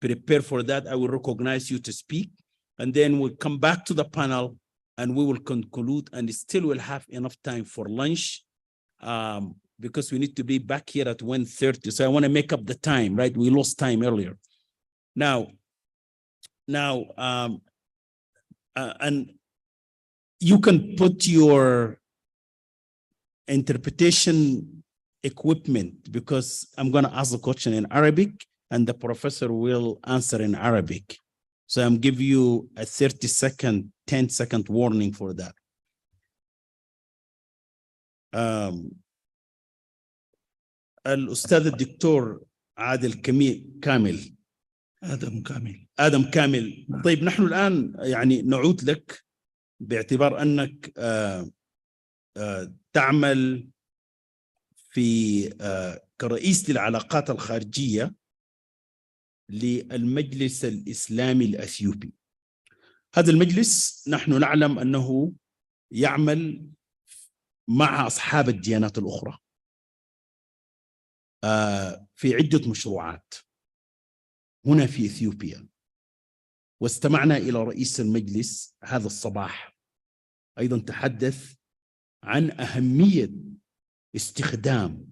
prepare for that. I will recognize you to speak, and then we'll come back to the panel and we will conclude, and still will have enough time for lunch, because we need to be back here at 1:30. So I want to make up the time, right? We lost time earlier. Now, and you can put your interpretation equipment, because I'm going to ask the question in Arabic and the professor will answer in Arabic. So I'm giving you a 30-second, 10-second warning for that. الأستاذ الدكتور عادل كامل. آدم كامل. طيب نحن الآن يعني نعود لك باعتبار أنك تعمل في كرئيس للعلاقات الخارجية للمجلس الإسلامي الأثيوبي. هذا المجلس نحن نعلم أنه يعمل مع أصحاب الديانات الأخرى في عدة مشروعات هنا في إثيوبيا. واستمعنا إلى رئيس المجلس هذا الصباح أيضا تحدث عن أهمية استخدام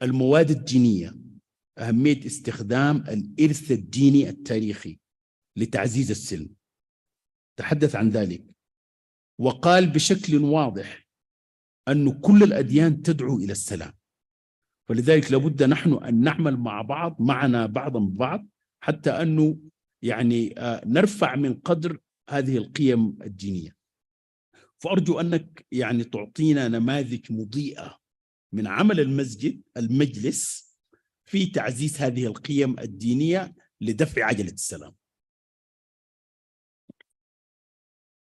المواد الدينية، أهمية استخدام الإرث الديني التاريخي لتعزيز السلم. تحدث عن ذلك وقال بشكل واضح أن كل الأديان تدعو إلى السلام، فلذلك لابد نحن أن نعمل مع بعض، معنا بعضا ببعض، حتى أنه يعني نرفع من قدر هذه القيم الدينية. فأرجو أنك يعني تعطينا نماذج مضيئة من عمل المجلس في تعزيز هذه القيم الدينية لدفع عجلة السلام.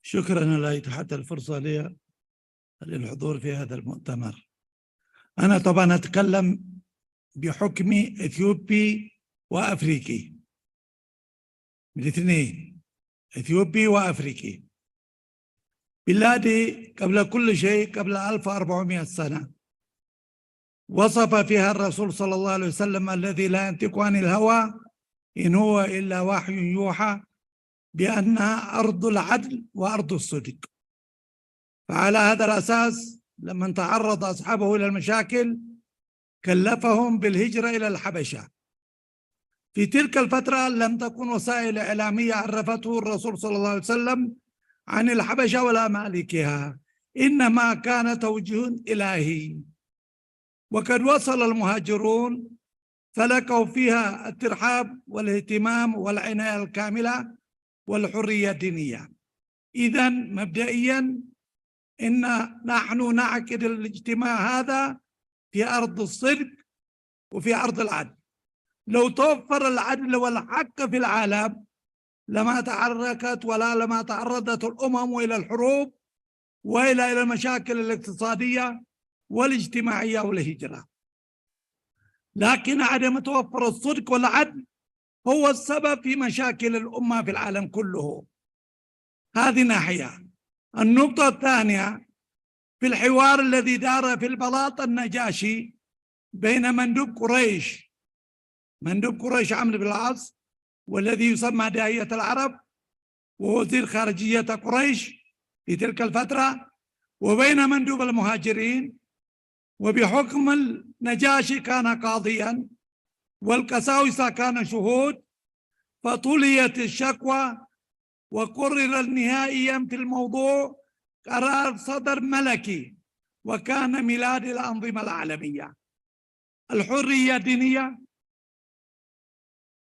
شكرا على إتاحة الفرصة لي للحضور في هذا المؤتمر. أنا طبعا أتكلم بحكمي إثيوبي وأفريقي، الاثنين، إثيوبي وأفريقي. بلادي قبل كل شيء قبل 1400 سنة وصف فيها الرسول صلى الله عليه وسلم الذي لا ينطق عن الهوى إن هو إلا وحي يوحى بأنها أرض العدل وأرض الصدق. فعلى هذا الأساس لما تعرض أصحابه إلى المشاكل كلفهم بالهجرة إلى الحبشة. في تلك الفترة لم تكن وسائل إعلامية عرفته الرسول صلى الله عليه وسلم عن الحبشة ولا مالكها، إنما كان توجيه إلهي. وقد وصل المهاجرون فلقوا فيها الترحاب والاهتمام والعناية الكاملة والحرية الدينية. إذن مبدئيا إن نحن نعقد الاجتماع هذا في أرض الصدق وفي أرض العدل. لو توفر العدل والحق في العالم لما تحركت ولا لما تعرضت الأمم إلى الحروب وإلى المشاكل الاقتصادية والاجتماعية والهجرة. لكن عدم توفر الصدق والعدل هو السبب في مشاكل الأمة في العالم كله. هذه ناحية. النقطة الثانية في الحوار الذي دار في البلاط النجاشي بين مندوب قريش عمرو بن العاص والذي يسمى داعية العرب ووزير خارجية قريش في تلك الفترة، وبين مندوب المهاجرين. وبحكم النجاشي كان قاضيا والقساوسة كان شهود، فطليت الشكوى وقرر نهائيا في الموضوع قرار صدر ملكي، وكان ميلاد الأنظمة العالمية. الحرية الدينية،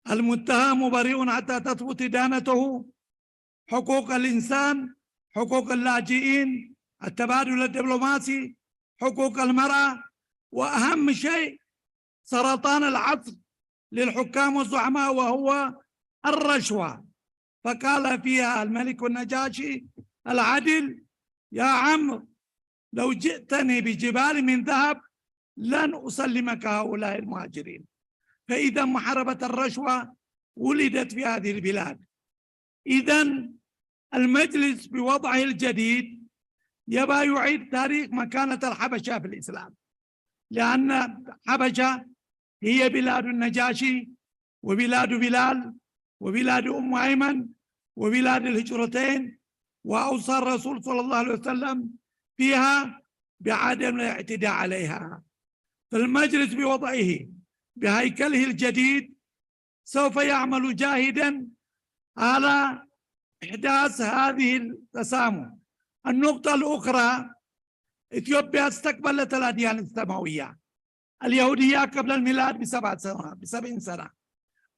المتهم بريء حتى تثبت إدانته، حقوق الإنسان، حقوق اللاجئين، التبادل الدبلوماسي، حقوق المرأة، وأهم شيء سرطان العصر للحكام والزعماء وهو الرشوة. فقال فيها الملك النجاشي العدل: يا عمرو لو جئتني بجبال من ذهب لن أسلمك هؤلاء المهاجرين. فإذا محاربة الرشوة ولدت في هذه البلاد. إذن المجلس بوضعه الجديد يبقى يعيد تاريخ مكانة الحبشة في الإسلام، لأن حبشة هي بلاد النجاشي وبلاد بلال وبلاد أم أيمن وبلاد الهجرتين، وأوصى الرسول صلى الله عليه وسلم فيها بعدم الاعتداء عليها. فالمجلس بوضعه بهيكله الجديد سوف يعمل جاهدا على إحداث هذه التسامح. النقطة الأخرى، إثيوبيا استقبلت الأديان السماوية، اليهودية قبل الميلاد ب70 سنة،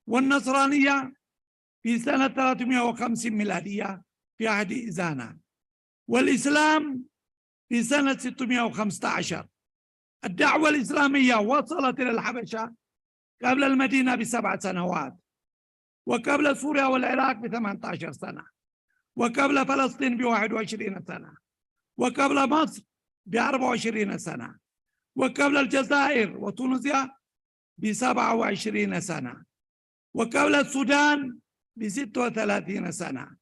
والنصرانية في سنة 350 ميلادية في عهد إزانا، والإسلام في سنة 615. الدعوة الإسلامية وصلت إلى الحبشة قبل المدينة ب7 سنوات، وقبل سوريا والعراق ب18 سنة، وقبل فلسطين ب21 سنة، وقبل مصر ب24 سنة، وقبل الجزائر وتونسيا ب27 سنة، وقبل السودان ب36 سنة،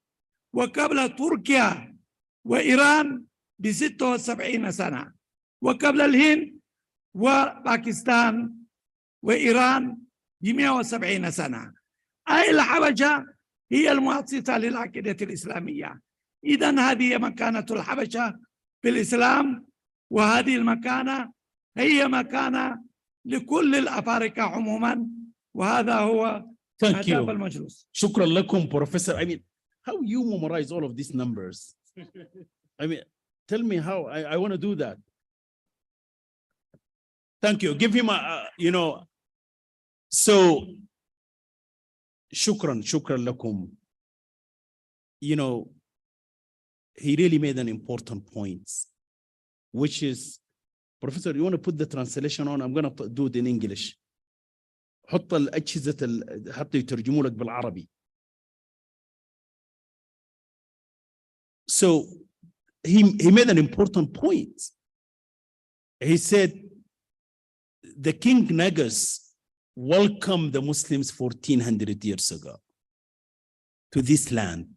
وقبل تركيا وإيران ب76 سنة، وقبل الهند وباكستان وإيران ب170 سنة. أي الحبشة هي المؤسسة للعقيدة الإسلامية. إذن هذه مكانة الحبشة في الإسلام، وهذه المكانة هي مكانة لكل الأفارقة عموما، وهذا هو Thank you. المجلس. شكرا لكم Professor. I mean, how you memorize all of these numbers? I mean, tell me how. I want to do that. Thank you. Give him a, so shukran lakum. He really made an important point, which is, Professor, you want to put the translation on? I'm going to do it in English. حط الأجهزة حتى يترجموا لك بالعربي. So he made an important point. He said the King Nagas welcomed the Muslims 1400 years ago to this land.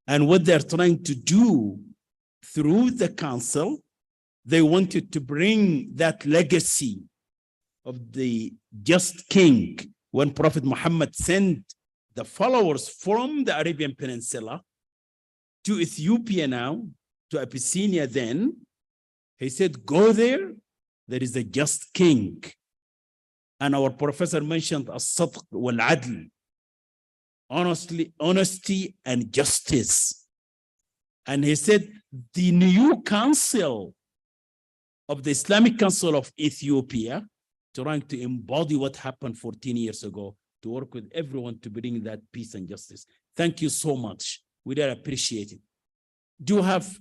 And what they're trying to do through the council, they wanted to bring that legacy of the just king when Prophet Muhammad sent the followers from the Arabian Peninsula to Ethiopia now, to Abyssinia then. He said, go there is a just king. And our professor mentioned as-sadq wal-adl, honesty and justice. And he said, the new council of the Islamic Council of Ethiopia, trying to embody what happened 14 years ago, to work with everyone to bring that peace and justice. Thank you so much. We really appreciate it. Do you have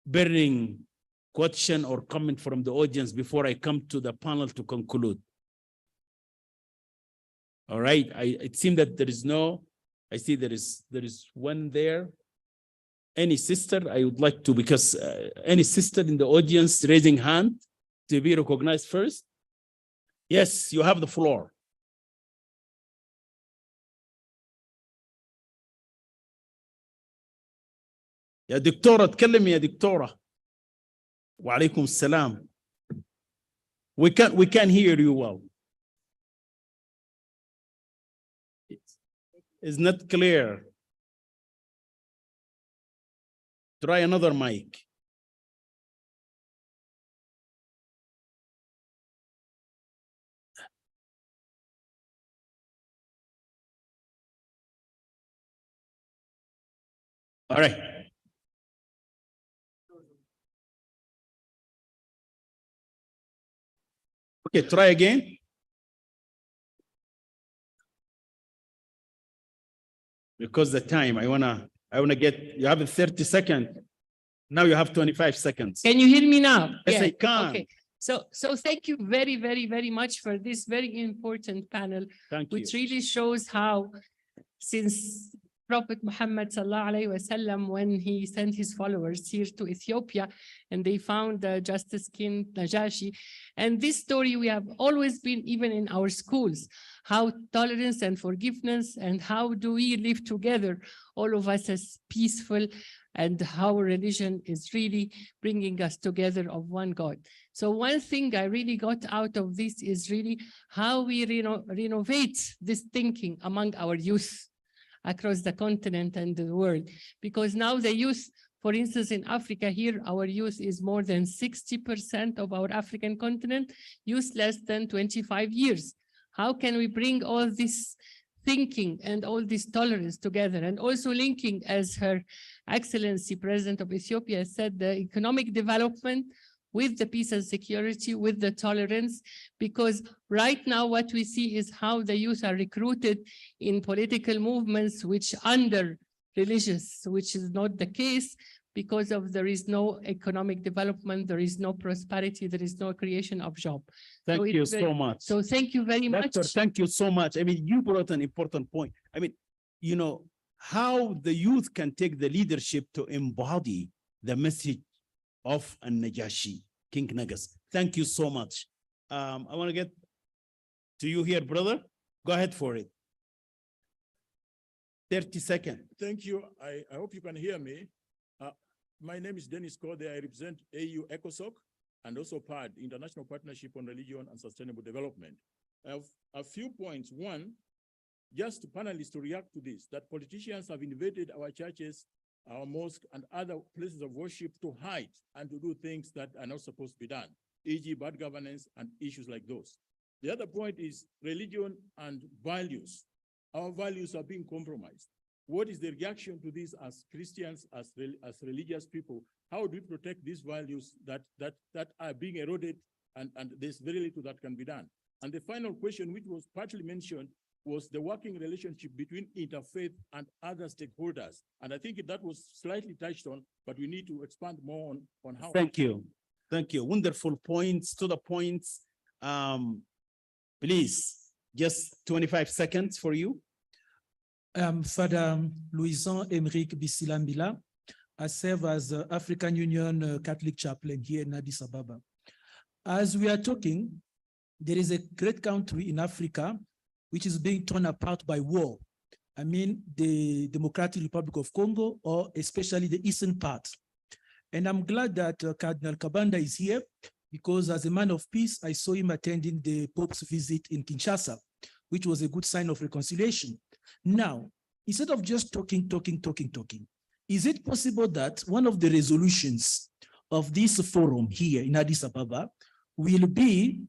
burning question or comment from the audience before I come to the panel to conclude? All right. It seems that there is no. I see there is one there. Any sister? I would like to, because any sister in the audience raising hand to be recognized first. Yes, you have the floor. يا دكتورة تكلم يا دكتورة. وعليكم السلام. We can hear you well. It's not clear. Try another mic. All right. Okay, try again. Because the time, I wanna get, you have a 30 seconds. Now you have 25 seconds. Can you hear me now? Yes, I can. Okay. So thank you very, very, very much for this very important panel, which really shows how since Prophet Muhammad sallallahu alaihi wasallam, when he sent his followers here to Ethiopia and they found the Justice King Najashi, and this story we have always been even in our schools, how tolerance and forgiveness and how do we live together, all of us as peaceful, and how religion is really bringing us together of one God. So one thing I really got out of this is really how we renovate this thinking among our youth across the continent and the world. Because now the youth, for instance, in Africa here, our youth is more than 60% of our African continent, youth less than 25 years. How can we bring all this thinking and all this tolerance together, and also linking, as Her Excellency President of Ethiopia said, the economic development with the peace and security, with the tolerance, because right now what we see is how the youth are recruited in political movements which under religious, which is not the case, because of there is no economic development, there is no prosperity, there is no creation of job. Thank you so much. So thank you very much. Doctor, thank you so much. I mean, you brought an important point. I mean, you know, how the youth can take the leadership to embody the message of Najashi, King Nagas. Thank you so much. I want to get to you here, brother. Go ahead for it. 30 seconds. Thank you. I hope you can hear me. My name is Dennis Kode. I represent AU ECOSOC and also PAD, International Partnership on Religion and Sustainable Development. I have a few points. One, just to panelists to react to this, that politicians have invaded our churches, our mosque, and other places of worship to hide and to do things that are not supposed to be done, e.g. bad governance and issues like those. The other point is religion and values. Our values are being compromised. What is the reaction to this as Christians, as religious people? How do we protect these values that are being eroded, and there's very little that can be done? And the final question, which was partly mentioned, was the working relationship between Interfaith and other stakeholders. And I think that was slightly touched on, but we need to expand more on how. Thank you. Thank you. Wonderful points, to the points. Please, just 25 seconds for you. Father Louison Emerick Bisilambila. I serve as the African Union Catholic chaplain here in Addis Ababa. As we are talking, there is a great country in Africa which is being torn apart by war. I mean, the Democratic Republic of Congo, or especially the eastern part. And I'm glad that Cardinal Kabanda is here, because as a man of peace, I saw him attending the Pope's visit in Kinshasa, which was a good sign of reconciliation. Now, instead of just talking, is it possible that one of the resolutions of this forum here in Addis Ababa will be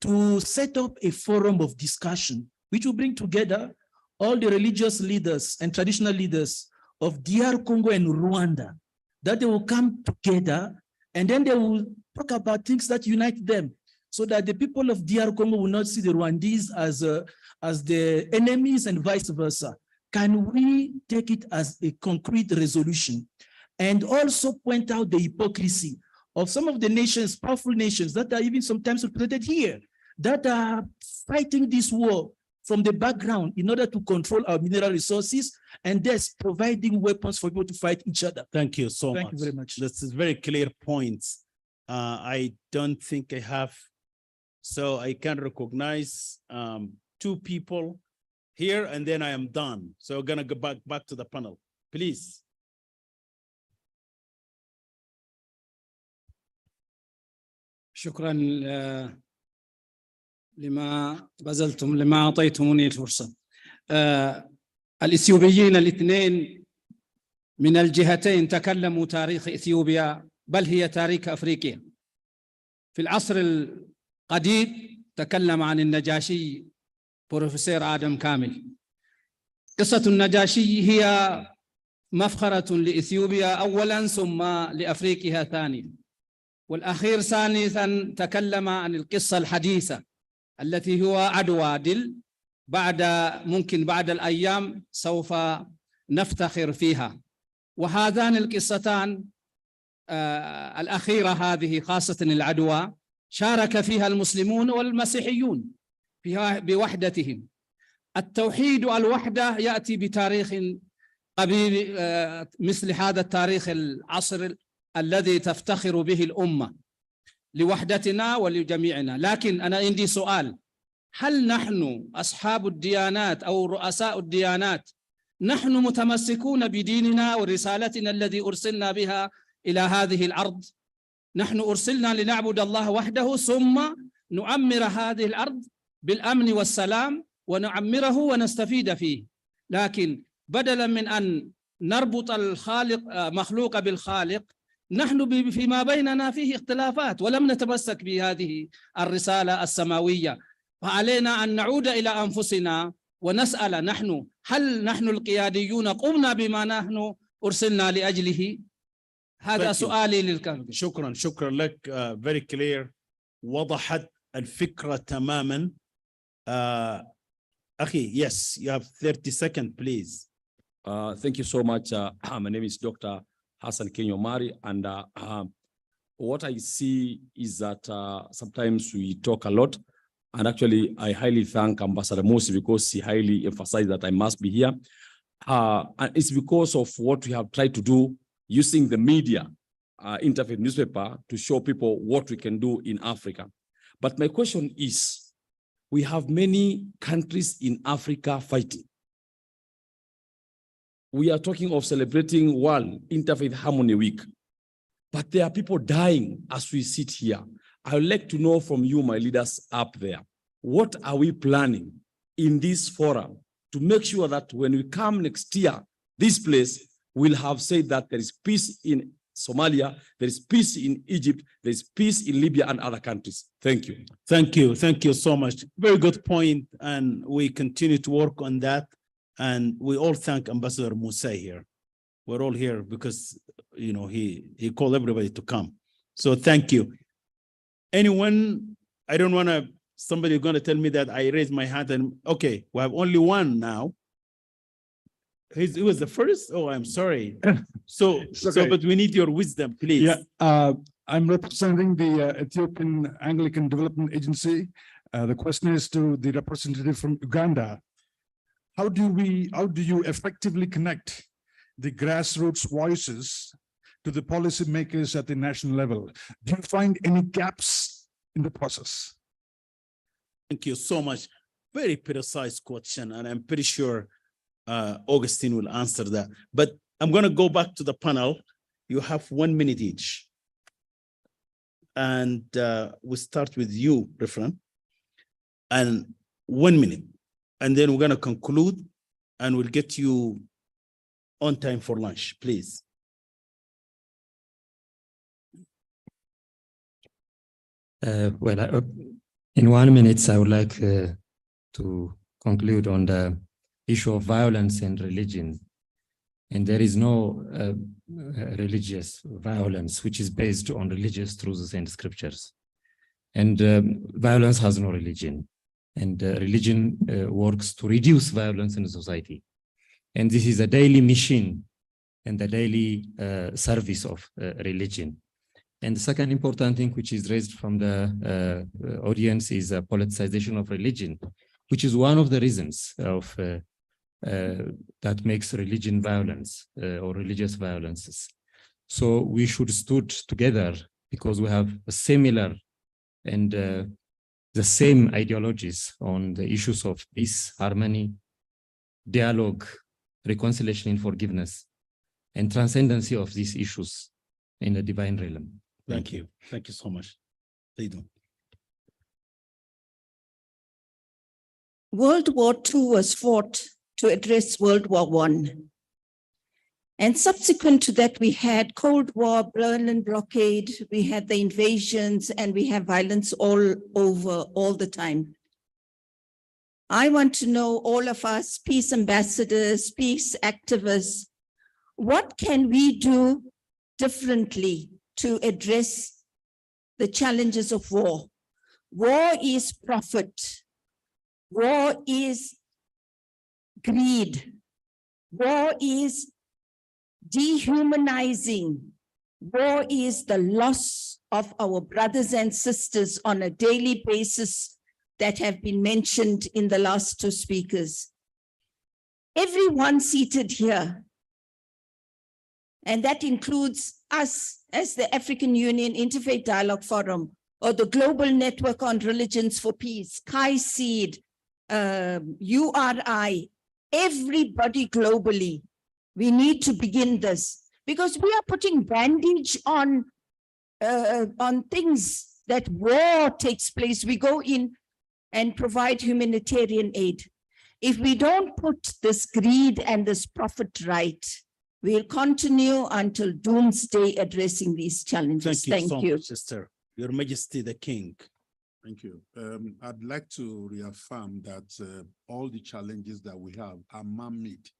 to set up a forum of discussion which will bring together all the religious leaders and traditional leaders of DR Congo and Rwanda, that they will come together and then they will talk about things that unite them, so that the people of DR Congo will not see the Rwandese as the enemies and vice versa. Can we take it as a concrete resolution and also point out the hypocrisy of some of the nations, powerful nations that are even sometimes represented here, that are fighting this war from the background in order to control our mineral resources, and thus providing weapons for people to fight each other? Thank you so much. Thank you very much. This is very clear points. I don't think I have, so I can recognize two people here, and then I am done. So we're gonna go back to the panel, please. شكرا لما بذلتم، لما أعطيتموني الفرصة. الإثيوبيين الاثنين من الجهتين تكلموا تاريخ إثيوبيا، بل هي تاريخ أفريقيا. في العصر القديم تكلم عن النجاشي بروفيسور آدم كامل. قصة النجاشي هي مفخرة لإثيوبيا أولا، ثم لأفريقيا ثانيا. والأخير ثالثا تكلم عن القصة الحديثة التي هو عدوى دل، ممكن بعد الأيام سوف نفتخر فيها. وهذان القصتان الأخيرة هذه خاصة العدوى شارك فيها المسلمون والمسيحيون فيها بوحدتهم. التوحيد والوحدة يأتي بتاريخ قبيل مثل هذا التاريخ العصر الذي تفتخر به الأمة لوحدتنا ولجميعنا. لكن أنا عندي سؤال: هل نحن أصحاب الديانات أو رؤساء الديانات نحن متمسكون بديننا ورسالتنا الذي أرسلنا بها إلى هذه الأرض؟ نحن أرسلنا لنعبد الله وحده ثم نعمر هذه الأرض بالأمن والسلام ونعمره ونستفيد فيه. لكن بدلا من أن نربط الخالق مخلوق بالخالق، نحن فيما بيننا فيه اختلافات ولم نتمسك بهذه الرسالة السماوية. فعلينا أن نعود إلى أنفسنا ونسأل هل نحن القياديون قمنا بما نحن أرسلنا لأجله؟ هذا سؤالي للكلام. شكرا لك. Very clear. وضحت الفكرة تماما. أخي, yes, you have 30 seconds, please. Thank you so much. My name is Dr. Hassan Kenyomari, and what I see is that sometimes we talk a lot, and actually I highly thank Ambassador Mosi because he highly emphasized that I must be here. And it's because of what we have tried to do using the media, Interfaith newspaper, to show people what we can do in Africa. But my question is, we have many countries in Africa fighting. We are talking of celebrating World Interfaith Harmony Week, but there are people dying as we sit here. I would like to know from you, my leaders up there, what are we planning in this forum to make sure that when we come next year, this place will have said that there is peace in Somalia, there is peace in Egypt, there is peace in Libya and other countries. Thank you. Thank you so much. Very good point, and we continue to work on that. And we all thank Ambassador Musa here. We're all here because, you know, he called everybody to come. So thank you. Anyone, I don't want to, somebody going to tell me that I raised my hand and, okay, we have only one now. He was the first? Oh, I'm sorry. So, but we need your wisdom, please. Yeah, I'm representing the Ethiopian Anglican Development Agency. The question is to the representative from Uganda. How do you effectively connect the grassroots voices to the policymakers at the national level? Do you find any gaps in the process? Thank you so much. Very precise question, and I'm pretty sure Augustine will answer that. But I'm going to go back to the panel. You have 1 minute each. And we'll start with you, Reverend, and 1 minute. And then we're going to conclude and we'll get you on time for lunch, please. Well, in 1 minute, I would like to conclude on the issue of violence and religion. And there is no religious violence which is based on religious truths and scriptures. And violence has no religion. And religion works to reduce violence in the society. And this is a daily mission and the daily service of religion. And the second important thing which is raised from the audience is a politicization of religion, which is one of the reasons of that makes religion violence or religious violences. So we should stand together because we have a similar and the same ideologies on the issues of peace, harmony, dialogue, reconciliation and forgiveness, and transcendency of these issues in the divine realm. Thank you. Thank you so much. World War II was fought to address World War I. And subsequent to that, we had Cold War, Berlin blockade, we had the invasions, and we have violence all over, all the time. I want to know, all of us, peace ambassadors, peace activists, what can we do differently to address the challenges of war? War is profit. War is greed. War is dehumanizing War is the loss of our brothers and sisters on a daily basis that have been mentioned in the last two speakers. Everyone seated here, and that includes us as the African Union Interfaith Dialogue Forum, or the Global Network on Religions for Peace, CAICED, URI, everybody globally. We need to begin this because we are putting bandage on things that war takes place. We go in and provide humanitarian aid. If we don't put this greed and this profit right, we'll continue until doomsday addressing these challenges. Thank you so much, Sister. Your Majesty the King. Thank you. I'd like to reaffirm that all the challenges that we have are man-made.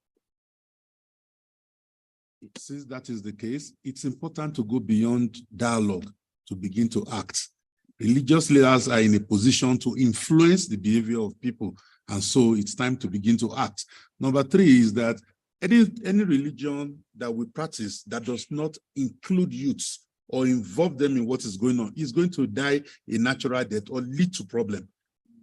Since that is the case, it's important to go beyond dialogue to begin to act. Religious leaders are in a position to influence the behavior of people, and so it's time to begin to act. Number three is that any religion that we practice that does not include youths or involve them in what is going on is going to die a natural death or lead to problem.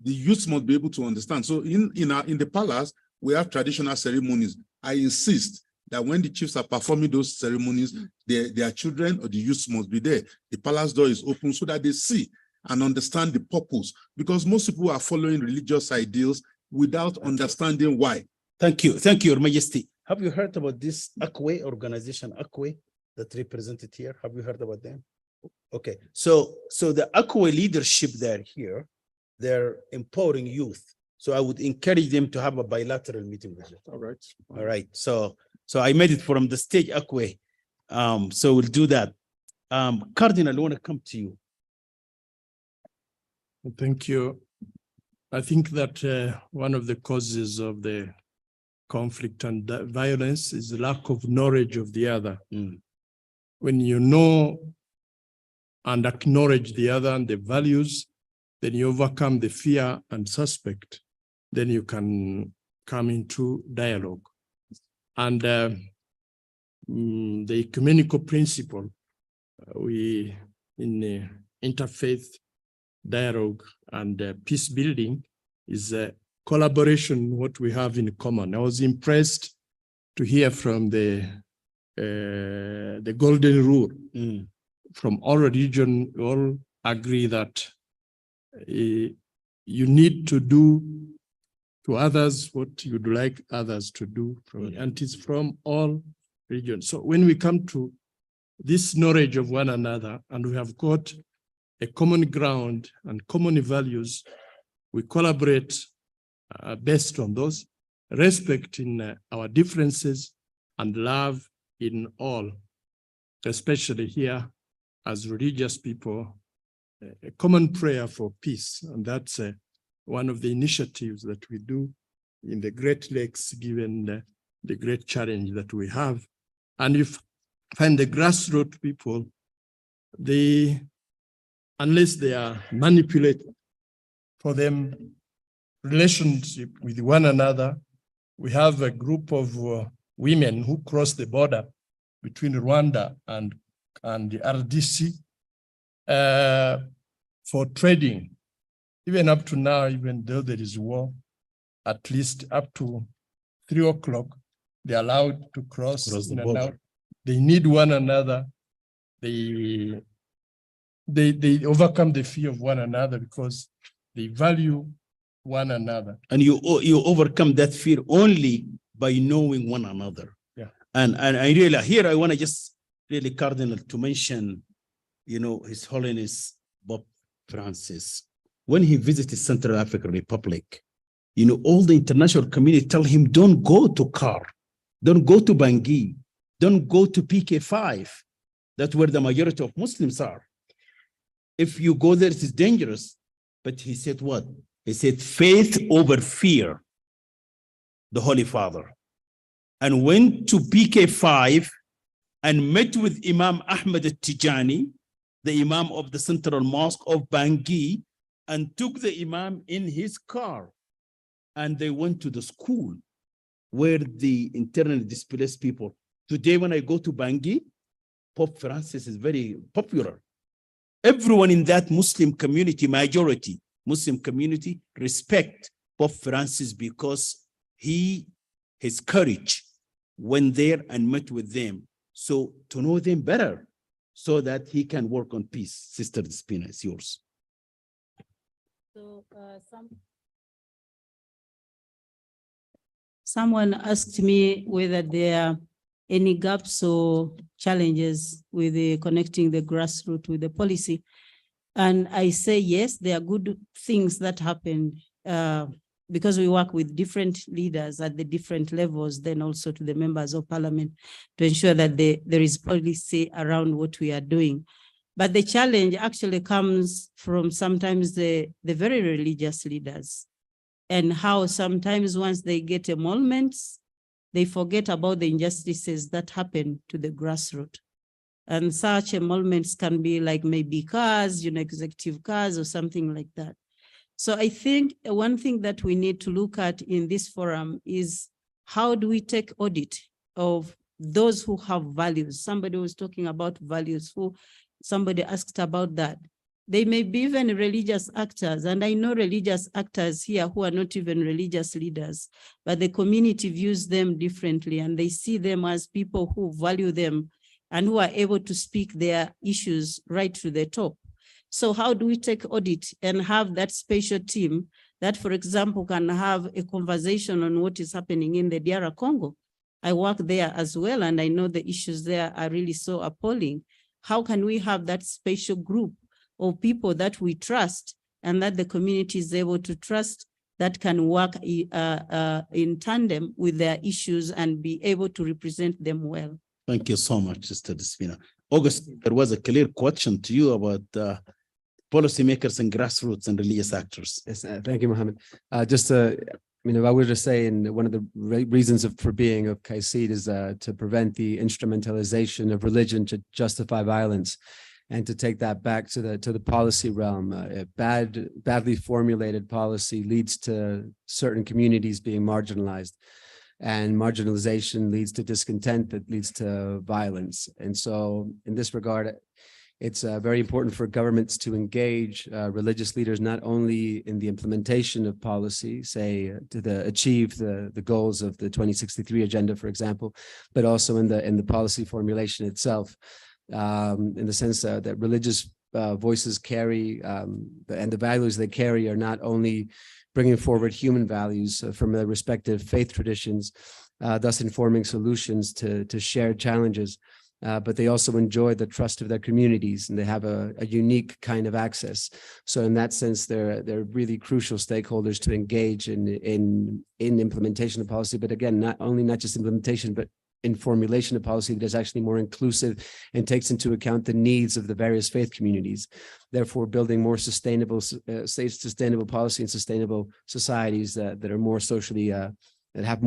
The youths must be able to understand. So in the palace, we have traditional ceremonies. I insist that when the chiefs are performing those ceremonies, their children or the youths must be there. The palace door is open so that they see and understand the purpose, because most people are following religious ideals without understanding why. Thank you, Your Majesty. Have you heard about this Akwe organization, Akwe, that represented here? Have you heard about them? Okay, so the Akwe leadership they're empowering youth. So I would encourage them to have a bilateral meeting with you. All right. So I made it from the stage, Akwe. So we'll do that. Cardinal, I want to come to you. Thank you. I think that one of the causes of the conflict and violence is the lack of knowledge of the other. When you know and acknowledge the other and the values, then you overcome the fear and suspect. Then you can come into dialogue. And the ecumenical principle, we in the interfaith dialogue and peace building is a collaboration, what we have in common. I was impressed to hear from the golden rule. From all religion, we all agree that you need to do to others what you'd like others to do, and it's from all religions. So when we come to this knowledge of one another, and we have got a common ground and common values, we collaborate based on those, respecting our differences and love in all, especially here as religious people, a common prayer for peace. And that's one of the initiatives that we do in the Great Lakes, given the great challenge that we have. And you find the grassroots people, unless they are manipulated, for them, relationship with one another. We have a group of women who cross the border between Rwanda and the RDC for trading. Even up to now, even though there is war, at least up to 3 o'clock, they're allowed to cross in and out. They need one another. They overcome the fear of one another because they value one another. And you overcome that fear only by knowing one another. Yeah. And I really, here I want to just really, Cardinal, to mention, His Holiness Pope Francis. When he visited Central African Republic, all the international community tell him, don't go to Kar, don't go to Bangui, don't go to PK5. That's where the majority of Muslims are. If you go there, it is dangerous. But he said what? He said, faith over fear, the Holy Father. And went to PK5 and met with Imam Ahmed al-Tijani, the Imam of the Central Mosque of Bangui, and took the Imam in his car. And they went to the school where the internally displaced people. Today, when I go to Bangui, Pope Francis is very popular. Everyone in that Muslim community, majority Muslim community, respect Pope Francis because his courage went there and met with them. So to know them better so that he can work on peace. Sister Despina, it's yours. So someone asked me whether there are any gaps or challenges with connecting the grassroots with the policy. And I say, yes, there are good things that happen because we work with different leaders at the different levels, then also to the members of parliament to ensure that there is policy around what we are doing. But the challenge actually comes from sometimes the very religious leaders and how sometimes once they get emoluments, they forget about the injustices that happen to the grassroots. And such emoluments can be like maybe cars, executive cars or something like that. So I think one thing that we need to look at in this forum is how do we take audit of those who have values? Somebody was talking about values, somebody asked about that. They may be even religious actors, and I know religious actors here who are not even religious leaders, but the community views them differently and they see them as people who value them and who are able to speak their issues right to the top. So how do we take audit and have that special team that, for example, can have a conversation on what is happening in the DR Congo? I work there as well, and I know the issues there are really so appalling. How can we have that special group of people that we trust and that the community is able to trust that can work in tandem with their issues and be able to represent them well? Thank you so much, Sister Despina. August, there was a clear question to you about policymakers and grassroots and religious actors. Yes, thank you, Mohammed. Just I would just say, one of the reasons for being of CAICID is to prevent the instrumentalization of religion to justify violence, and to take that back to the policy realm. Badly formulated policy leads to certain communities being marginalized, and marginalization leads to discontent that leads to violence. And so in this regard, it's very important for governments to engage religious leaders not only in the implementation of policy, say to achieve the goals of the 2063 agenda, for example, but also in the policy formulation itself, in the sense that religious voices carry and the values they carry are not only bringing forward human values from their respective faith traditions, thus informing solutions to shared challenges. But they also enjoy the trust of their communities, and they have a unique kind of access. So in that sense, they're really crucial stakeholders to engage in implementation of policy. But again, not just implementation, but in formulation of policy that is actually more inclusive and takes into account the needs of the various faith communities. Therefore, building more sustainable policy and sustainable societies that are more socially that have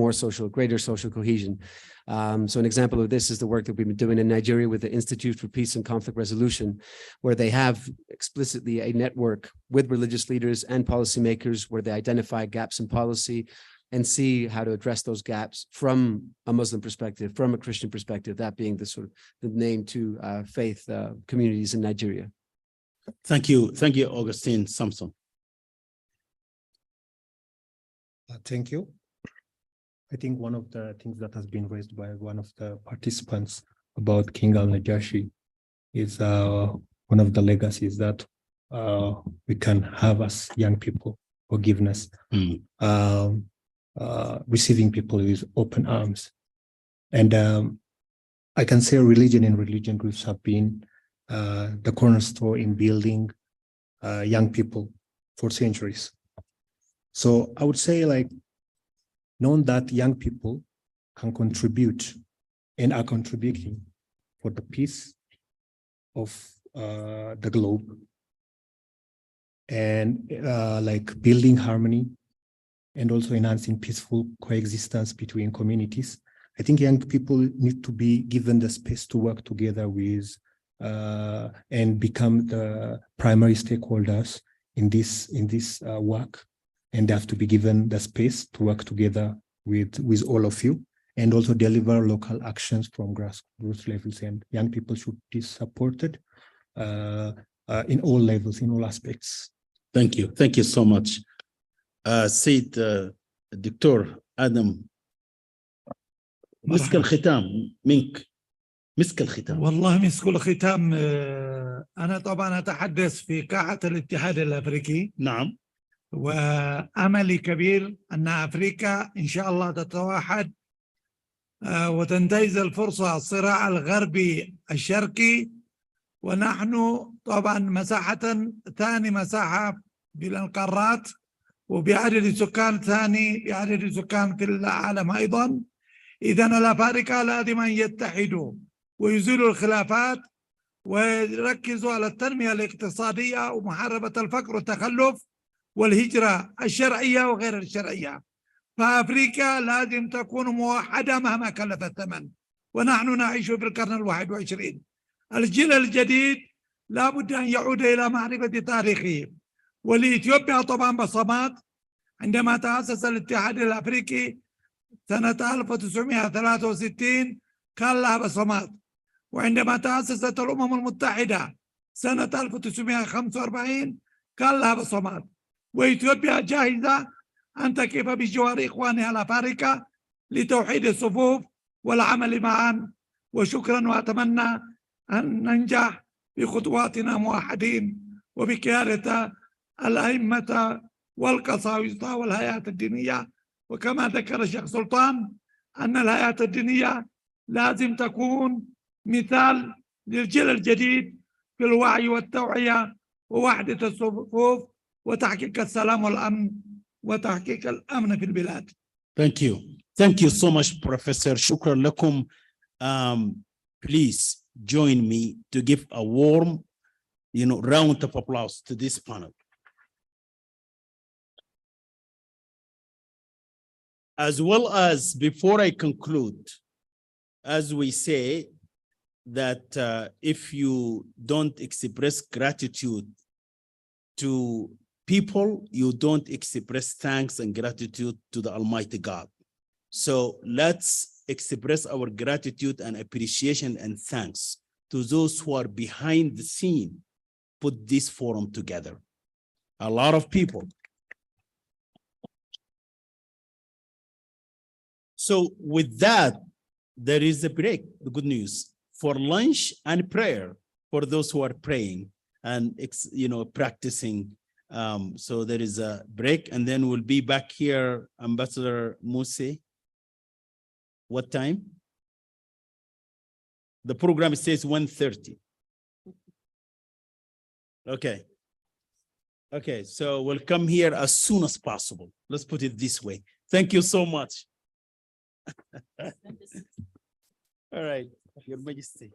greater social cohesion. So an example of this is the work that we've been doing in Nigeria with the Institute for Peace and Conflict Resolution, where they have explicitly a network with religious leaders and policymakers where they identify gaps in policy and see how to address those gaps from a Muslim perspective, from a Christian perspective, that being the name to faith communities in Nigeria. Thank you, Augustine. Samson. Thank you. I think one of the things that has been raised by one of the participants about King Al-Najashi is one of the legacies that we can have as young people, forgiveness, receiving people with open arms. And I can say religion and religion groups have been the cornerstone in building young people for centuries. So I would say, knowing that young people can contribute and are contributing for the peace of the globe, and building harmony and also enhancing peaceful coexistence between communities. I think young people need to be given the space to work together with and become the primary stakeholders in this work. And they have to be given the space to work together with all of you. and also deliver local actions from grassroots levels. And young people should be supported in all levels, in all aspects. Thank you. Thank you so much. Said Dr. Adam, مسك الختام منك. مسك الختام. والله مسك الختام أنا طبعا أتحدث في كاحة الاتحاد الأفريقي. نعم. وأملي كبير أن أفريقيا إن شاء الله تتوحد وتنتهز الفرصة الصراع الغربي الشرقي، ونحن طبعا مساحة ثاني مساحة بالقارات وبعدد سكان ثاني بعدد سكان في العالم أيضا. إذن الأفارقة لازم أن يتحدوا ويزيلوا الخلافات ويركزوا على التنمية الاقتصادية ومحاربة الفقر والتخلف والهجرة الشرعية وغير الشرعية. فأفريقيا لازم تكون موحدة مهما كلف الثمن، ونحن نعيش في القرن ال21. الجيل الجديد لابد أن يعود إلى معرفة تاريخه، ولإثيوبيا طبعا بصمات. عندما تأسس الاتحاد الأفريقي سنة 1963 كان لها بصمات، وعندما تأسست الأمم المتحدة سنة 1945 كان لها بصمات. وإثيوبيا جاهزة أن تقف بجوار إخوانها الأفارقة لتوحيد الصفوف والعمل معا. وشكرا، وأتمنى أن ننجح بخطواتنا موحدين وبقيادة الأئمة والقساوسة والهيئات الدينية. وكما ذكر الشيخ سلطان أن الهيئات الدينية لازم تكون مثال للجيل الجديد في الوعي والتوعية ووحدة الصفوف وتحقيق السلام والأمن وتحقيق الأمن في البلاد. Thank you. Thank you so much, Professor. شكرا لكم. Please join me to give a warm, round of applause to this panel. As well as, before I conclude, as we say that if you don't express gratitude to people, you don't express thanks and gratitude to the Almighty God. So let's express our gratitude and appreciation and thanks to those who are behind the scene, put this forum together. A lot of people. So with that, there is a break, the good news, for lunch and prayer for those who are praying and practicing. So there is a break, and then we'll be back here, Ambassador Muse. What time? The program says 1:30. Okay, so we'll come here as soon as possible. Let's put it this way. Thank you so much. All right, Your Majesty.